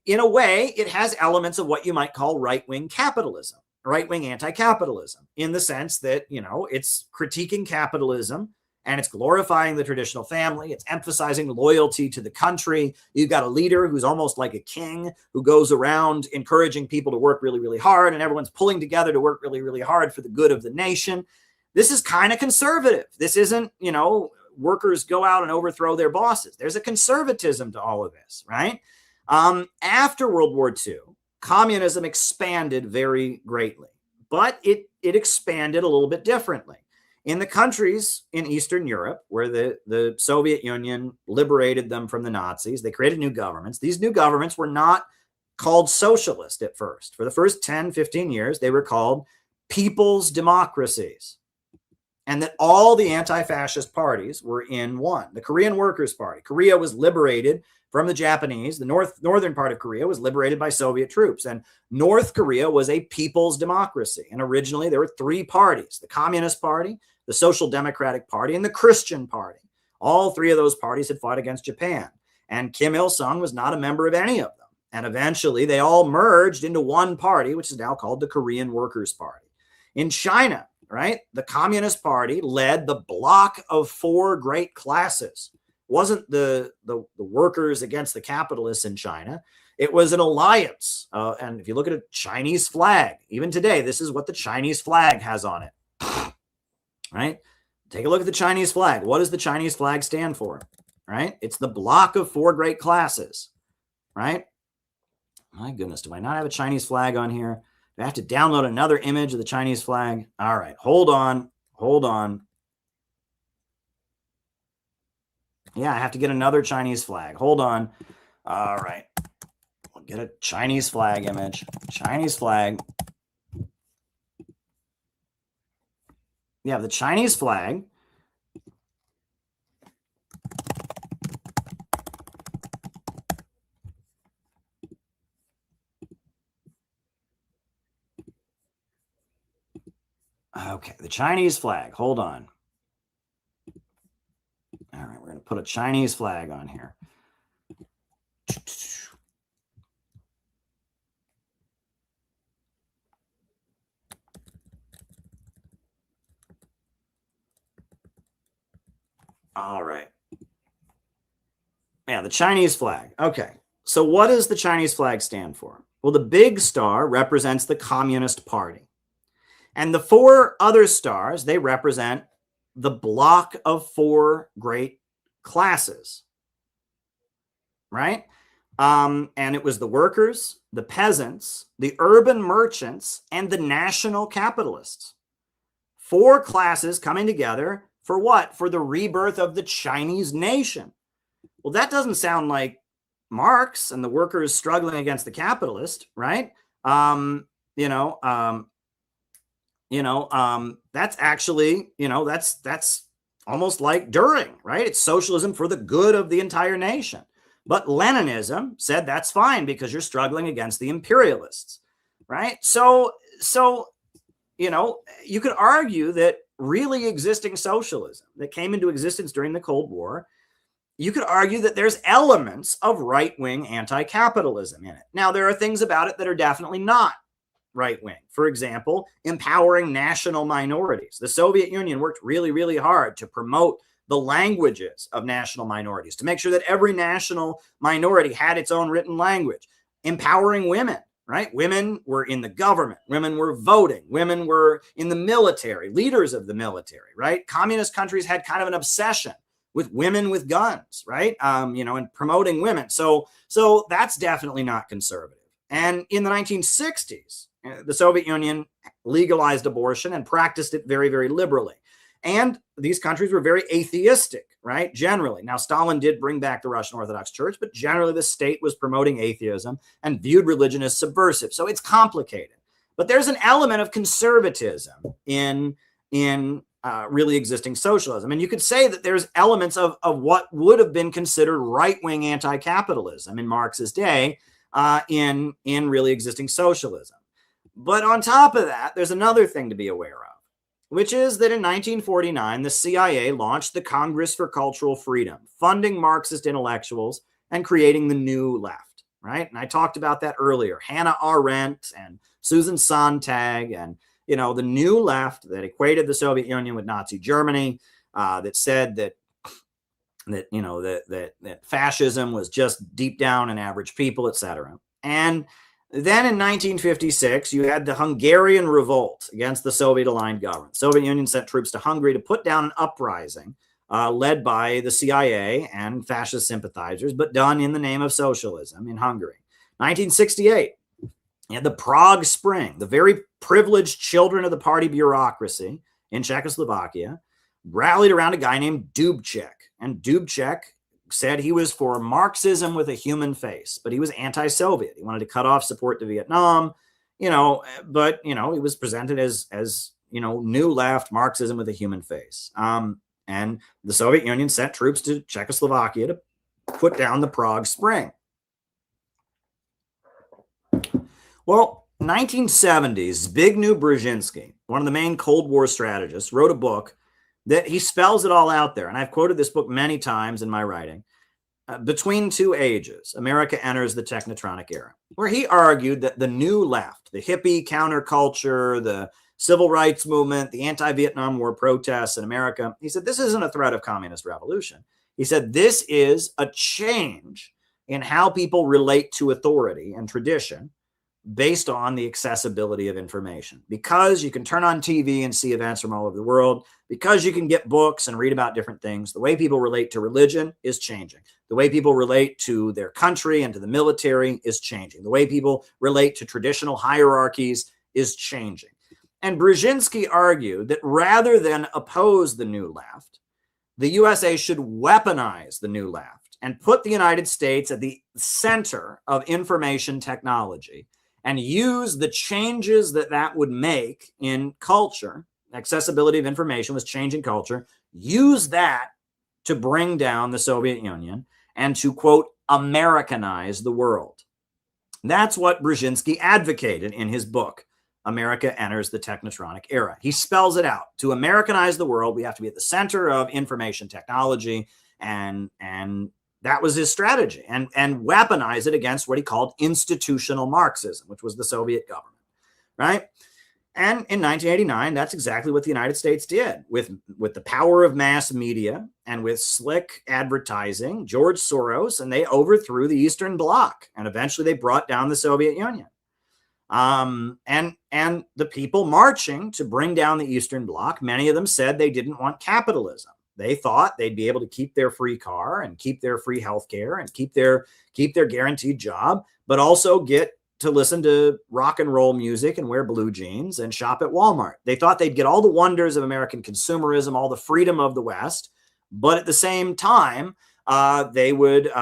in a way, it has elements of what you might call right-wing capitalism, right-wing anti-capitalism, in the sense that, it's critiquing capitalism and it's glorifying the traditional family. It's emphasizing loyalty to the country. You've got a leader who's almost like a king, who goes around encouraging people to work really, really hard, and everyone's pulling together to work really, really hard for the good of the nation. This is kind of conservative. This isn't, workers go out and overthrow their bosses. There's a conservatism to all of this, right? After World War II, communism expanded very greatly, but it expanded a little bit differently. In the countries in Eastern Europe, where the Soviet Union liberated them from the Nazis, they created new governments. These new governments were not called socialist at first. For the first 10, 15 years, they were called people's democracies. And that all the anti-fascist parties were in one. The Korean Workers' Party. Korea was liberated from the Japanese. The northern part of Korea was liberated by Soviet troops. And North Korea was a people's democracy. And originally there were three parties: the Communist Party, the Social Democratic Party, and the Christian Party. All three of those parties had fought against Japan. And Kim Il-sung was not a member of any of them. And eventually they all merged into one party, which is now called the Korean Workers' Party. In China, right, the Communist Party led the bloc of four great classes. It wasn't the workers against the capitalists in China. It was an alliance. And if you look at a Chinese flag, even today, this is what the Chinese flag has on it. Right? Take a look at the Chinese flag. What does the Chinese flag stand for? Right? It's the block of four great classes. Right? My goodness, do I not have a Chinese flag on here? Do I have to download another image of the Chinese flag? All right, hold on. Yeah, I have to get another Chinese flag. Hold on. All right. We'll get a Chinese flag image. Chinese flag. Yeah, the Chinese flag. Okay, the Chinese flag. Hold on. All right, we're going to put a Chinese flag on here. All right. Yeah, the Chinese flag. Okay. So what does the Chinese flag stand for? Well, the big star represents the Communist Party. And the four other stars, they represent the block of four great classes, right? And it was the workers, the peasants, the urban merchants, and the national capitalists. Four classes coming together for what? For the rebirth of the Chinese nation. Well, that doesn't sound like Marx and the workers struggling against the capitalist, right? That's actually, that's almost like Düring, right? It's socialism for the good of the entire nation. But Leninism said that's fine because you're struggling against the imperialists, right? So you could argue that really existing socialism that came into existence during the Cold War, you could argue that there's elements of right-wing anti-capitalism in it. Now, there are things about it that are definitely not right-wing. For example, empowering national minorities. The Soviet Union worked really, really hard to promote the languages of national minorities, to make sure that every national minority had its own written language. Empowering women, right? Women were in the government. Women were voting. Women were in the military, leaders of the military, right? Communist countries had kind of an obsession with women with guns, right? And promoting women. So that's definitely not conservative. And in the 1960s, the Soviet Union legalized abortion and practiced it very, very liberally. And these countries were very atheistic, right? Generally. Now, Stalin did bring back the Russian Orthodox Church, but generally the state was promoting atheism and viewed religion as subversive. So it's complicated. But there's an element of conservatism in really existing socialism. And you could say that there's elements of what would have been considered right-wing anti-capitalism in Marx's day in really existing socialism. But on top of that, there's another thing to be aware of, which is that in 1949, the CIA launched the Congress for Cultural Freedom, funding Marxist intellectuals and creating the New Left, right? And I talked about that earlier. Hannah Arendt and Susan Sontag and, the New Left that equated the Soviet Union with Nazi Germany, that said that fascism was just deep down in average people, etc. And then in 1956, you had the Hungarian revolt against the Soviet-aligned government. The Soviet Union sent troops to Hungary to put down an uprising led by the CIA and fascist sympathizers, but done in the name of socialism in Hungary. 1968, you had the Prague Spring. The very privileged children of the party bureaucracy in Czechoslovakia rallied around a guy named Dubček. And Dubček said he was for Marxism with a human face, but he was anti-Soviet. He wanted to cut off support to Vietnam, but he was presented as New Left Marxism with a human face. And the Soviet Union sent troops to Czechoslovakia to put down the Prague Spring. Well, 1970s, Zbigniew Brzezinski, one of the main Cold War strategists, wrote a book that he spells it all out there. And I've quoted this book many times in my writing. Between Two Ages, America Enters the Technotronic Era, where he argued that the New Left, the hippie counterculture, the civil rights movement, the anti-Vietnam War protests in America, he said, this isn't a threat of communist revolution. He said, this is a change in how people relate to authority and tradition based on the accessibility of information. Because you can turn on TV and see events from all over the world, because you can get books and read about different things, the way people relate to religion is changing. The way people relate to their country and to the military is changing. The way people relate to traditional hierarchies is changing. And Brzezinski argued that rather than oppose the New Left, the USA should weaponize the New Left and put the United States at the center of information technology and use the changes that would make in culture. Accessibility of information was changing culture. Use that to bring down the Soviet Union and to, quote, Americanize the world. That's what Brzezinski advocated in his book, America Enters the Technotronic Era. He spells it out. To Americanize the world, we have to be at the center of information technology, and that was his strategy, and weaponize it against what he called institutional Marxism, which was the Soviet government, right? And in 1989, that's exactly what the United States did with the power of mass media and with slick advertising, George Soros, and they overthrew the Eastern Bloc, and eventually they brought down the Soviet Union. And the people marching to bring down the Eastern Bloc, many of them said they didn't want capitalism. They thought they'd be able to keep their free car and keep their free health care and keep their guaranteed job, but also get to listen to rock and roll music and wear blue jeans and shop at Walmart. They thought they'd get all the wonders of American consumerism, all the freedom of the West, but at the same time, they would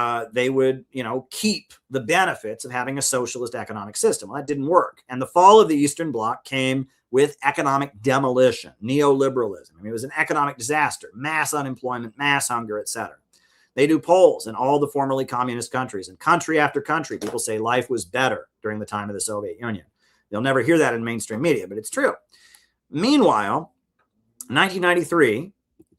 keep the benefits of having a socialist economic system. Well, that didn't work. And the fall of the Eastern Bloc came with economic demolition, neoliberalism. I mean, it was an economic disaster, mass unemployment, mass hunger, etc. They do polls in all the formerly communist countries, and country after country, people say life was better during the time of the Soviet Union. You'll never hear that in mainstream media, but it's true. Meanwhile, 1993,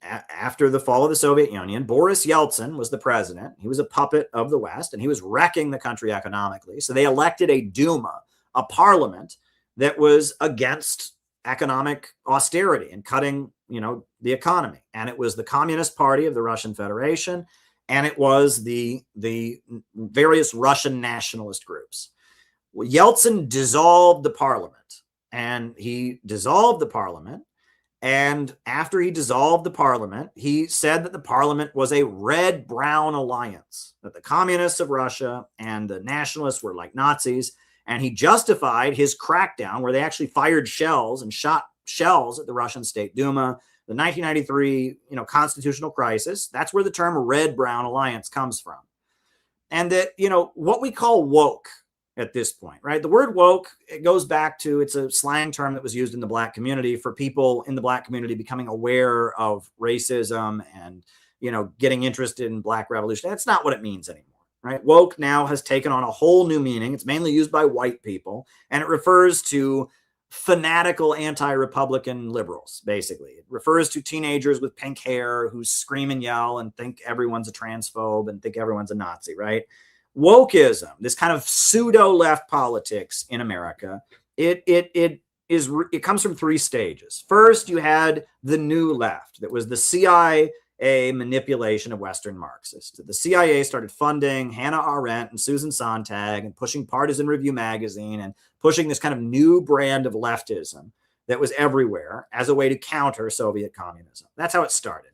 after the fall of the Soviet Union, Boris Yeltsin was the president. He was a puppet of the West, and he was wrecking the country economically. So they elected a Duma, a parliament that was against economic austerity and cutting, the economy. And it was the Communist Party of the Russian Federation, and it was the various Russian nationalist groups. Well, Yeltsin dissolved the parliament, and he dissolved the parliament. And after he dissolved the parliament, he said that the parliament was a red-brown alliance, that the communists of Russia and the nationalists were like Nazis. And he justified his crackdown, where they actually fired shells and shot shells at the Russian State Duma, the 1993, constitutional crisis. That's where the term red-brown alliance comes from. And that, what we call woke at this point, right? The word woke, it goes back to, it's a slang term that was used in the Black community for people in the Black community becoming aware of racism and, getting interested in Black revolution. That's not what it means anymore, right? Woke now has taken on a whole new meaning. It's mainly used by white people, and it refers to fanatical anti-Republican liberals, basically. It refers to teenagers with pink hair who scream and yell and think everyone's a transphobe and think everyone's a Nazi, right? Wokeism, this kind of pseudo left politics in America, it comes from three stages. First, you had the new left. That was the CIA manipulation of Western Marxists. The CIA started funding Hannah Arendt and Susan Sontag and pushing Partisan Review magazine and pushing this kind of new brand of leftism that was everywhere as a way to counter Soviet communism. That's how it started.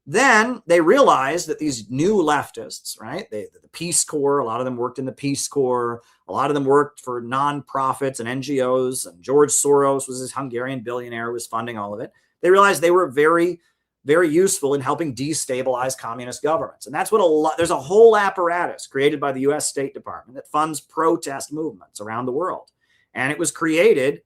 Then they realized that these new leftists, right, the Peace Corps, a lot of them worked in the Peace Corps, a lot of them worked for nonprofits and NGOs, and George Soros was this Hungarian billionaire who was funding all of it. They realized they were very, very useful in helping destabilize communist governments. And that's what there's a whole apparatus created by the US State Department that funds protest movements around the world. And it was created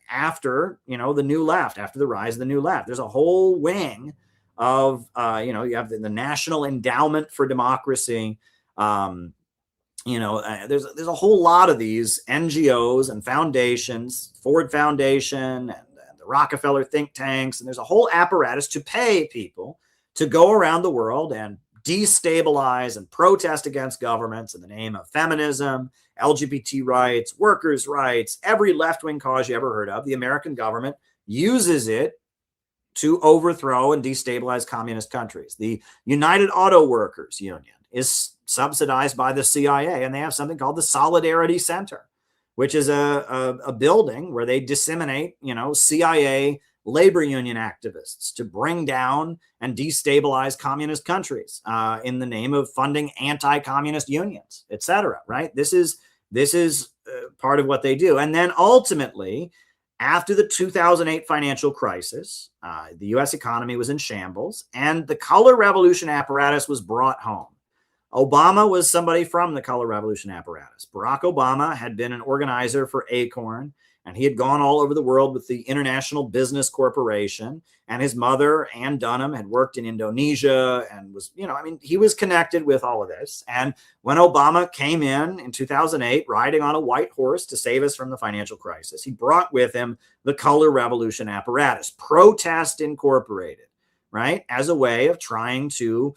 after, the new left, after the rise of the new left. There's a whole wing of, you have the National Endowment for Democracy. There's a whole lot of these NGOs and foundations, Ford Foundation and the Rockefeller think tanks. And there's a whole apparatus to pay people to go around the world and destabilize and protest against governments in the name of feminism, LGBT rights, workers' rights, every left-wing cause you ever heard of. The American government uses it to overthrow and destabilize communist countries. The United Auto Workers Union is subsidized by the CIA, and they have something called the Solidarity Center, which is a building where they disseminate, CIA labor union activists to bring down and destabilize communist countries in the name of funding anti-communist unions, etc. Right? This is part of what they do. And then ultimately, after the 2008 financial crisis, the U.S. economy was in shambles, and the color revolution apparatus was brought home. Obama was somebody from the color revolution apparatus. Barack Obama had been an organizer for ACORN, and he had gone all over the world with the International Business Corporation. And his mother, Ann Dunham, had worked in Indonesia and was, he was connected with all of this. And when Obama came in 2008, riding on a white horse to save us from the financial crisis, he brought with him the color revolution apparatus, Protest Incorporated, right, as a way of trying to,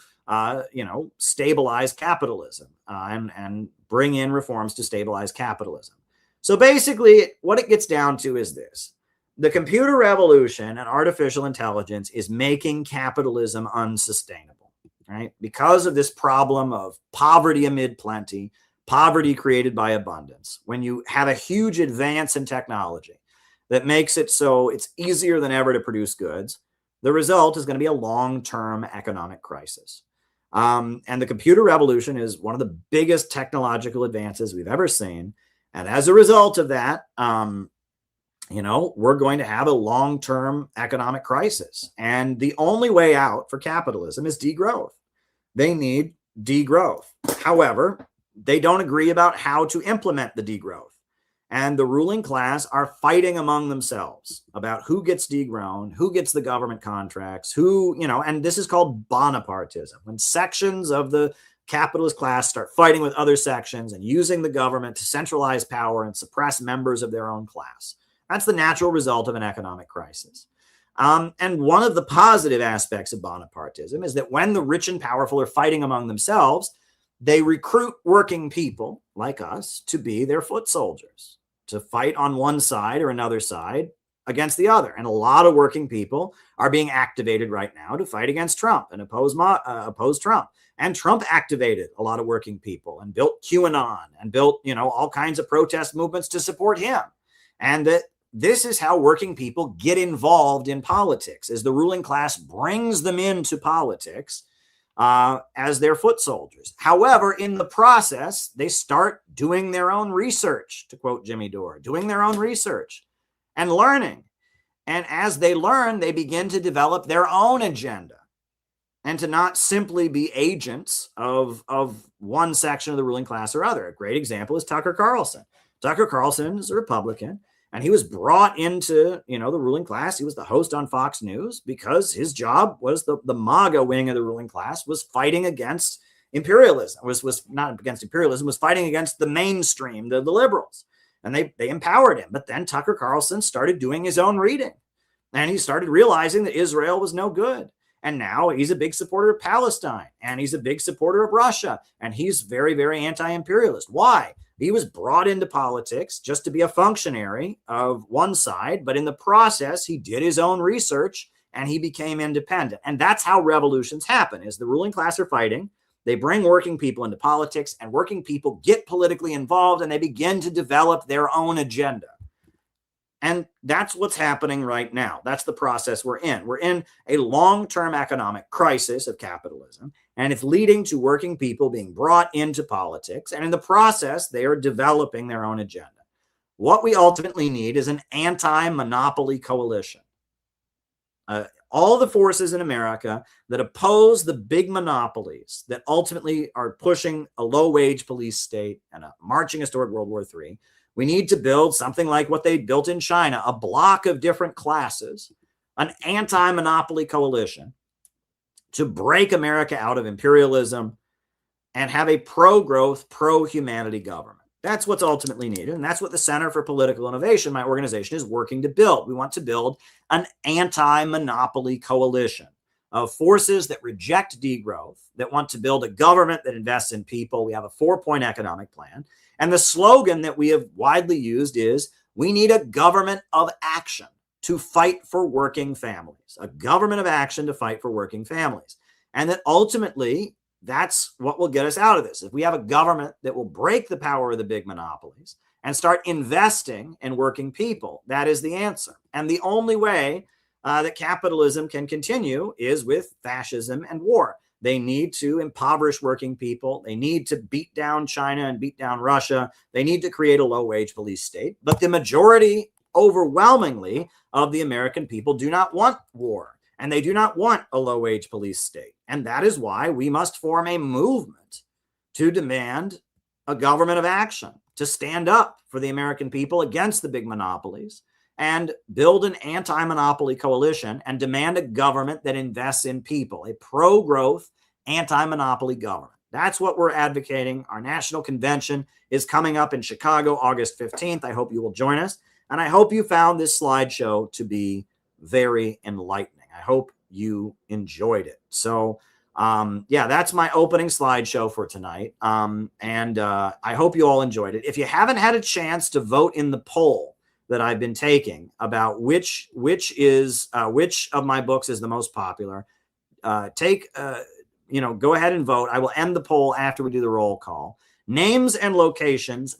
stabilize capitalism and bring in reforms to stabilize capitalism. So basically, what it gets down to is this. The computer revolution and artificial intelligence is making capitalism unsustainable, right? Because of this problem of poverty amid plenty, poverty created by abundance. When you have a huge advance in technology that makes it so it's easier than ever to produce goods, the result is going to be a long-term economic crisis. And the computer revolution is one of the biggest technological advances we've ever seen. And as a result of that, we're going to have a long-term economic crisis. And the only way out for capitalism is degrowth. They need degrowth. However, they don't agree about how to implement the degrowth. And the ruling class are fighting among themselves about who gets degrown, who gets the government contracts, and this is called Bonapartism. When sections of the capitalist class start fighting with other sections and using the government to centralize power and suppress members of their own class. That's the natural result of an economic crisis. And one of the positive aspects of Bonapartism is that when the rich and powerful are fighting among themselves, they recruit working people like us to be their foot soldiers, to fight on one side or another side against the other. And a lot of working people are being activated right now to fight against Trump and oppose Trump. And Trump activated a lot of working people and built QAnon and built, all kinds of protest movements to support him. And that this is how working people get involved in politics, as the ruling class brings them into politics as their foot soldiers. However, in the process, they start doing their own research, to quote Jimmy Dore, doing their own research and learning. And as they learn, they begin to develop their own agenda and to not simply be agents of one section of the ruling class or other. A great example is Tucker Carlson. Tucker Carlson is a Republican, and he was brought into, the ruling class. He was the host on Fox News because his job was the MAGA wing of the ruling class was fighting against imperialism, was not against imperialism, was fighting against the mainstream, the liberals. And they empowered him. But then Tucker Carlson started doing his own reading. And he started realizing that Israel was no good. And now he's a big supporter of Palestine. And he's a big supporter of Russia. And he's very, very anti-imperialist. Why? He was brought into politics just to be a functionary of one side. But in the process, he did his own research and he became independent. And that's how revolutions happen, is the ruling class are fighting. They bring working people into politics, and working people get politically involved, and they begin to develop their own agenda. And that's what's happening right now. That's the process we're in. We're in a long-term economic crisis of capitalism, and it's leading to working people being brought into politics. And in the process, they are developing their own agenda. What we ultimately need is an anti-monopoly coalition. All the forces in America that oppose the big monopolies that ultimately are pushing a low-wage police state and marching us toward World War III, we need to build something like what they built in China, a block of different classes, an anti-monopoly coalition to break America out of imperialism and have a pro-growth, pro-humanity government. That's what's ultimately needed. And that's what the Center for Political Innovation, my organization, is working to build. We want to build an anti-monopoly coalition of forces that reject degrowth, that want to build a government that invests in people. We have a 4-point economic plan. And the slogan that we have widely used is, we need a government of action to fight for working families, a government of action to fight for working families. And that ultimately, that's what will get us out of this. If we have a government that will break the power of the big monopolies and start investing in working people, that is the answer. And the only way that capitalism can continue is with fascism and war. They need to impoverish working people. They need to beat down China and beat down Russia. They need to create a low-wage police state. But the majority, overwhelmingly, of the American people do not want war. And they do not want a low-wage police state. And that is why we must form a movement to demand a government of action, to stand up for the American people against the big monopolies and build an anti-monopoly coalition and demand a government that invests in people, a pro-growth, anti-monopoly government. That's what we're advocating. Our national convention is coming up in Chicago, August 15th. I hope you will join us. And I hope you found this slideshow to be very enlightening. I hope you enjoyed it. So, yeah, that's my opening slideshow for tonight. I hope you all enjoyed it. If you haven't had a chance to vote in the poll that I've been taking about which of my books is the most popular, go ahead and vote. I will end the poll after we do the roll call. Names and locations.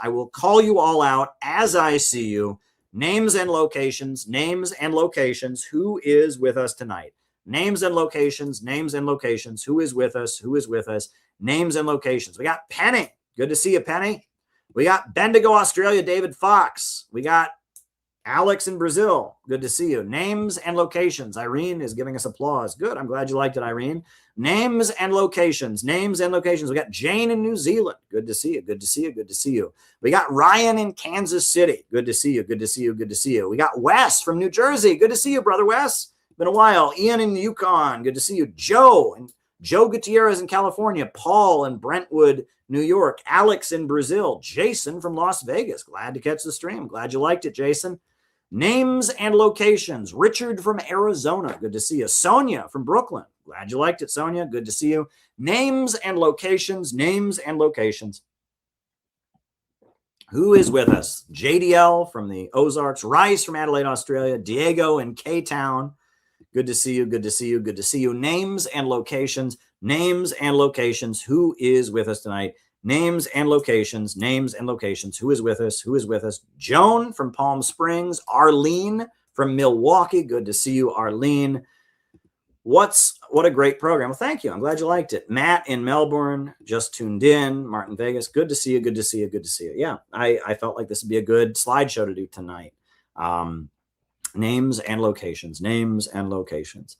I will call you all out as I see you. Names and locations. Who is with us tonight? Names and locations. Who is with us? Names and locations. We got Penny. Good to see you, Penny. We got Bendigo, Australia, David Fox. We got Alex in Brazil. Good to see you. Names and locations. Irene is giving us applause. Good. I'm glad you liked it, Irene. Names and locations. We got Jane in New Zealand. Good to see you. We got Ryan in Kansas City. Good to see you. We got Wes from New Jersey. Good to see you, brother Wes. Been a while. Ian in Yukon. Good to see you. Joe Gutierrez in California. Paul in Brentwood, New York. Alex in Brazil. Jason from Las Vegas. Glad to catch the stream. Glad you liked it, Jason. Names and locations. Richard from Arizona. Good to see you. Sonia from Brooklyn. Glad you liked it, Sonia. Good to see you. Names and locations. Who is with us? JDL from the Ozarks, Rice from Adelaide, Australia, Diego in K-Town. Good to see you. Good to see you. Good to see you. Names and locations. Names and locations. Who is with us tonight? Names and locations. Names and locations. Who is with us? Who is with us? Joan from Palm Springs. Arlene from Milwaukee. Good to see you, Arlene. What a great program. Well, thank you. I'm glad you liked it. Matt in Melbourne just tuned in. Martin Vegas. Good to see you. Good to see you. Good to see you. Yeah, I felt like this would be a good slideshow to do tonight. Names and locations. Names and locations.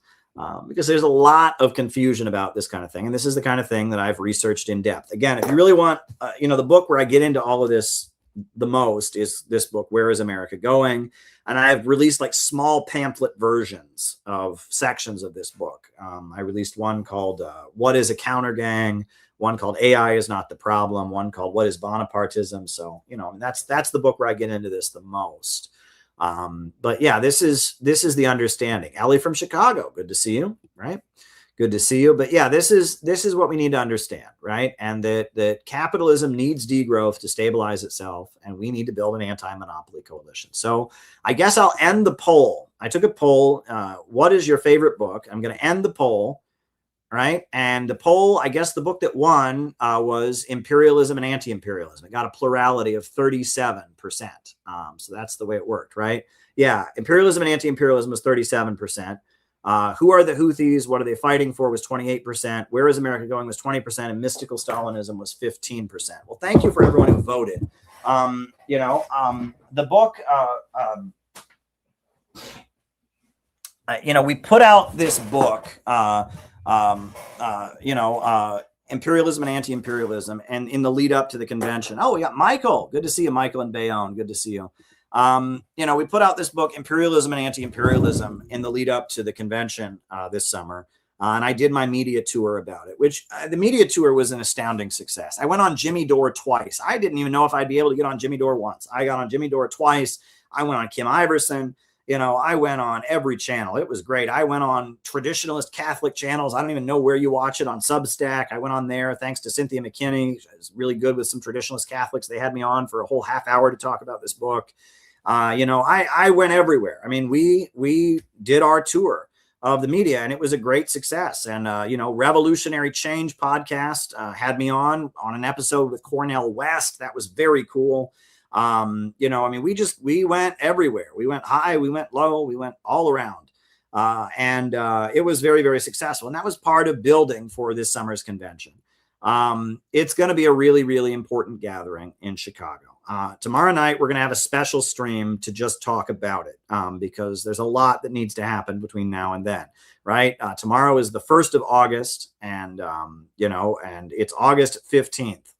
Because there's a lot of confusion about this kind of thing. And this is the kind of thing that I've researched in depth. Again, if you really want, the book where I get into all of this the most is this book, Where is America Going? And I've released like small pamphlet versions of sections of this book. I released one called What is a Counter Gang? One called AI is Not the Problem. One called What is Bonapartism? So, that's the book where I get into this the most. But yeah, this is the understanding. Ellie from Chicago, good to see you, right? Good to see you. But yeah, this is what we need to understand, right? And that capitalism needs degrowth to stabilize itself, and we need to build an anti-monopoly coalition. So I guess I'll end the poll. I took a poll. What is your favorite book? I'm going to end the poll, right? And the poll, I guess the book that won was Imperialism and Anti-Imperialism. It got a plurality of 37%. So that's the way it worked, right? Yeah, Imperialism and Anti-Imperialism was 37%. Who are the Houthis? What are they fighting for? Was 28%. Where is America going? Was 20%. And Mystical Stalinism was 15%. Well, thank you for everyone who voted. The book, we put out this book, Imperialism and Anti-Imperialism, and in the lead up to the convention. Oh, we got Michael. Good to see you, Michael in Bayonne. Good to see you. We put out this book, Imperialism and Anti-Imperialism, in the lead up to the convention this summer. And I did my media tour about it, which the media tour was an astounding success. I went on Jimmy Dore twice. I didn't even know if I'd be able to get on Jimmy Dore once. I got on Jimmy Dore twice. I went on Kim Iverson. I went on every channel. It was great. I went on traditionalist Catholic channels. I don't even know where you watch it on Substack. I went on there thanks to Cynthia McKinney. She was really good with some traditionalist Catholics. They had me on for a whole half hour to talk about this book. I went everywhere. I mean, we did our tour of the media, and it was a great success. And, Revolutionary Change podcast had me on an episode with Cornel West. That was very cool. We went everywhere. We went high, we went low, we went all around. And it was very, very successful. And that was part of building for this summer's convention. It's going to be a really, really important gathering in Chicago. Tomorrow night, we're going to have a special stream to just talk about it because there's a lot that needs to happen between now and then, right? Tomorrow is the 1st of August, and it's August 15th.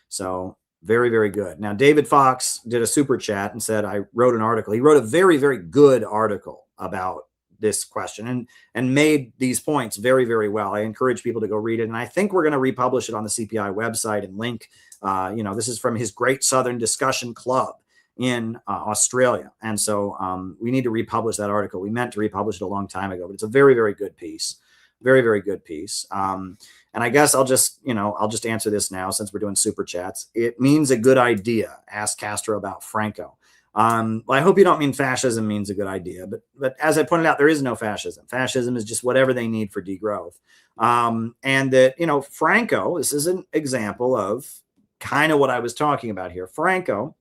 So very, very good. Now, David Fox did a super chat and said, I wrote an article. He wrote a very, very good article about this question and made these points very, very well. I encourage people to go read it. And I think we're going to republish it on the CPI website and link, this is from his Great Southern Discussion Club in Australia. And so we need to republish that article. We meant to republish it a long time ago, but it's a very, very good piece. Very, very good piece. And I guess I'll just answer this now since we're doing super chats. It means a good idea. Ask Castro about Franco. Well, I hope you don't mean fascism means a good idea, but as I pointed out, there is no fascism. Fascism is just whatever they need for degrowth. And that, Franco, this is an example of kind of what I was talking about here. Franco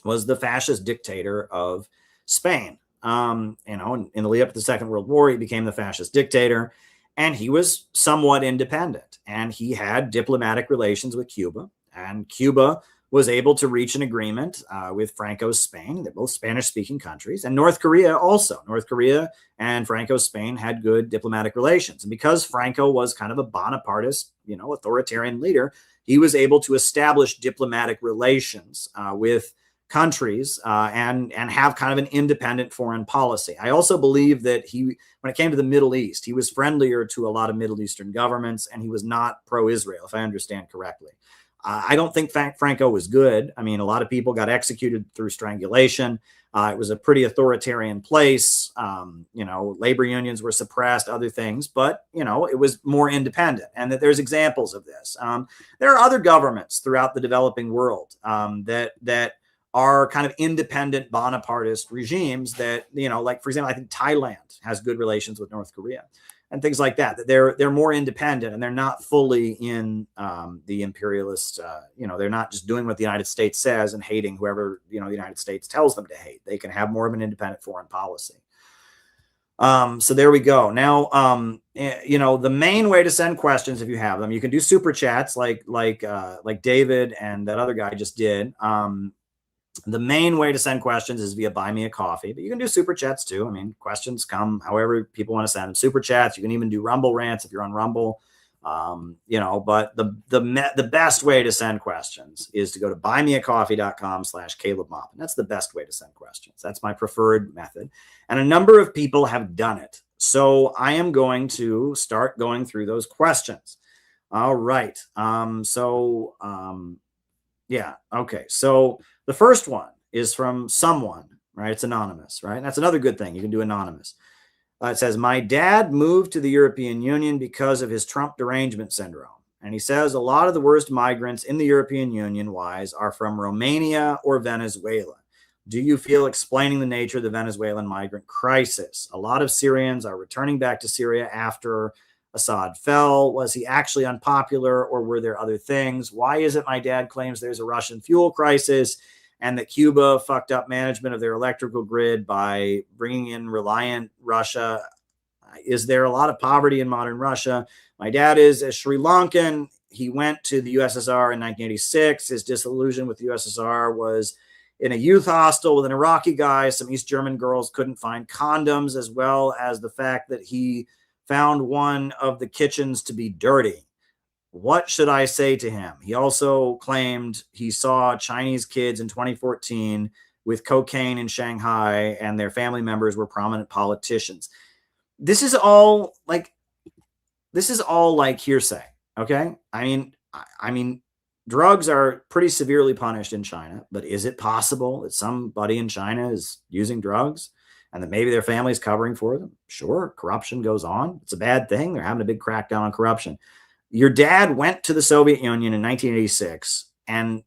was the fascist dictator of Spain. In the lead up to the Second World War, he became the fascist dictator, and he was somewhat independent, and he had diplomatic relations with Cuba, and Cuba was able to reach an agreement with Franco's Spain. They're both Spanish-speaking countries, and North Korea also. North Korea and Franco's Spain had good diplomatic relations. And because Franco was kind of a Bonapartist, authoritarian leader, he was able to establish diplomatic relations with countries and have kind of an independent foreign policy. I also believe that when it came to the Middle East, he was friendlier to a lot of Middle Eastern governments, and he was not pro-Israel, if I understand correctly. I don't think Franco was good. I mean, a lot of people got executed through strangulation. It was a pretty authoritarian place. Labor unions were suppressed, other things, but, it was more independent, and that there's examples of this. There are other governments throughout the developing world that are kind of independent Bonapartist regimes that, like, for example, I think Thailand has good relations with North Korea and things like that. They're more independent, and they're not fully in the imperialist, they're not just doing what the United States says and hating whoever, the United States tells them to hate. They can have more of an independent foreign policy. So there we go. Now, the main way to send questions, if you have them, you can do super chats like David and that other guy just did. The main way to send questions is via Buy Me a Coffee, but you can do super chats too. I mean, questions come however people want to send them. Super chats. You can even do Rumble rants if you're on Rumble. But the best way to send questions is to go to buymeacoffee.com/Caleb Maupin. That's the best way to send questions. That's my preferred method. And a number of people have done it. So I am going to start going through those questions. All right. Yeah. Okay. So the first one is from someone, right? It's anonymous, right? And that's another good thing. You can do anonymous. It says, my dad moved to the European Union because of his Trump derangement syndrome. And he says a lot of the worst migrants in the European Union wise are from Romania or Venezuela. Do you feel explaining the nature of the Venezuelan migrant crisis? A lot of Syrians are returning back to Syria after Assad fell. Was he actually unpopular, or were there other things? Why is it my dad claims there's a Russian fuel crisis and that Cuba fucked up management of their electrical grid by bringing in reliant Russia? Is there a lot of poverty in modern Russia? My dad is a Sri Lankan. He went to the USSR in 1986. His disillusion with the USSR was in a youth hostel with an Iraqi guy. Some East German girls couldn't find condoms, as well as the fact that he found one of the kitchens to be dirty. What should I say to him? He also claimed he saw Chinese kids in 2014 with cocaine in Shanghai, and their family members were prominent politicians. This is all like hearsay. Okay. I mean, drugs are pretty severely punished in China, but is it possible that somebody in China is using drugs and that maybe their family is covering for them? Sure. Corruption goes on. It's a bad thing. They're having a big crackdown on corruption. Your dad went to the Soviet Union in 1986, and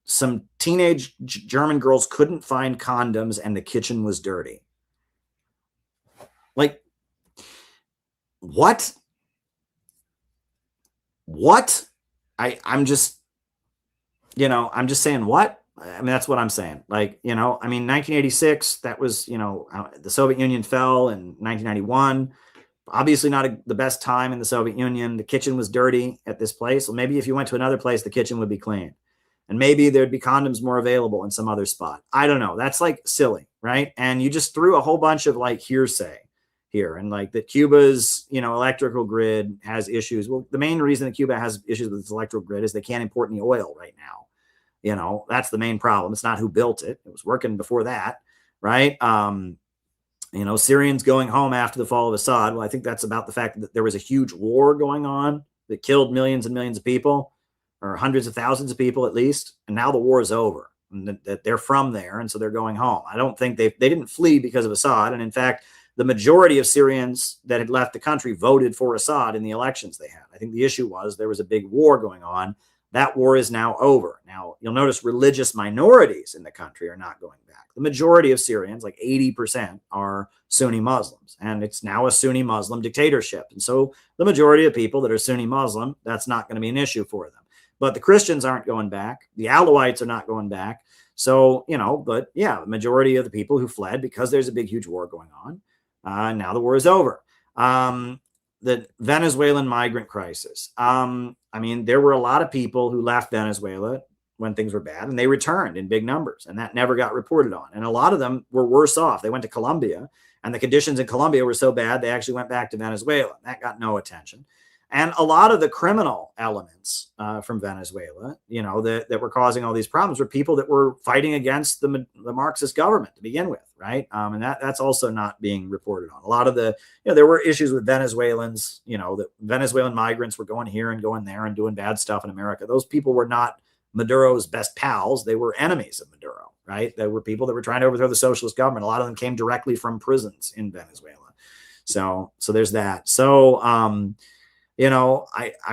some teenage German girls couldn't find condoms and the kitchen was dirty. Like, what? I'm just saying what? I mean, that's what I'm saying. 1986, that was, the Soviet Union fell in 1991. Obviously not the best time in the Soviet Union. The kitchen was dirty at this place. Well, maybe if you went to another place, the kitchen would be clean. And maybe there'd be condoms more available in some other spot. I don't know. That's silly, right? And you just threw a whole bunch of hearsay here. And that Cuba's, electrical grid has issues. Well, the main reason that Cuba has issues with its electrical grid is they can't import any oil right now. That's the main problem. It's not who built it. It was working before that, right? Syrians going home after the fall of Assad. Well, I think that's about the fact that there was a huge war going on that killed millions and millions of people, or hundreds of thousands of people at least. And now the war is over, and that they're from there. And so they're going home. I don't think they didn't flee because of Assad. And in fact, the majority of Syrians that had left the country voted for Assad in the elections they had. I think the issue was there was a big war going on. That war is now over. Now, you'll notice religious minorities in the country are not going back. The majority of Syrians, 80%, are Sunni Muslims, and it's now a Sunni Muslim dictatorship. And so the majority of people that are Sunni Muslim, that's not going to be an issue for them. But the Christians aren't going back. The Alawites are not going back. So, but yeah, the majority of the people who fled because there's a big, huge war going on. Now the war is over. The Venezuelan migrant crisis. There were a lot of people who left Venezuela when things were bad, and they returned in big numbers, and that never got reported on. And a lot of them were worse off. They went to Colombia, and the conditions in Colombia were so bad, they actually went back to Venezuela. That got no attention. And a lot of the criminal elements from Venezuela, that were causing all these problems were people that were fighting against the Marxist government to begin with, right? And that's also not being reported on. A lot of there were issues with Venezuelans, that Venezuelan migrants were going here and going there and doing bad stuff in America. Those people were not Maduro's best pals. They were enemies of Maduro, right? They were people that were trying to overthrow the socialist government. A lot of them came directly from prisons in Venezuela. So there's that. So, I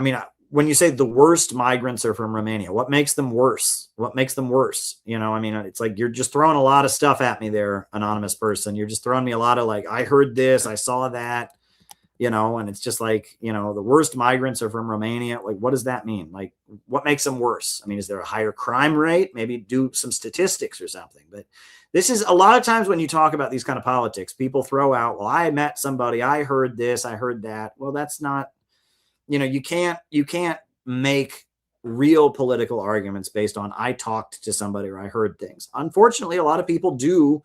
mean, when you say the worst migrants are from Romania, what makes them worse? What makes them worse? I mean, it's like, you're just throwing a lot of stuff at me there, anonymous person. You're just throwing me a lot of like, I heard this, I saw that, and it's just like, the worst migrants are from Romania. Like, what does that mean? Like, what makes them worse? I mean, is there a higher crime rate? Maybe do some statistics or something. But this is a lot of times when you talk about these kind of politics, people throw out, well, I met somebody, I heard this, I heard that. Well, that's not, you can't make real political arguments based on, I talked to somebody or I heard things. Unfortunately, a lot of people do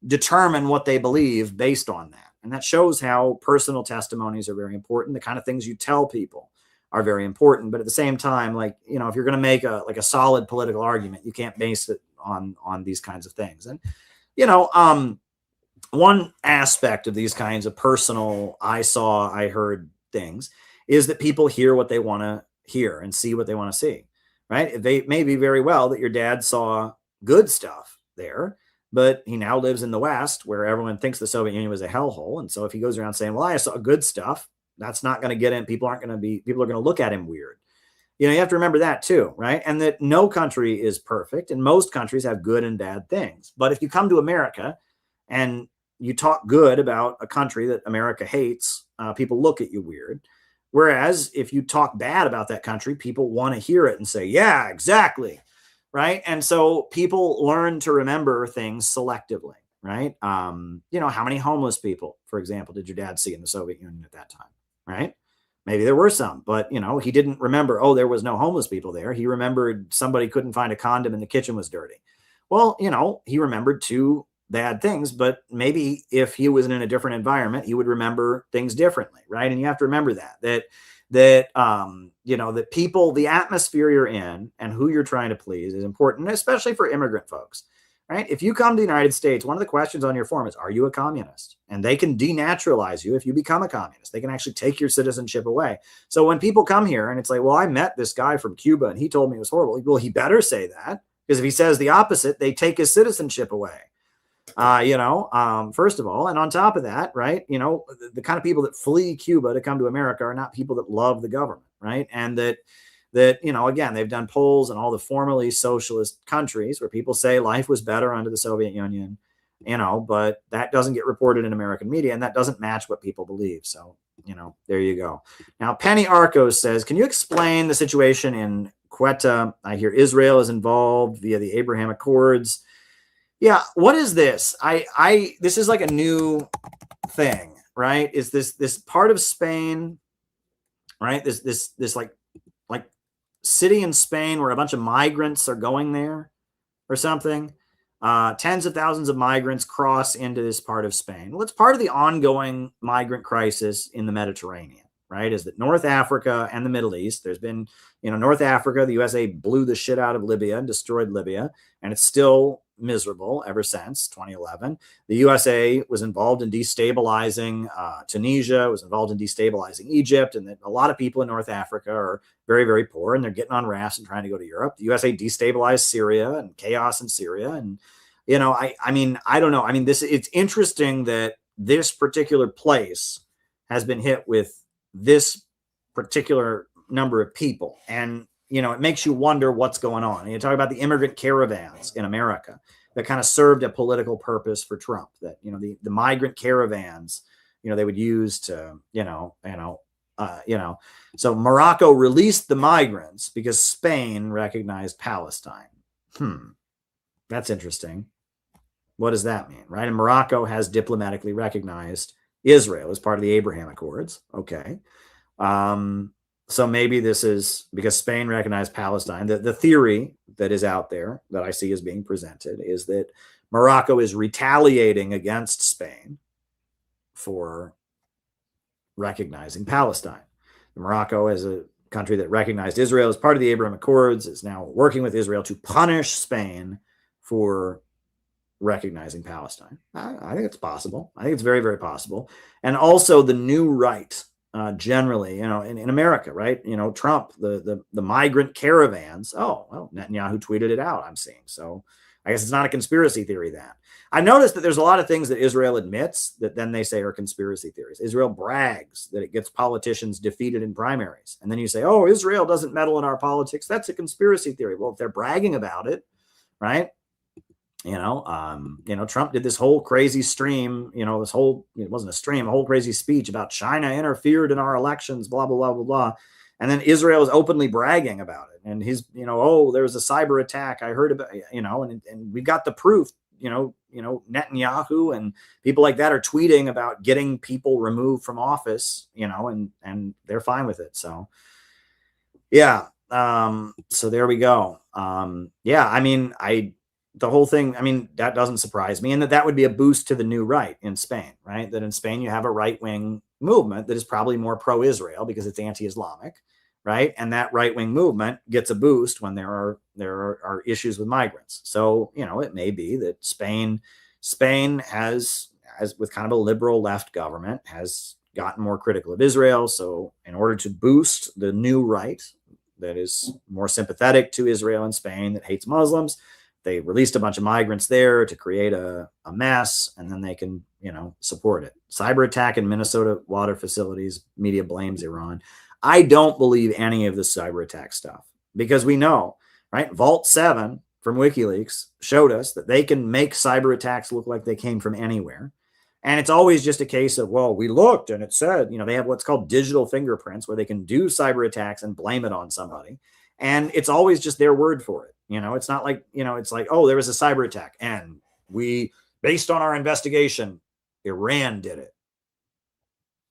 determine what they believe based on that. And that shows how personal testimonies are very important. The kind of things you tell people are very important. But at the same time, like, if you're going to make a solid political argument, you can't base it on these kinds of things. And, one aspect of these kinds of personal, I saw, I heard things is that people hear what they want to hear and see what they want to see, right? They may be very well that your dad saw good stuff there, but he now lives in the West where everyone thinks the Soviet Union was a hellhole. And so if he goes around saying, well, I saw good stuff, that's not going to get in. People are going to look at him weird. You have to remember that too, right? And that no country is perfect, and most countries have good and bad things. But if you come to America and you talk good about a country that America hates, people look at you weird. Whereas if you talk bad about that country, people want to hear it and say, yeah, exactly, right? And so people learn to remember things selectively, right? How many homeless people, for example, did your dad see in the Soviet Union at that time, right? Maybe there were some, but, he didn't remember, oh, there was no homeless people there. He remembered somebody couldn't find a condom and the kitchen was dirty. Well, he remembered two bad things, but maybe if he was in a different environment, he would remember things differently, right? And you have to remember that people, the atmosphere you're in and who you're trying to please is important, especially for immigrant folks, right? If you come to the United States, one of the questions on your form is, are you a communist? And they can denaturalize you if you become a communist. They can actually take your citizenship away. So when people come here and it's like, well, I met this guy from Cuba and he told me it was horrible. Well, he better say that, because if he says the opposite, they take his citizenship away. First of all, and on top of that, right, the kind of people that flee Cuba to come to America are not people that love the government, right? And that, again, they've done polls in all the formerly socialist countries where people say life was better under the Soviet Union, but that doesn't get reported in American media, and that doesn't match what people believe. So, there you go. Now, Penny Arcos says, can you explain the situation in Quetta? I hear Israel is involved via the Abraham Accords. Yeah, what is this? This is like a new thing, right? Is this part of Spain, right? This like city in Spain where a bunch of migrants are going there or something. Tens of thousands of migrants cross into this part of Spain. Well, it's part of the ongoing migrant crisis in the Mediterranean, right? Is that North Africa and the Middle East, there's been, North Africa, the USA blew the shit out of Libya and destroyed Libya, and it's still miserable ever since 2011. The USA was involved in destabilizing Tunisia, was involved in destabilizing Egypt, and that a lot of people in North Africa are very, very poor, and they're getting on rafts and trying to go to Europe. The USA destabilized Syria and chaos in Syria. And, I mean, I don't know. I mean, it's interesting that this particular place has been hit with this particular number of people. And, it makes you wonder what's going on. And you talk about the immigrant caravans in America that kind of served a political purpose for Trump, that, the migrant caravans, they would use to, so Morocco released the migrants because Spain recognized Palestine. That's interesting. What does that mean, right? And Morocco has diplomatically recognized Israel as part of the Abraham Accords. Okay. So maybe this is because Spain recognized Palestine. The theory that is out there that I see as being presented is that Morocco is retaliating against Spain for recognizing Palestine. Morocco, as a country that recognized Israel as part of the Abraham Accords, is now working with Israel to punish Spain for recognizing Palestine. I think it's possible. I think it's very, very possible. And also the new right generally, in America, right? Trump, the migrant caravans. Oh, well, Netanyahu tweeted it out, I'm seeing. So I guess it's not a conspiracy theory then. I've noticed that there's a lot of things that Israel admits that then they say are conspiracy theories. Israel brags that it gets politicians defeated in primaries. And then you say, oh, Israel doesn't meddle in our politics. That's a conspiracy theory. Well, if they're bragging about it, right? Trump did this whole crazy stream, it wasn't a stream, a whole crazy speech about China interfered in our elections, blah, blah, blah, blah, blah. And then Israel is openly bragging about it. And he's, oh, there was a cyber attack. I heard about, and we got the proof, Netanyahu and people like that are tweeting about getting people removed from office, and they're fine with it. So, yeah. So there we go. The whole thing, that doesn't surprise me. And that would be a boost to the new right in Spain, right? That in Spain, you have a right-wing movement that is probably more pro-Israel because it's anti-Islamic, right? And that right-wing movement gets a boost when there are issues with migrants. So, it may be that Spain has with kind of a liberal left government, has gotten more critical of Israel. So in order to boost the new right that is more sympathetic to Israel in Spain, that hates Muslims, they released a bunch of migrants there to create a mess, and then they can, support it. Cyber attack in Minnesota water facilities, media blames Iran. I don't believe any of the cyber attack stuff because we know, right? Vault 7 from WikiLeaks showed us that they can make cyber attacks look like they came from anywhere. And it's always just a case of, well, we looked and it said, they have what's called digital fingerprints where they can do cyber attacks and blame it on somebody. And it's always just their word for it. It's not like, it's like, oh, there was a cyber attack and based on our investigation, Iran did it.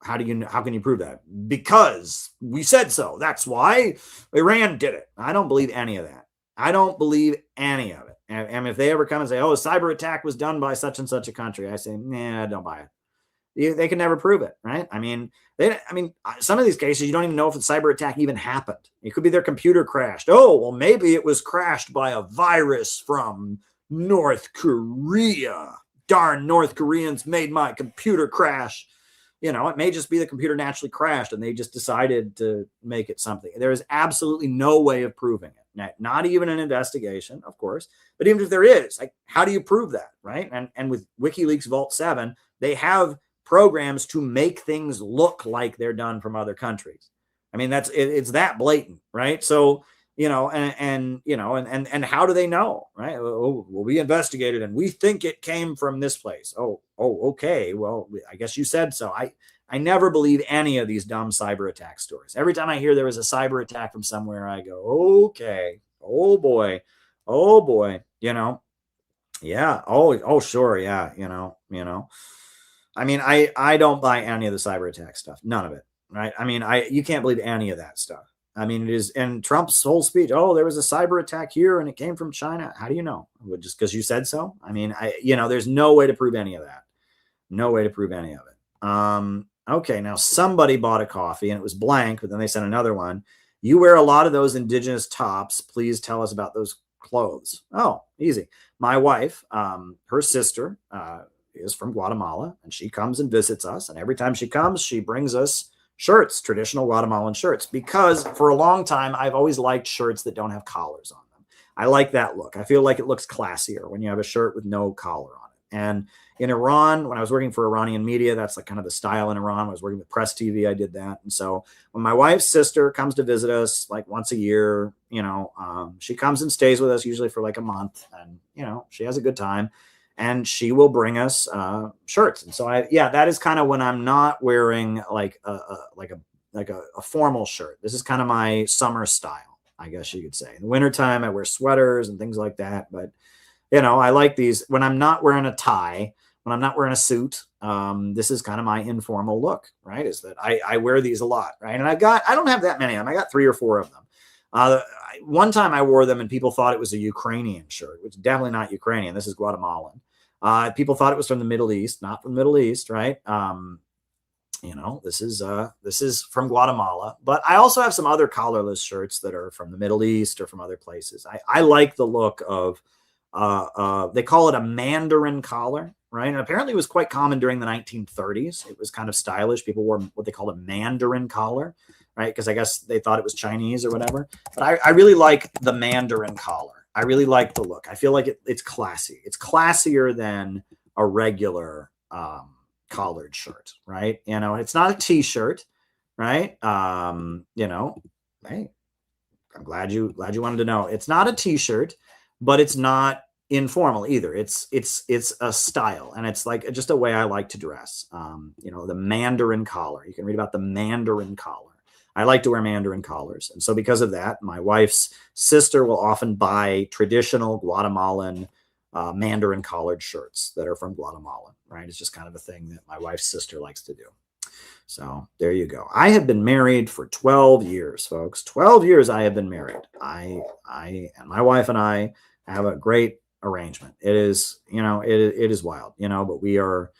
How can you prove that? Because we said so. That's why Iran did it. I don't believe any of that. I don't believe any of it. And if they ever come and say, oh, a cyber attack was done by such and such a country, I say, nah, don't buy it. They can never prove it, right? Some of these cases, you don't even know if the cyber attack even happened. It could be their computer crashed. Oh, well, maybe it was crashed by a virus from North Korea. Darn, North Koreans made my computer crash. It may just be the computer naturally crashed and they just decided to make it something. There is absolutely no way of proving it. Not even an investigation, of course. But even if there is, like, how do you prove that, right? And with WikiLeaks Vault 7, they have programs to make things look like they're done from other countries. It's that blatant, right? So, and how do they know, right? Oh, well, we investigated and we think it came from this place. Oh, okay. Well, I guess you said so. I never believe any of these dumb cyber attack stories. Every time I hear there was a cyber attack from somewhere, I go, okay, oh boy, yeah. Oh, sure. Yeah. I don't buy any of the cyber attack stuff. None of it. Right. You can't believe any of that stuff. It is in Trump's whole speech. Oh, there was a cyber attack here and it came from China. How do you know? Just because you said so? There's no way to prove any of that. No way to prove any of it. Okay. Now somebody bought a coffee and it was blank, but then they sent another one. You wear a lot of those indigenous tops. Please tell us about those clothes. Oh, easy. My wife, her sister, is from Guatemala and she comes and visits us. And every time she comes, she brings us shirts, traditional Guatemalan shirts, because for a long time, I've always liked shirts that don't have collars on them. I like that look. I feel like it looks classier when you have a shirt with no collar on it. And in Iran, when I was working for Iranian media, that's like kind of the style in Iran. When I was working with Press TV, I did that. And so when my wife's sister comes to visit us like once a year, she comes and stays with us usually for like a month and, she has a good time. And she will bring us shirts. And so that is kind of when I'm not wearing like a formal shirt. This is kind of my summer style, I guess you could say. In the wintertime, I wear sweaters and things like that. But, I like these when I'm not wearing a tie, when I'm not wearing a suit. This is kind of my informal look, right? Is that I wear these a lot, right? And I don't have that many of them. I got 3 or 4 of them. One time I wore them and people thought it was a Ukrainian shirt, which is definitely not Ukrainian. This is Guatemalan. People thought it was from the Middle East, not from the Middle East, right? This is from Guatemala, but I also have some other collarless shirts that are from the Middle East or from other places. I like the look of, they call it a Mandarin collar. right? And apparently it was quite common during the 1930s. It was kind of stylish. People wore what they called a Mandarin collar, right? Because I guess they thought it was Chinese or whatever. But I really like the Mandarin collar. I really like the look. I feel like it's classy. It's classier than a regular collared shirt, right? You know, it's not a t-shirt, right? You know, hey, I'm glad you wanted to know. It's not a t-shirt, but it's not informal either. It's a style, and it's like just a way I like to dress. You know, the Mandarin collar. You can read about the Mandarin collar. I like to wear Mandarin collars, and so because of that, my wife's sister will often buy traditional Guatemalan Mandarin collared shirts that are from Guatemala, right? It's just kind of a thing that my wife's sister likes to do. So there you go. I have been married for 12 years, folks. 12 years I have been married. I and my wife and I have a great arrangement. It is, you know, it is wild, you know, but we are,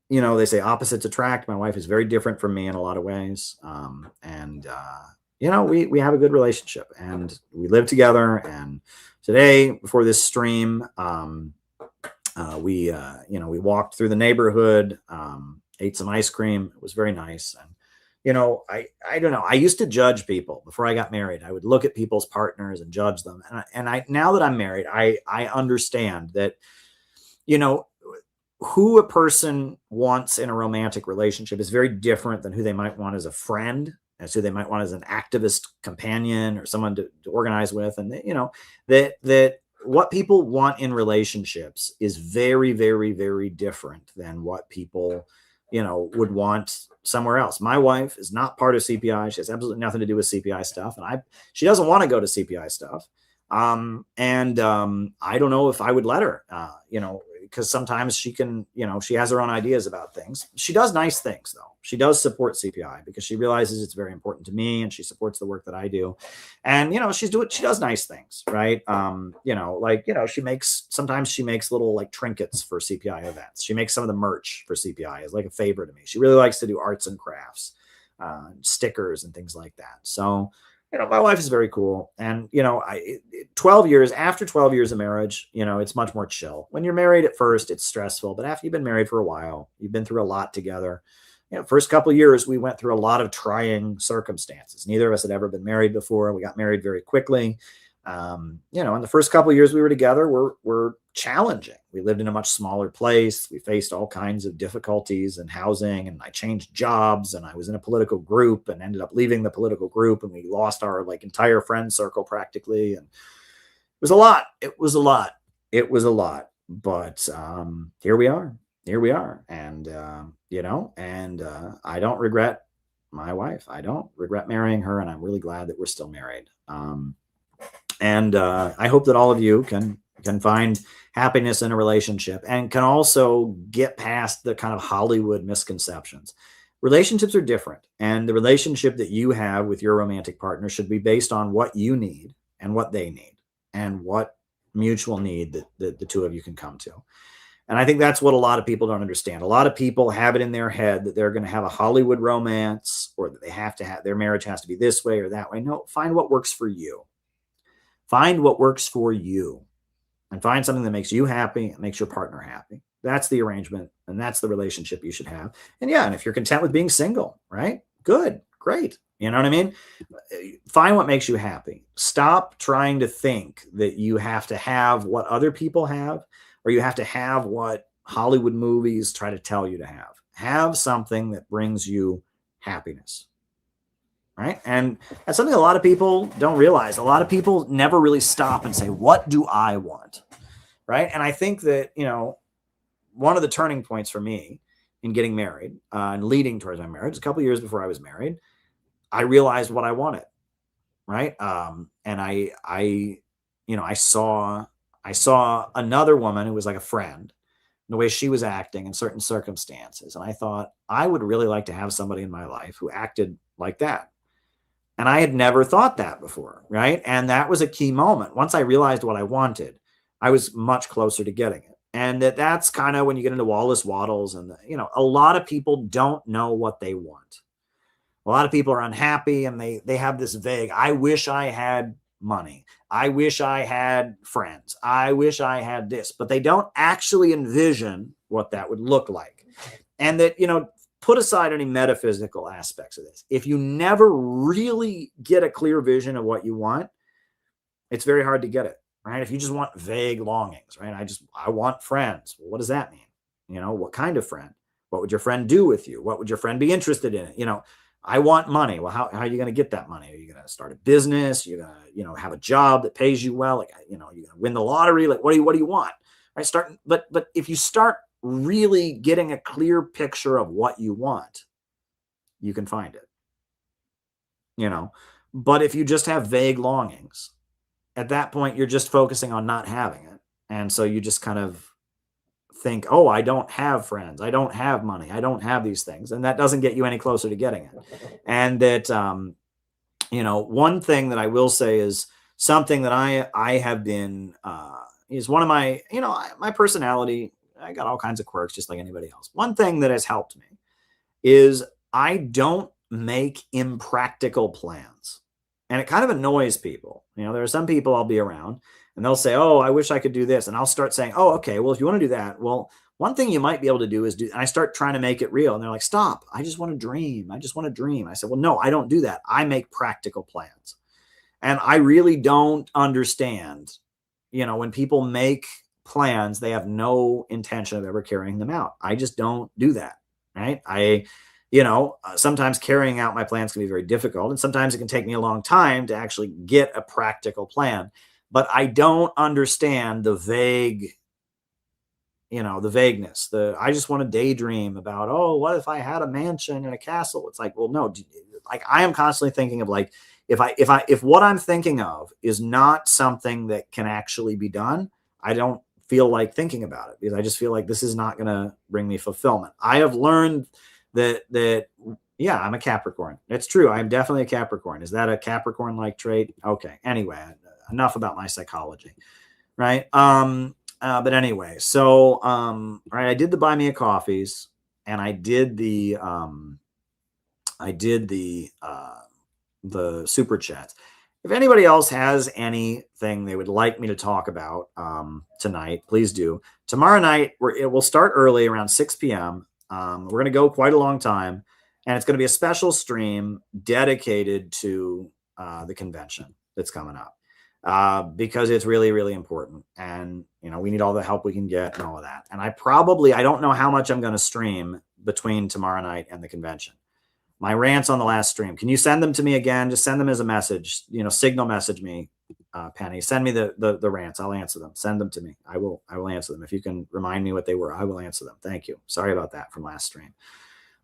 you know, they say opposites attract. My wife is very different from me in a lot of ways. You know, we have a good relationship, and we live together. And today, before this stream, you know, we walked through the neighborhood, ate some ice cream. It was very nice. And, you know, I don't know. I used to judge people before I got married. I would look at people's partners and judge them. And I now that I'm married, I understand that, you know, who a person wants in a romantic relationship is very different than who they might want as a friend, as who they might want as an activist companion or someone to organize with. And, you know, that what people want in relationships is very, very, very different than what people, you know, would want somewhere else. My wife is not part of CPI. She has absolutely nothing to do with CPI stuff. And she doesn't want to go to CPI stuff. I don't know if I would let her, you know, because sometimes she can, you know, she has her own ideas about things. She does nice things, though. She does support CPI because she realizes it's very important to me, and she supports the work that I do. And, you know, she does nice things, right? You know, like, you know, sometimes she makes little like trinkets for CPI events. She makes some of the merch for CPI as like a favor to me. She really likes to do arts and crafts, stickers and things like that. So, you know, my wife is very cool. And, you know, after 12 years of marriage, you know, it's much more chill. When you're married at first, it's stressful, but after you've been married for a while, you've been through a lot together. You know, first couple of years, we went through a lot of trying circumstances. Neither of us had ever been married before. We got married very quickly. You know, in the first couple of years we were together, were challenging. We lived in a much smaller place. We faced all kinds of difficulties in housing, and I changed jobs, and I was in a political group and ended up leaving the political group, and we lost our like entire friend circle practically. And it was a lot. It was a lot. It was a lot. But here we are. And, you know, and I don't regret my wife. I don't regret marrying her. And I'm really glad that we're still married. And I hope that all of you can find happiness in a relationship and can also get past the kind of Hollywood misconceptions. Relationships are different, and the relationship that you have with your romantic partner should be based on what you need and what they need and what mutual need that the two of you can come to. And I think that's what a lot of people don't understand. A lot of people have it in their head that they're going to have a Hollywood romance, or that they have to have their marriage has to be this way or that way. No, find what works for you. Find what works for you, and find something that makes you happy and makes your partner happy. That's the arrangement, and that's the relationship you should have. And yeah, and if you're content with being single, right? Good, great. You know what I mean? Find what makes you happy. Stop trying to think that you have to have what other people have, or you have to have what Hollywood movies try to tell you to have. Have something that brings you happiness. Right. And that's something a lot of people don't realize. A lot of people never really stop and say, what do I want? Right. And I think that, you know, one of the turning points for me in getting married and leading towards my marriage, a couple of years before I was married, I realized what I wanted. Right. And I saw another woman who was like a friend, the way she was acting in certain circumstances. And I thought, I would really like to have somebody in my life who acted like that. And I had never thought that before, right? And that was a key moment. Once I realized what I wanted, I was much closer to getting it. And that's kind of when you get into Wallace Wattles, and you know, a lot of people don't know what they want. A lot of people are unhappy, and they have this vague, I wish I had money. I wish I had friends. I wish I had this, but they don't actually envision what that would look like. And that, put aside any metaphysical aspects of this. If you never really get a clear vision of what you want, it's very hard to get it, right? If you just want vague longings, right? I want friends. Well, what does that mean? What kind of friend? What would your friend do with you? What would your friend be interested in? I want money. Well, how are you going to get that money? Are you going to start a business? You're going to, have a job that pays you well? Like, you're going to win the lottery? Like, what do you want? Right? But if you start really getting a clear picture of what you want, you can find it. But if you just have vague longings, at that point, you're just focusing on not having it. And so you just kind of think, oh, I don't have friends. I don't have money. I don't have these things. And that doesn't get you any closer to getting it. And that, one thing that I will say is something that I have been, is one of my, my personality. I got all kinds of quirks just like anybody else. One thing that has helped me is I don't make impractical plans. And it kind of annoys people. There are some people I'll be around and they'll say, oh, I wish I could do this. And I'll start saying, oh, okay, well, if you want to do that, well, one thing you might be able to do is and I start trying to make it real. And they're like, stop, I just want to dream. I just want to dream. I said, well, no, I don't do that. I make practical plans. And I really don't understand, when people make plans, they have no intention of ever carrying them out. I just don't do that. Right. Sometimes carrying out my plans can be very difficult, and sometimes it can take me a long time to actually get a practical plan. But I don't understand the vague, the vagueness. I just want to daydream about, oh, what if I had a mansion and a castle? It's like, well, no, like I am constantly thinking of like, if what I'm thinking of is not something that can actually be done, I don't feel like thinking about it, because I just feel like this is not going to bring me fulfillment. I have learned that yeah, I'm a Capricorn. It's true. I'm definitely a Capricorn. Is that a Capricorn-like trait? Okay. Anyway, enough about my psychology, right? But anyway, so right, I did the buy me a coffees, and I did the super chats. If anybody else has anything they would like me to talk about tonight, please do. Tomorrow night, it will start early around 6 p.m. We're going to go quite a long time, and it's going to be a special stream dedicated to the convention that's coming up, because it's really, really important. And, we need all the help we can get and all of that. And I don't know how much I'm going to stream between tomorrow night and the convention. My rants on the last stream, can you send them to me again? Just send them as a message, signal message me, Penny. Send me the rants. I'll answer them. Send them to me. I will answer them. If you can remind me what they were, I will answer them. Thank you. Sorry about that from last stream.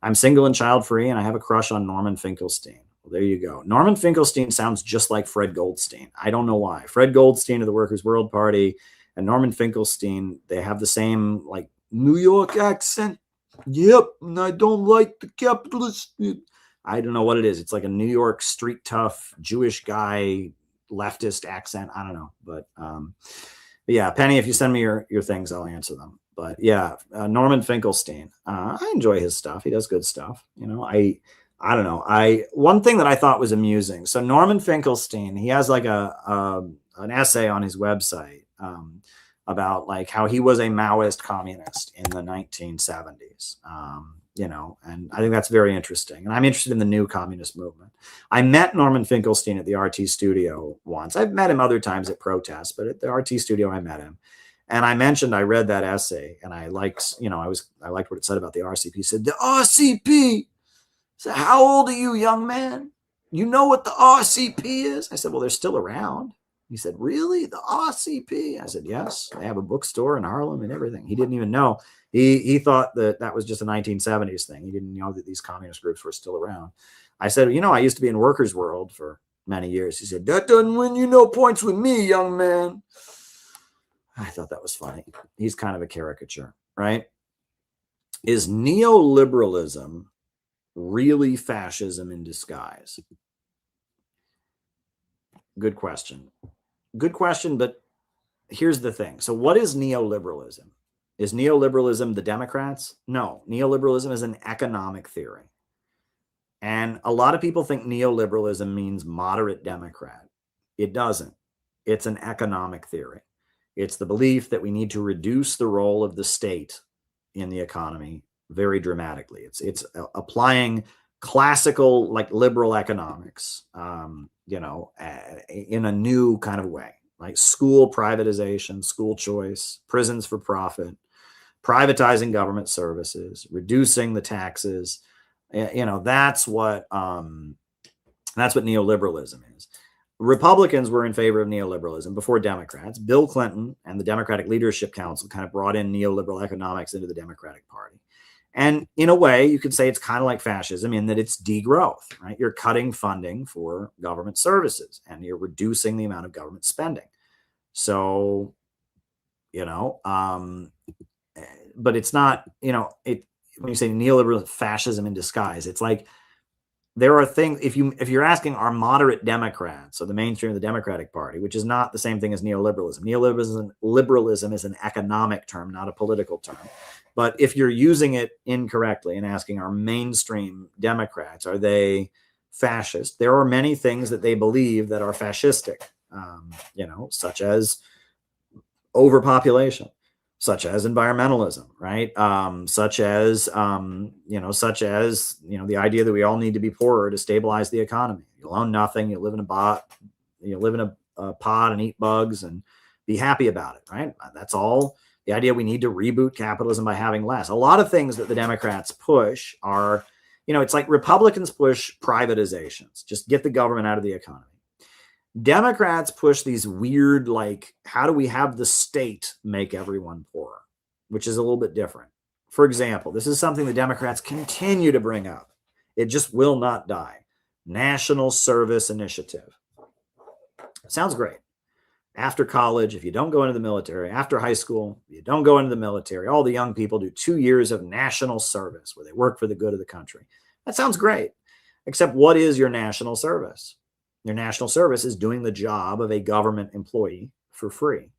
I'm single and child-free, and I have a crush on Norman Finkelstein. Well, there you go. Norman Finkelstein sounds just like Fred Goldstein. I don't know why. Fred Goldstein of the Workers' World Party and Norman Finkelstein, they have the same like New York accent. Yep, and I don't like the capitalists. I don't know what it is. It's like a New York street tough Jewish guy leftist accent. I don't know, but yeah, Penny, if you send me your things, I'll answer them. But yeah, Norman Finkelstein, I enjoy his stuff. He does good stuff. I don't know. One thing that I thought was amusing. So Norman Finkelstein, he has like an essay on his website about like how he was a Maoist communist in the 1970s. And I think that's very interesting. And I'm interested in the new communist movement. I met Norman Finkelstein at the RT studio once. I've met him other times at protests, but at the RT studio, I met him. And I mentioned I read that essay, and I liked, I liked what it said about the RCP. He said, the RCP. I said, how old are you, young man? You know what the RCP is? I said, well, they're still around. He said, really? The RCP? I said, yes. They have a bookstore in Harlem and everything. He didn't even know. He thought that was just a 1970s thing. He didn't know that these communist groups were still around. I said, I used to be in Workers' World for many years. He said, that doesn't win you no points with me, young man. I thought that was funny. He's kind of a caricature, right? Is neoliberalism really fascism in disguise? Good question. Good question, but here's the thing. So what is neoliberalism? Is neoliberalism the Democrats? No, neoliberalism is an economic theory. And a lot of people think neoliberalism means moderate Democrat. It doesn't. It's an economic theory. It's the belief that we need to reduce the role of the state in the economy very dramatically. It's applying classical, like liberal economics, in a new kind of way, like school privatization, school choice, prisons for profit, privatizing government services, reducing the taxes. That's what neoliberalism is. Republicans were in favor of neoliberalism before Democrats. Bill Clinton and the Democratic Leadership Council kind of brought in neoliberal economics into the Democratic Party. And in a way, you could say it's kind of like fascism in that it's degrowth, right? You're cutting funding for government services and you're reducing the amount of government spending. So, but it's not, when you say neoliberal fascism in disguise, it's like, there are things, if you're asking are moderate Democrats, or the mainstream of the Democratic Party, which is not the same thing as neoliberalism. Neoliberalism is an economic term, not a political term. But if you're using it incorrectly and asking are mainstream Democrats, are they fascist? There are many things that they believe that are fascistic, such as overpopulation, such as environmentalism, right? Such as the idea that we all need to be poorer to stabilize the economy. You'll own nothing. You live in a pod and eat bugs and be happy about it, right? That's all. The idea we need to reboot capitalism by having less. A lot of things that the Democrats push are, it's like Republicans push privatizations, just get the government out of the economy. Democrats push these weird, like, how do we have the state make everyone poorer, which is a little bit different. For example, this is something the Democrats continue to bring up. It just will not die. National Service Initiative. Sounds great. After college, if you don't go into the military, after high school, if you don't go into the military, all the young people do 2 years of national service where they work for the good of the country. That sounds great. Except what is your national service? Your national service is doing the job of a government employee for free.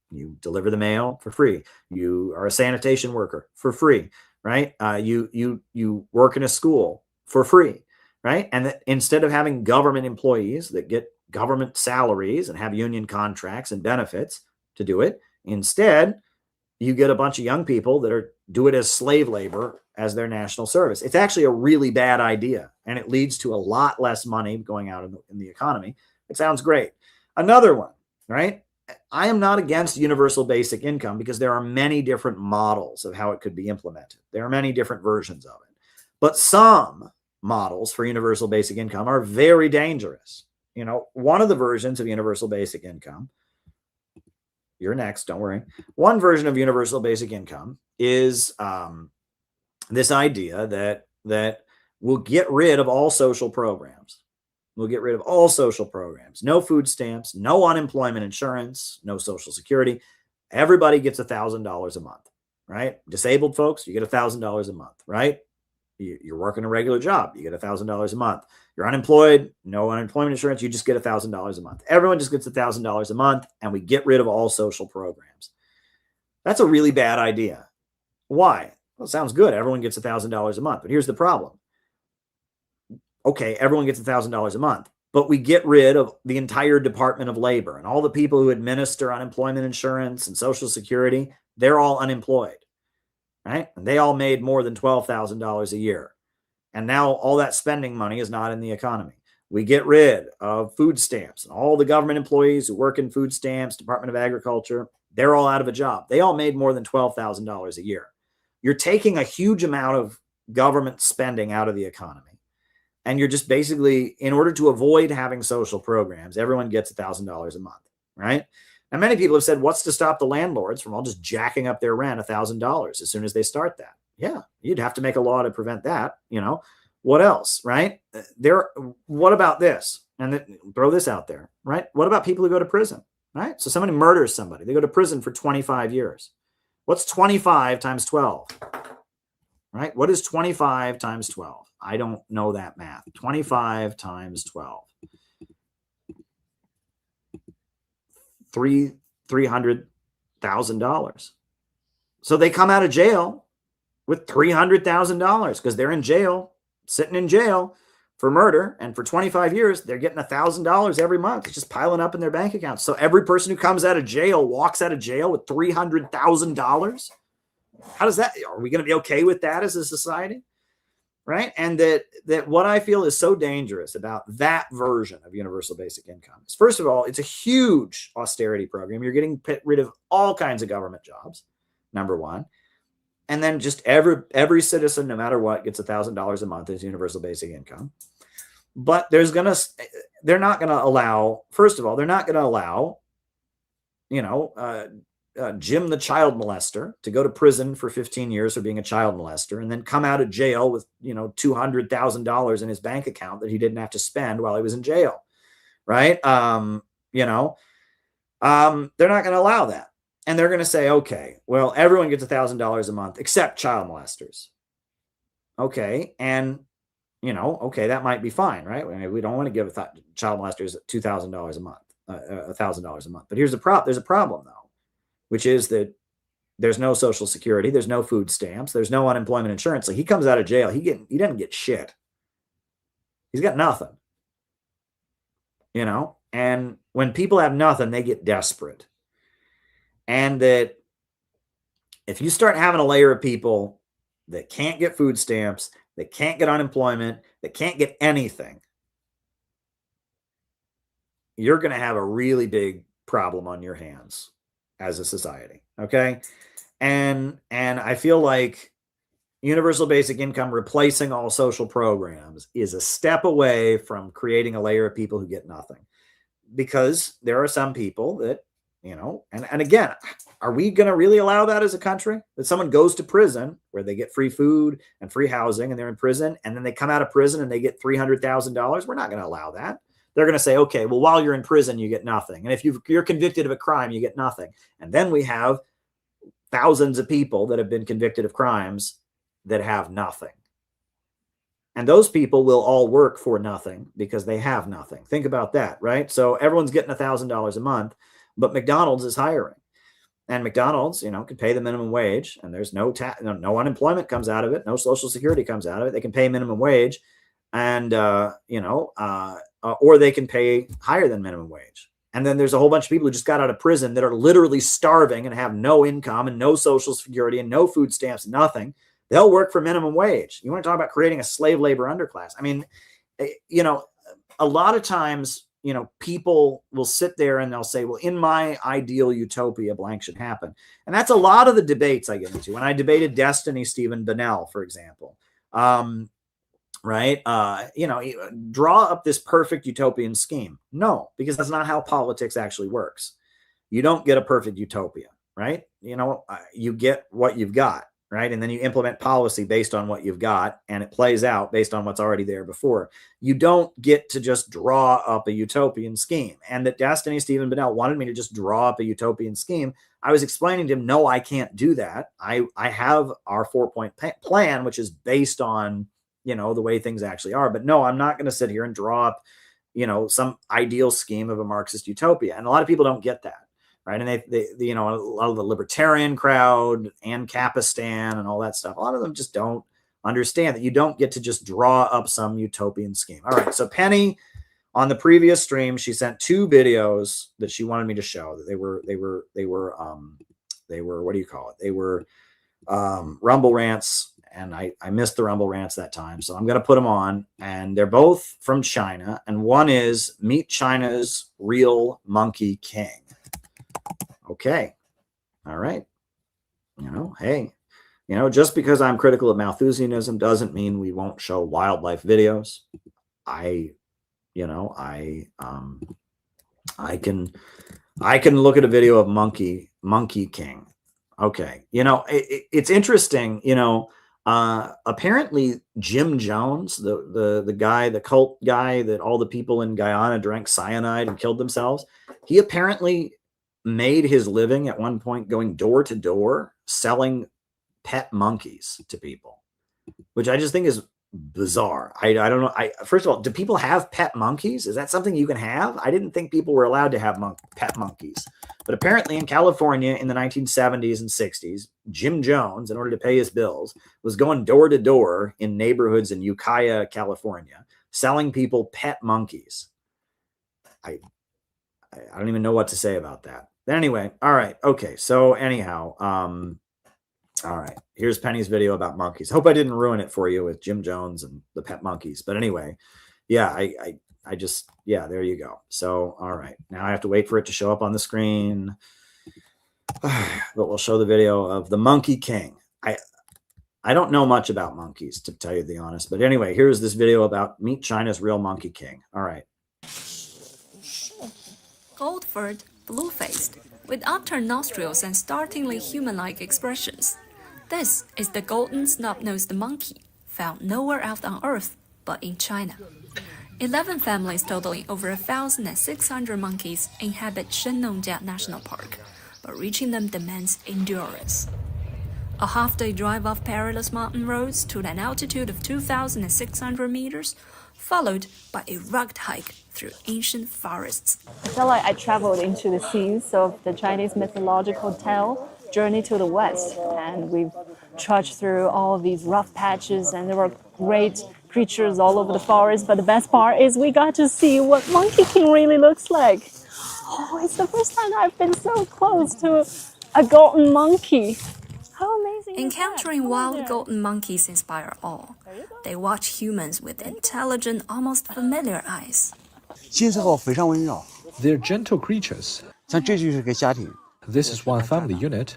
You deliver the mail for free. You are a sanitation worker for free, right? You work in a school for free, right? And that instead of having government employees that get government salaries and have union contracts and benefits to do it, instead you get a bunch of young people that do it as slave labor as their national service. It's actually a really bad idea, and it leads to a lot less money going out in the economy. It sounds great. Another one, right? I am not against universal basic income because there are many different models of how it could be implemented. There are many different versions of it. But some models for universal basic income are very dangerous. One of the versions of universal basic income, you're next, don't worry. One version of universal basic income is this idea that we'll get rid of all social programs. We'll get rid of all social programs. No food stamps, no unemployment insurance, no Social Security. Everybody gets $1,000 a month, right? Disabled folks, you get $1,000 a month, right? You're working a regular job, you get $1,000 a month. You're unemployed, no unemployment insurance, you just get $1,000 a month. Everyone just gets $1,000 a month, and we get rid of all social programs. That's a really bad idea. Why? Well, it sounds good. Everyone gets $1,000 a month, but here's the problem. Okay, everyone gets $1,000 a month, but we get rid of the entire Department of Labor and all the people who administer unemployment insurance and Social Security. They're all unemployed, right? And they all made more than $12,000 a year. And now all that spending money is not in the economy. We get rid of food stamps and all the government employees who work in food stamps, Department of Agriculture, they're all out of a job. They all made more than $12,000 a year. You're taking a huge amount of government spending out of the economy. And you're just basically, in order to avoid having social programs, everyone gets $1,000 a month, right? And many people have said, what's to stop the landlords from all just jacking up their rent $1,000 as soon as they start that? Yeah, you'd have to make a law to prevent that. What else, right? What about this? And then throw this out there, right? What about people who go to prison, right? So somebody murders somebody. They go to prison for 25 years. What's 25 times 12, right? What is 25 times 12? I don't know that math. 25 times 12. $300,000. So they come out of jail with $300,000 because they're in jail, sitting in jail for murder, and for 25 years, they're getting $1,000 every month. It's just piling up in their bank accounts. So every person who comes out of jail walks out of jail with $300,000. How does that, are we going to be okay with that as a society? Right? And that what I feel is so dangerous about that version of universal basic income is, first of all, it's a huge austerity program. You're getting rid of all kinds of government jobs, number one. And then just every citizen, no matter what, gets $1,000 a month as universal basic income. But they're not going to allow, first of all, they're not going to allow, Jim the child molester to go to prison for 15 years for being a child molester and then come out of jail with, $200,000 in his bank account that he didn't have to spend while he was in jail. Right. They're not going to allow that. And they're going to say, okay, well, everyone gets $1,000 a month except child molesters. Okay. And, okay, that might be fine, right? I mean, we don't want to give child molesters $2,000 a month, $1,000 a month. But there's a problem, though, which is that there's no Social Security, there's no food stamps, there's no unemployment insurance. Like, he comes out of jail, he doesn't get shit. He's got nothing. And when people have nothing, they get desperate. And that if you start having a layer of people that can't get food stamps, that can't get unemployment, that can't get anything, you're going to have a really big problem on your hands as a society. Okay. And I feel like universal basic income replacing all social programs is a step away from creating a layer of people who get nothing, because there are some people that, and again, are we going to really allow that as a country? That someone goes to prison where they get free food and free housing and they're in prison, and then they come out of prison and they get $300,000? We're not going to allow that. They're going to say, okay, well, while you're in prison, you get nothing. And if you're convicted of a crime, you get nothing. And then we have thousands of people that have been convicted of crimes that have nothing. And those people will all work for nothing because they have nothing. Think about that, right? So everyone's getting $1,000 a month, but McDonald's is hiring. And McDonald's, can pay the minimum wage, and there's no unemployment comes out of it. No Social Security comes out of it. They can pay minimum wage, and, or they can pay higher than minimum wage. And then there's a whole bunch of people who just got out of prison that are literally starving and have no income and no Social Security and no food stamps, nothing. They'll work for minimum wage. You want to talk about creating a slave labor underclass? I mean, a lot of times, people will sit there and they'll say, well, in my ideal utopia, blank should happen. And that's a lot of the debates I get into. When I debated Destiny, Stephen Bonnell, for example, right? Draw up this perfect utopian scheme. No, because that's not how politics actually works. You don't get a perfect utopia, right? You get what you've got, right? And then you implement policy based on what you've got, and it plays out based on what's already there before. You don't get to just draw up a utopian scheme. And that Destiny, Stephen Bonnell, wanted me to just draw up a utopian scheme. I was explaining to him, no, I can't do that. I have our 4-point plan, which is based on, the way things actually are. But no, I'm not going to sit here and draw up, some ideal scheme of a Marxist utopia. And a lot of people don't get that. Right. And they a lot of the libertarian crowd and Capistan and all that stuff, a lot of them just don't understand that you don't get to just draw up some utopian scheme. All right. So Penny, on the previous stream, she sent 2 videos that she wanted me to show. That they were what do you call it? They were Rumble rants, and I missed the Rumble rants that time. So I'm going to put them on, and they're both from China. And one is Meet China's Real Monkey King. Okay. All right. Hey, just because I'm critical of Malthusianism doesn't mean we won't show wildlife videos. I can look at a video of Monkey King. Okay. It's interesting, apparently Jim Jones, the guy, the cult guy that all the people in Guyana drank cyanide and killed themselves. He apparently made his living at one point going door to door selling pet monkeys to people, which I just think is bizarre. I don't know. First of all, do people have pet monkeys? Is that something you can have? I didn't think people were allowed to have pet monkeys, but apparently in California in the 1970s and 60s, Jim Jones, in order to pay his bills, was going door to door in neighborhoods in Ukiah, California, selling people pet monkeys. I don't even know what to say about that. Anyway, all right. Okay. So anyhow, all right. Here's Penny's video about monkeys. Hope I didn't ruin it for you with Jim Jones and the pet monkeys. But anyway, yeah, I just, yeah, there you go. So, all right. Now I have to wait for it to show up on the screen. But we'll show the video of the Monkey King. I don't know much about monkeys, to tell you the honest. But anyway, here's this video about Meet China's Real Monkey King. All right. Gold-furred, blue-faced, with upturned nostrils and startlingly human-like expressions. This is the golden snub-nosed monkey, found nowhere else on Earth but in China. 11 families totaling over 1,600 monkeys inhabit Shennongjia National Park, but reaching them demands endurance. A half-day drive off perilous mountain roads to an altitude of 2,600 meters, followed by a rugged hike through ancient forests. I felt like I traveled into the scenes of the Chinese mythological tale, Journey to the West, and we've trudged through all of these rough patches, and there were great creatures all over the forest, but the best part is we got to see what Monkey King really looks like. Oh, it's the first time I've been so close to a golden monkey. How amazing is Encountering that? wild golden monkeys inspire awe. They watch humans with intelligent, almost familiar eyes. They're gentle creatures. This is one family unit,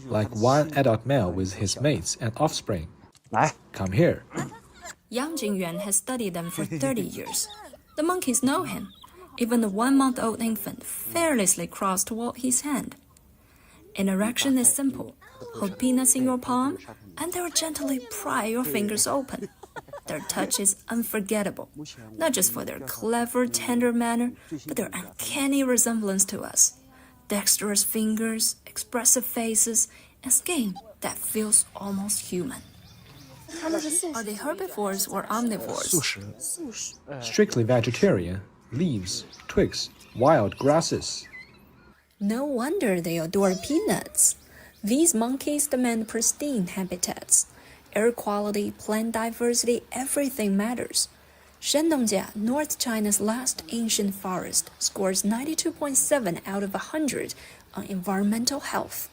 like one adult male with his mates and offspring. Come here. Yang Jingyuan has studied them for 30 years. The monkeys know him. Even the 1-month-old infant fearlessly crawls toward his hand. Interaction is simple. Hold peanuts in your palm, and they'll gently pry your fingers open. Their touch is unforgettable, not just for their clever, tender manner, but their uncanny resemblance to us. Dexterous fingers, expressive faces, and skin that feels almost human. Are they herbivores or omnivores? Strictly vegetarian, leaves, twigs, wild grasses. No wonder they adore peanuts. These monkeys demand pristine habitats. Air quality, plant diversity, everything matters. Shennongjia, North China's last ancient forest, scores 92.7 out of 100 on environmental health.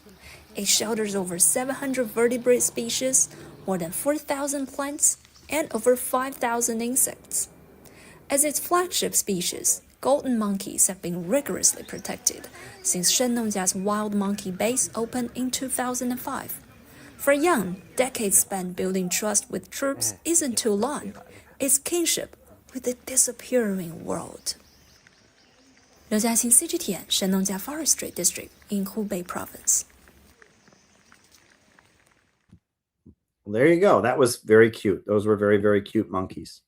It shelters over 700 vertebrate species, more than 4,000 plants, and over 5,000 insects. As its flagship species, golden monkeys have been rigorously protected since Shennongjia's wild monkey base opened in 2005. For Yang, decades spent building trust with troops isn't too long. It's kinship with the disappearing world. 刘嘉欣 CGTN Shennongjia Forestry District in Hubei Province. Well, there you go. That was very cute. Those were very, very cute monkeys.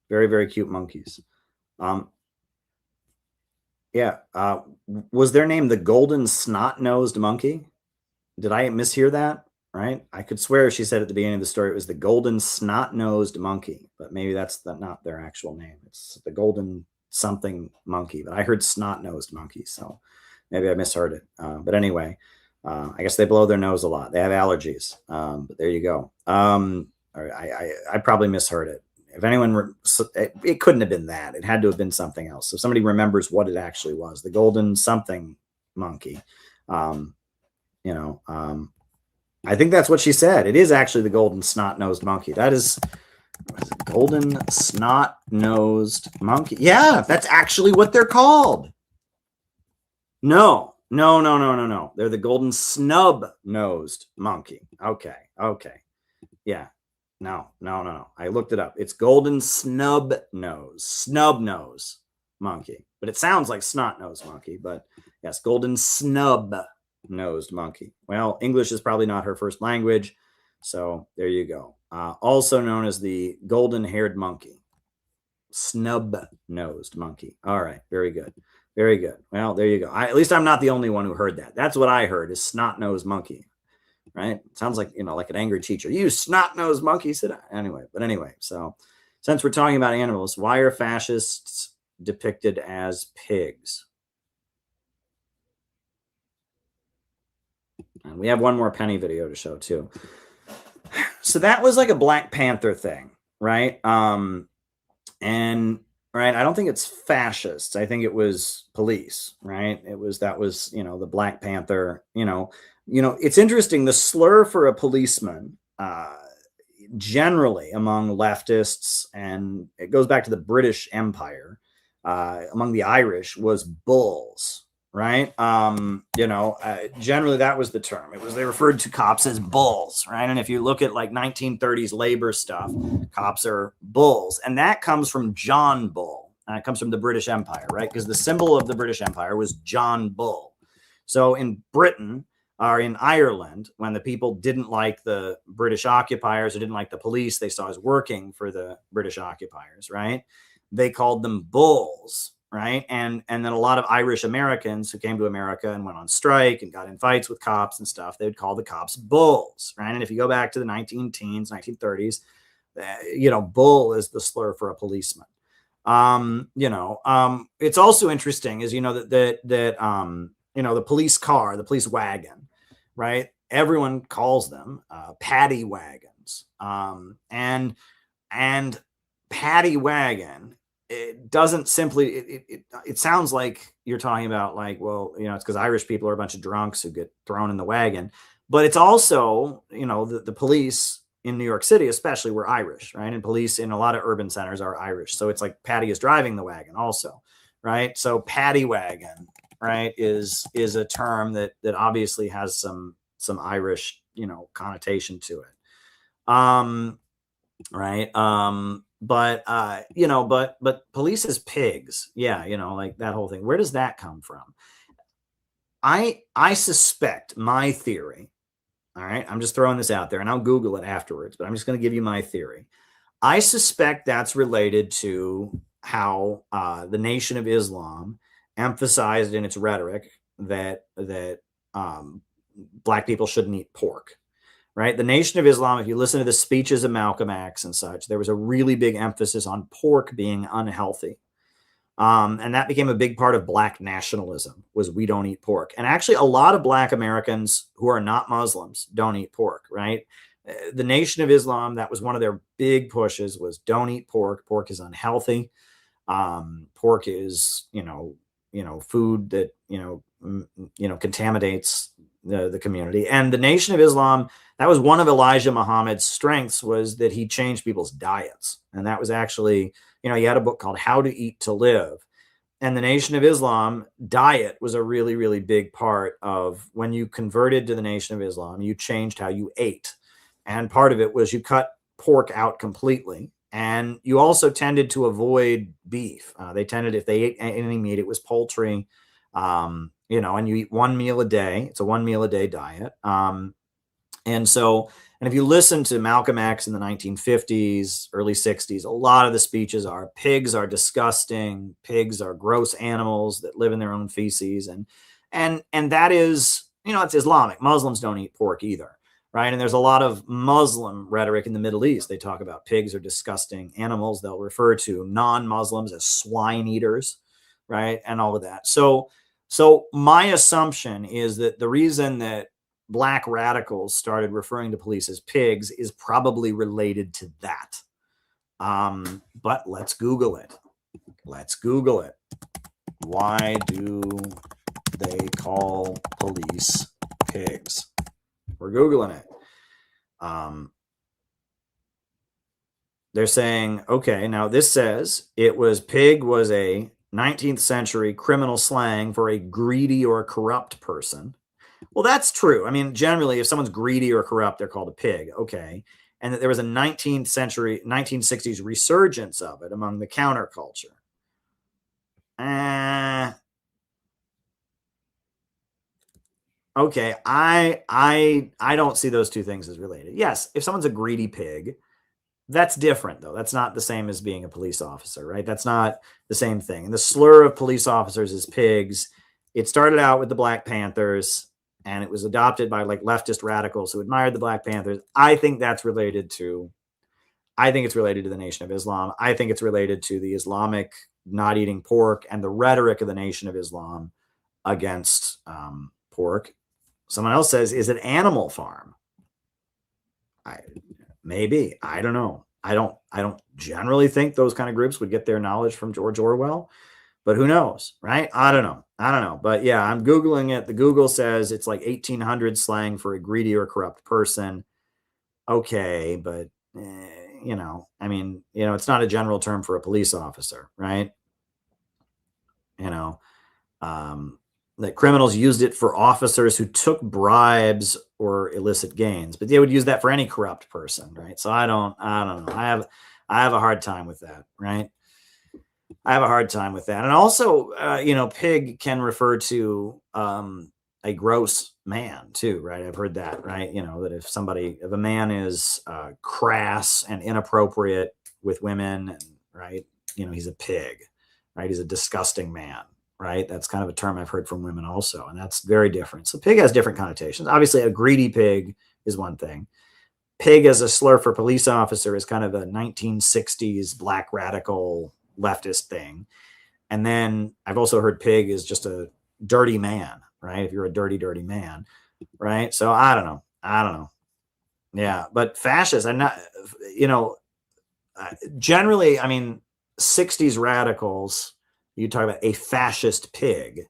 Very, very cute monkeys. Was their name the golden snot-nosed monkey? Did I mishear that? Right? I could swear she said at the beginning of the story it was the golden snot-nosed monkey, but maybe that's not their actual name. It's the golden something monkey, but I heard snot-nosed monkey, so maybe I misheard it. But anyway, I guess they blow their nose a lot. They have allergies, but there you go. I probably misheard it. If anyone, it couldn't have been that. It had to have been something else. So if somebody remembers what it actually was, the golden something monkey, I think that's what she said. It is actually the golden snot-nosed monkey. That is golden snot-nosed monkey. Yeah, that's actually what they're called. No. They're the golden snub-nosed monkey. Okay. Yeah. No. I looked it up. It's golden snub nose monkey. But it sounds like snot-nosed monkey. But yes, golden snub-nosed monkey. Well, English is probably not her first language. So there you go. Also known as the golden-haired monkey. Snub-nosed monkey. All right. Very good. Very good. Well, there you go. At least I'm not the only one who heard that. That's what I heard is snot-nosed monkey. Right? Sounds like, like an angry teacher. You snot-nosed monkey. Anyway, so since we're talking about animals, why are fascists depicted as pigs? And we have one more Penny video to show too. So that was like a Black Panther thing, right? And right, I don't think it's fascists. I think it was police, right? That was, the Black Panther, it's interesting. The slur for a policeman, generally among leftists, and it goes back to the British Empire, among the Irish, was bulls, right? Generally that was the term. They referred to cops as bulls, right? And if you look at like 1930s labor stuff, cops are bulls, and that comes from John Bull. It comes from the British Empire, right? Because the symbol of the British Empire was John Bull. So in Britain, or in Ireland, when the people didn't like the British occupiers or didn't like the police they saw as working for the British occupiers, right? They called them bulls, right? And then a lot of Irish Americans who came to America and went on strike and got in fights with cops and stuff, they would call the cops bulls, right? And if you go back to the 1930s, bull is the slur for a policeman. It's also interesting is, the police car, the police wagon, right? Everyone calls them paddy wagons. And paddy wagon, it doesn't simply, it sounds like you're talking about like, well, it's because Irish people are a bunch of drunks who get thrown in the wagon. But it's also, the police in New York City especially were Irish, right? And police in a lot of urban centers are Irish. So it's like Paddy is driving the wagon also, right? So paddy wagon, right, is a term that obviously has some Irish, connotation to it. Right. But police as pigs. Yeah. Like that whole thing. Where does that come from? I suspect, my theory. All right. I'm just throwing this out there and I'll Google it afterwards, but I'm just going to give you my theory. I suspect that's related to how the Nation of Islam emphasized in its rhetoric that Black people shouldn't eat pork, right? The Nation of Islam, if you listen to the speeches of Malcolm X and such, there was a really big emphasis on pork being unhealthy. And that became a big part of Black nationalism, was we don't eat pork. And actually a lot of Black Americans who are not Muslims don't eat pork, right? The Nation of Islam, that was one of their big pushes, was don't eat pork. Pork is unhealthy. Pork is, food that, contaminates the community. And the Nation of Islam, that was one of Elijah Muhammad's strengths, was that he changed people's diets. And that was actually, he had a book called How to Eat to Live. And the Nation of Islam diet was a really, really big part of when you converted to the Nation of Islam, you changed how you ate. And part of it was you cut pork out completely. And you also tended to avoid beef. They tended, if they ate any meat, it was poultry, and you eat one meal a day. It's a 1 meal a day diet. And if you listen to Malcolm X in the 1950s, early 60s, a lot of the speeches are pigs are disgusting. Pigs are gross animals that live in their own feces. And that is, it's Islamic. Muslims don't eat pork either. Right. And there's a lot of Muslim rhetoric in the Middle East. They talk about pigs are disgusting animals. They'll refer to non-Muslims as swine eaters. Right. And all of that. So my assumption is that the reason that Black radicals started referring to police as pigs is probably related to that. But let's Google it. Why do they call police pigs? We're Googling it. They're saying, okay, now this says pig was a 19th century criminal slang for a greedy or corrupt person. Well, that's true. I mean, generally, if someone's greedy or corrupt, they're called a pig. Okay. And that there was a 19th century, 1960s resurgence of it among the counterculture. Okay, I don't see those two things as related. Yes, if someone's a greedy pig, that's different, though. That's not the same as being a police officer, right? That's not the same thing. And the slur of police officers as pigs, it started out with the Black Panthers, and it was adopted by like leftist radicals who admired the Black Panthers. I think it's related to the Nation of Islam. I think it's related to the Islamic not eating pork and the rhetoric of the Nation of Islam against pork. Someone else says, is it Animal Farm? Maybe. I don't know. I don't generally think those kind of groups would get their knowledge from George Orwell, but who knows, right? I don't know. But yeah, I'm Googling it. The Google says it's like 1800 slang for a greedy or corrupt person. Okay, but I mean, it's not a general term for a police officer, right? That criminals used it for officers who took bribes or illicit gains, but they would use that for any corrupt person, right? So I don't know. I have a hard time with that, right? I have a hard time with that. And also, pig can refer to a gross man too, right? I've heard that, right? That if a man is crass and inappropriate with women, right? He's a pig, right? He's a disgusting man, right? That's kind of a term I've heard from women also, and that's very different. So pig has different connotations. Obviously, a greedy pig is one thing. Pig as a slur for police officer is kind of a 1960s black radical leftist thing. And then I've also heard pig is just a dirty man, right? If you're a dirty, dirty man, right? So I don't know. Yeah, but fascist, I'm not, generally, I mean, 60s radicals, you talk about a fascist pig,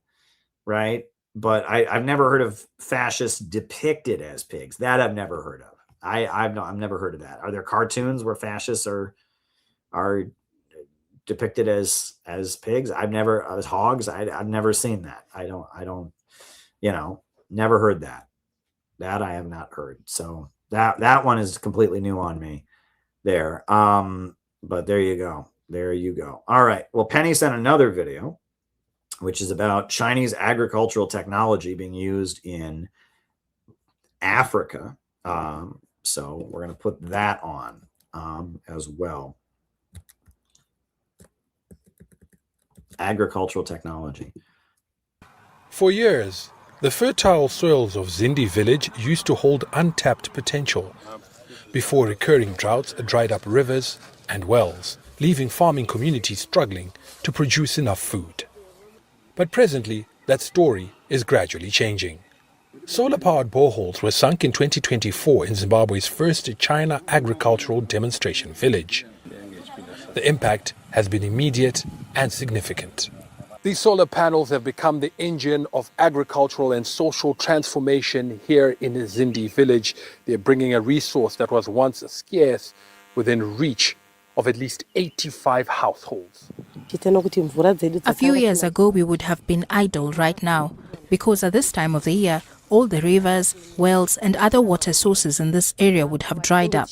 right? But I've never heard of fascists depicted as pigs. That I've never heard of. I've never heard of that. Are there cartoons where fascists are depicted as pigs? As hogs. I've never seen that. I don't, never heard that. That I have not heard. So that one is completely new on me there. But there you go. There you go. All right. Well, Penny sent another video, which is about Chinese agricultural technology being used in Africa. So we're going to put that on as well. Agricultural technology. For years, the fertile soils of Zindi village used to hold untapped potential before recurring droughts dried up rivers and wells, leaving farming communities struggling to produce enough food. But presently, that story is gradually changing. Solar-powered boreholes were sunk in 2024 in Zimbabwe's first China agricultural demonstration village. The impact has been immediate and significant. These solar panels have become the engine of agricultural and social transformation here in the Zindi village. They're bringing a resource that was once scarce within reach of at least 85 households. A few years ago, we would have been idle right now, because at this time of the year, all the rivers, wells, and other water sources in this area would have dried up.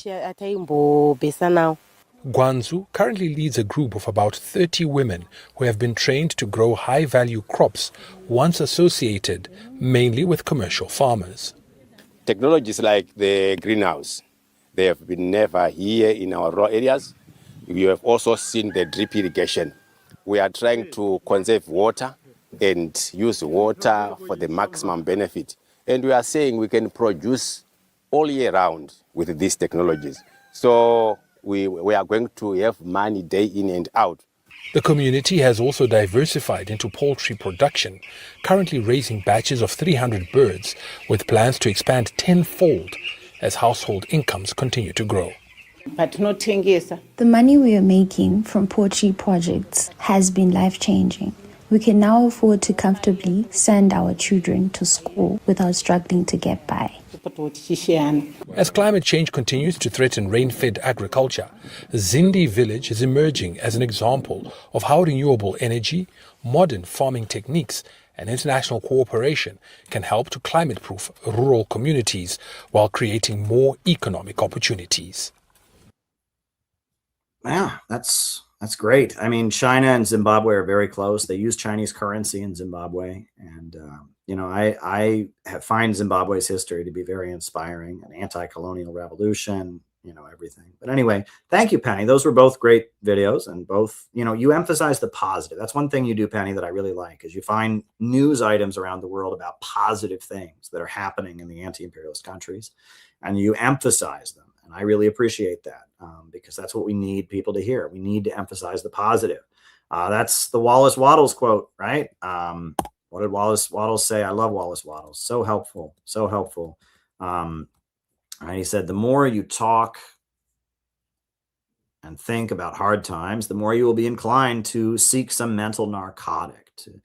Guanzu currently leads a group of about 30 women who have been trained to grow high-value crops once associated mainly with commercial farmers. Technologies like the greenhouse, they have been never here in our rural areas. We have also seen the drip irrigation. We are trying to conserve water and use water for the maximum benefit. And we are saying we can produce all year round with these technologies. So we are going to have money day in and out. The community has also diversified into poultry production, currently raising batches of 300 birds, with plans to expand tenfold as household incomes continue to grow. The money we are making from poultry projects has been life-changing. We can now afford to comfortably send our children to school without struggling to get by. As climate change continues to threaten rain-fed agriculture, Zindi village is emerging as an example of how renewable energy, modern farming techniques, and international cooperation can help to climate-proof rural communities while creating more economic opportunities. Yeah, that's great. I mean, China and Zimbabwe are very close. They use Chinese currency in Zimbabwe. And, I find Zimbabwe's history to be very inspiring, an anti-colonial revolution, everything. But anyway, thank you, Penny. Those were both great videos, and both, you emphasize the positive. That's one thing you do, Penny, that I really like, is you find news items around the world about positive things that are happening in the anti-imperialist countries, and you emphasize them. And I really appreciate that, because that's what we need people to hear. We need to emphasize the positive. That's the Wallace Wattles quote, right? What did Wallace Wattles say? I love Wallace Wattles. So helpful. So helpful. He said, the more you talk and think about hard times, the more you will be inclined to seek some mental narcotic to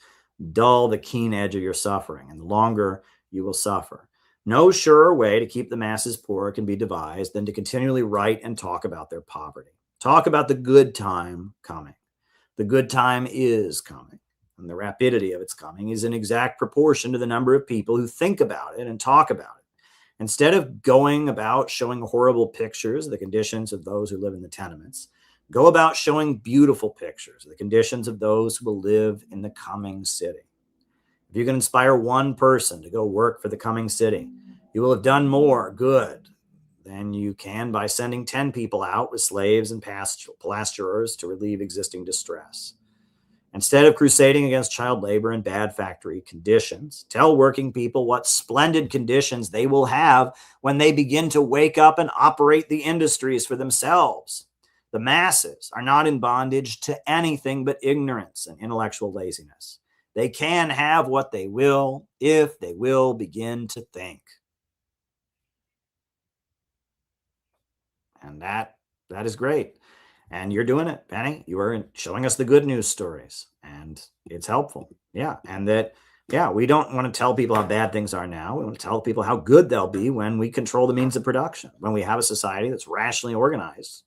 dull the keen edge of your suffering, and the longer you will suffer. No surer way to keep the masses poor can be devised than to continually write and talk about their poverty. Talk about the good time coming. The good time is coming, and the rapidity of its coming is in exact proportion to the number of people who think about it and talk about it. Instead of going about showing horrible pictures of the conditions of those who live in the tenements, go about showing beautiful pictures of the conditions of those who will live in the coming city. If you can inspire one person to go work for the coming city, you will have done more good than you can by sending 10 people out with slaves and plasterers to relieve existing distress. Instead of crusading against child labor and bad factory conditions, tell working people what splendid conditions they will have when they begin to wake up and operate the industries for themselves. The masses are not in bondage to anything but ignorance and intellectual laziness. They can have what they will if they will begin to think. And that is great. And you're doing it, Penny. You are showing us the good news stories, and it's helpful. Yeah. And that, yeah, we don't want to tell people how bad things are now. We want to tell people how good they'll be when we control the means of production, when we have a society that's rationally organized,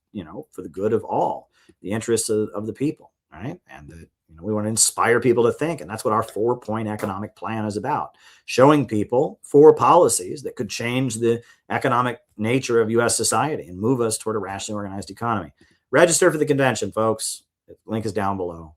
for the good of all, the interests of the people, right? And that, we want to inspire people to think. And that's what our 4-point economic plan is about. Showing people 4 policies that could change the economic nature of U.S. society and move us toward a rationally organized economy. Register for the convention, folks. The link is down below.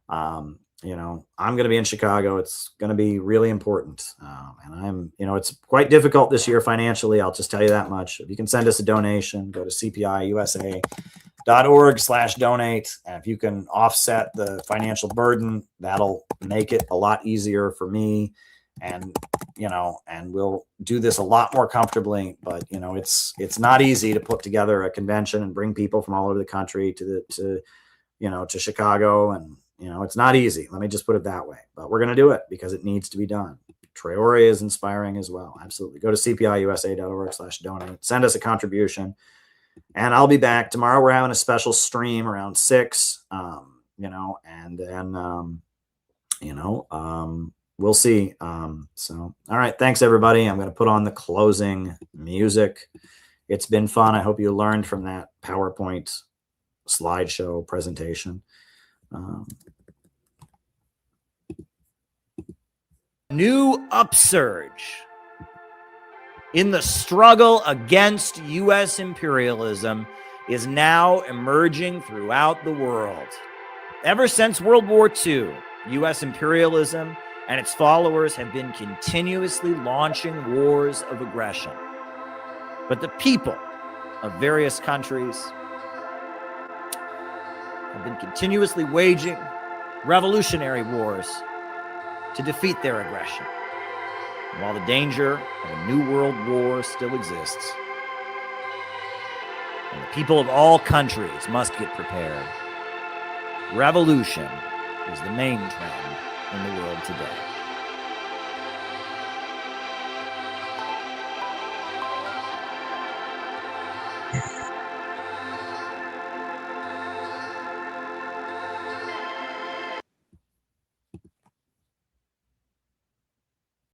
I'm going to be in Chicago. It's going to be really important. And it's quite difficult this year financially. I'll just tell you that much. If you can send us a donation, go to cpiusa.org/donate. And if you can offset the financial burden, that'll make it a lot easier for me. And we'll do this a lot more comfortably, but it's not easy to put together a convention and bring people from all over the country to Chicago. And, it's not easy. Let me just put it that way, but we're going to do it because it needs to be done. Traore is inspiring as well. Absolutely. Go to cpiusa.org/donate, send us a contribution, and I'll be back tomorrow. We're having a special stream around 6, and then, we'll see. All right. Thanks, everybody. I'm going to put on the closing music. It's been fun. I hope you learned from that PowerPoint slideshow presentation. New upsurge in the struggle against U.S. imperialism is now emerging throughout the world. Ever since World War II, U.S. imperialism and its followers have been continuously launching wars of aggression. But the people of various countries have been continuously waging revolutionary wars to defeat their aggression. And while the danger of a new world war still exists, and the people of all countries must get prepared, revolution is the main trend in the world today.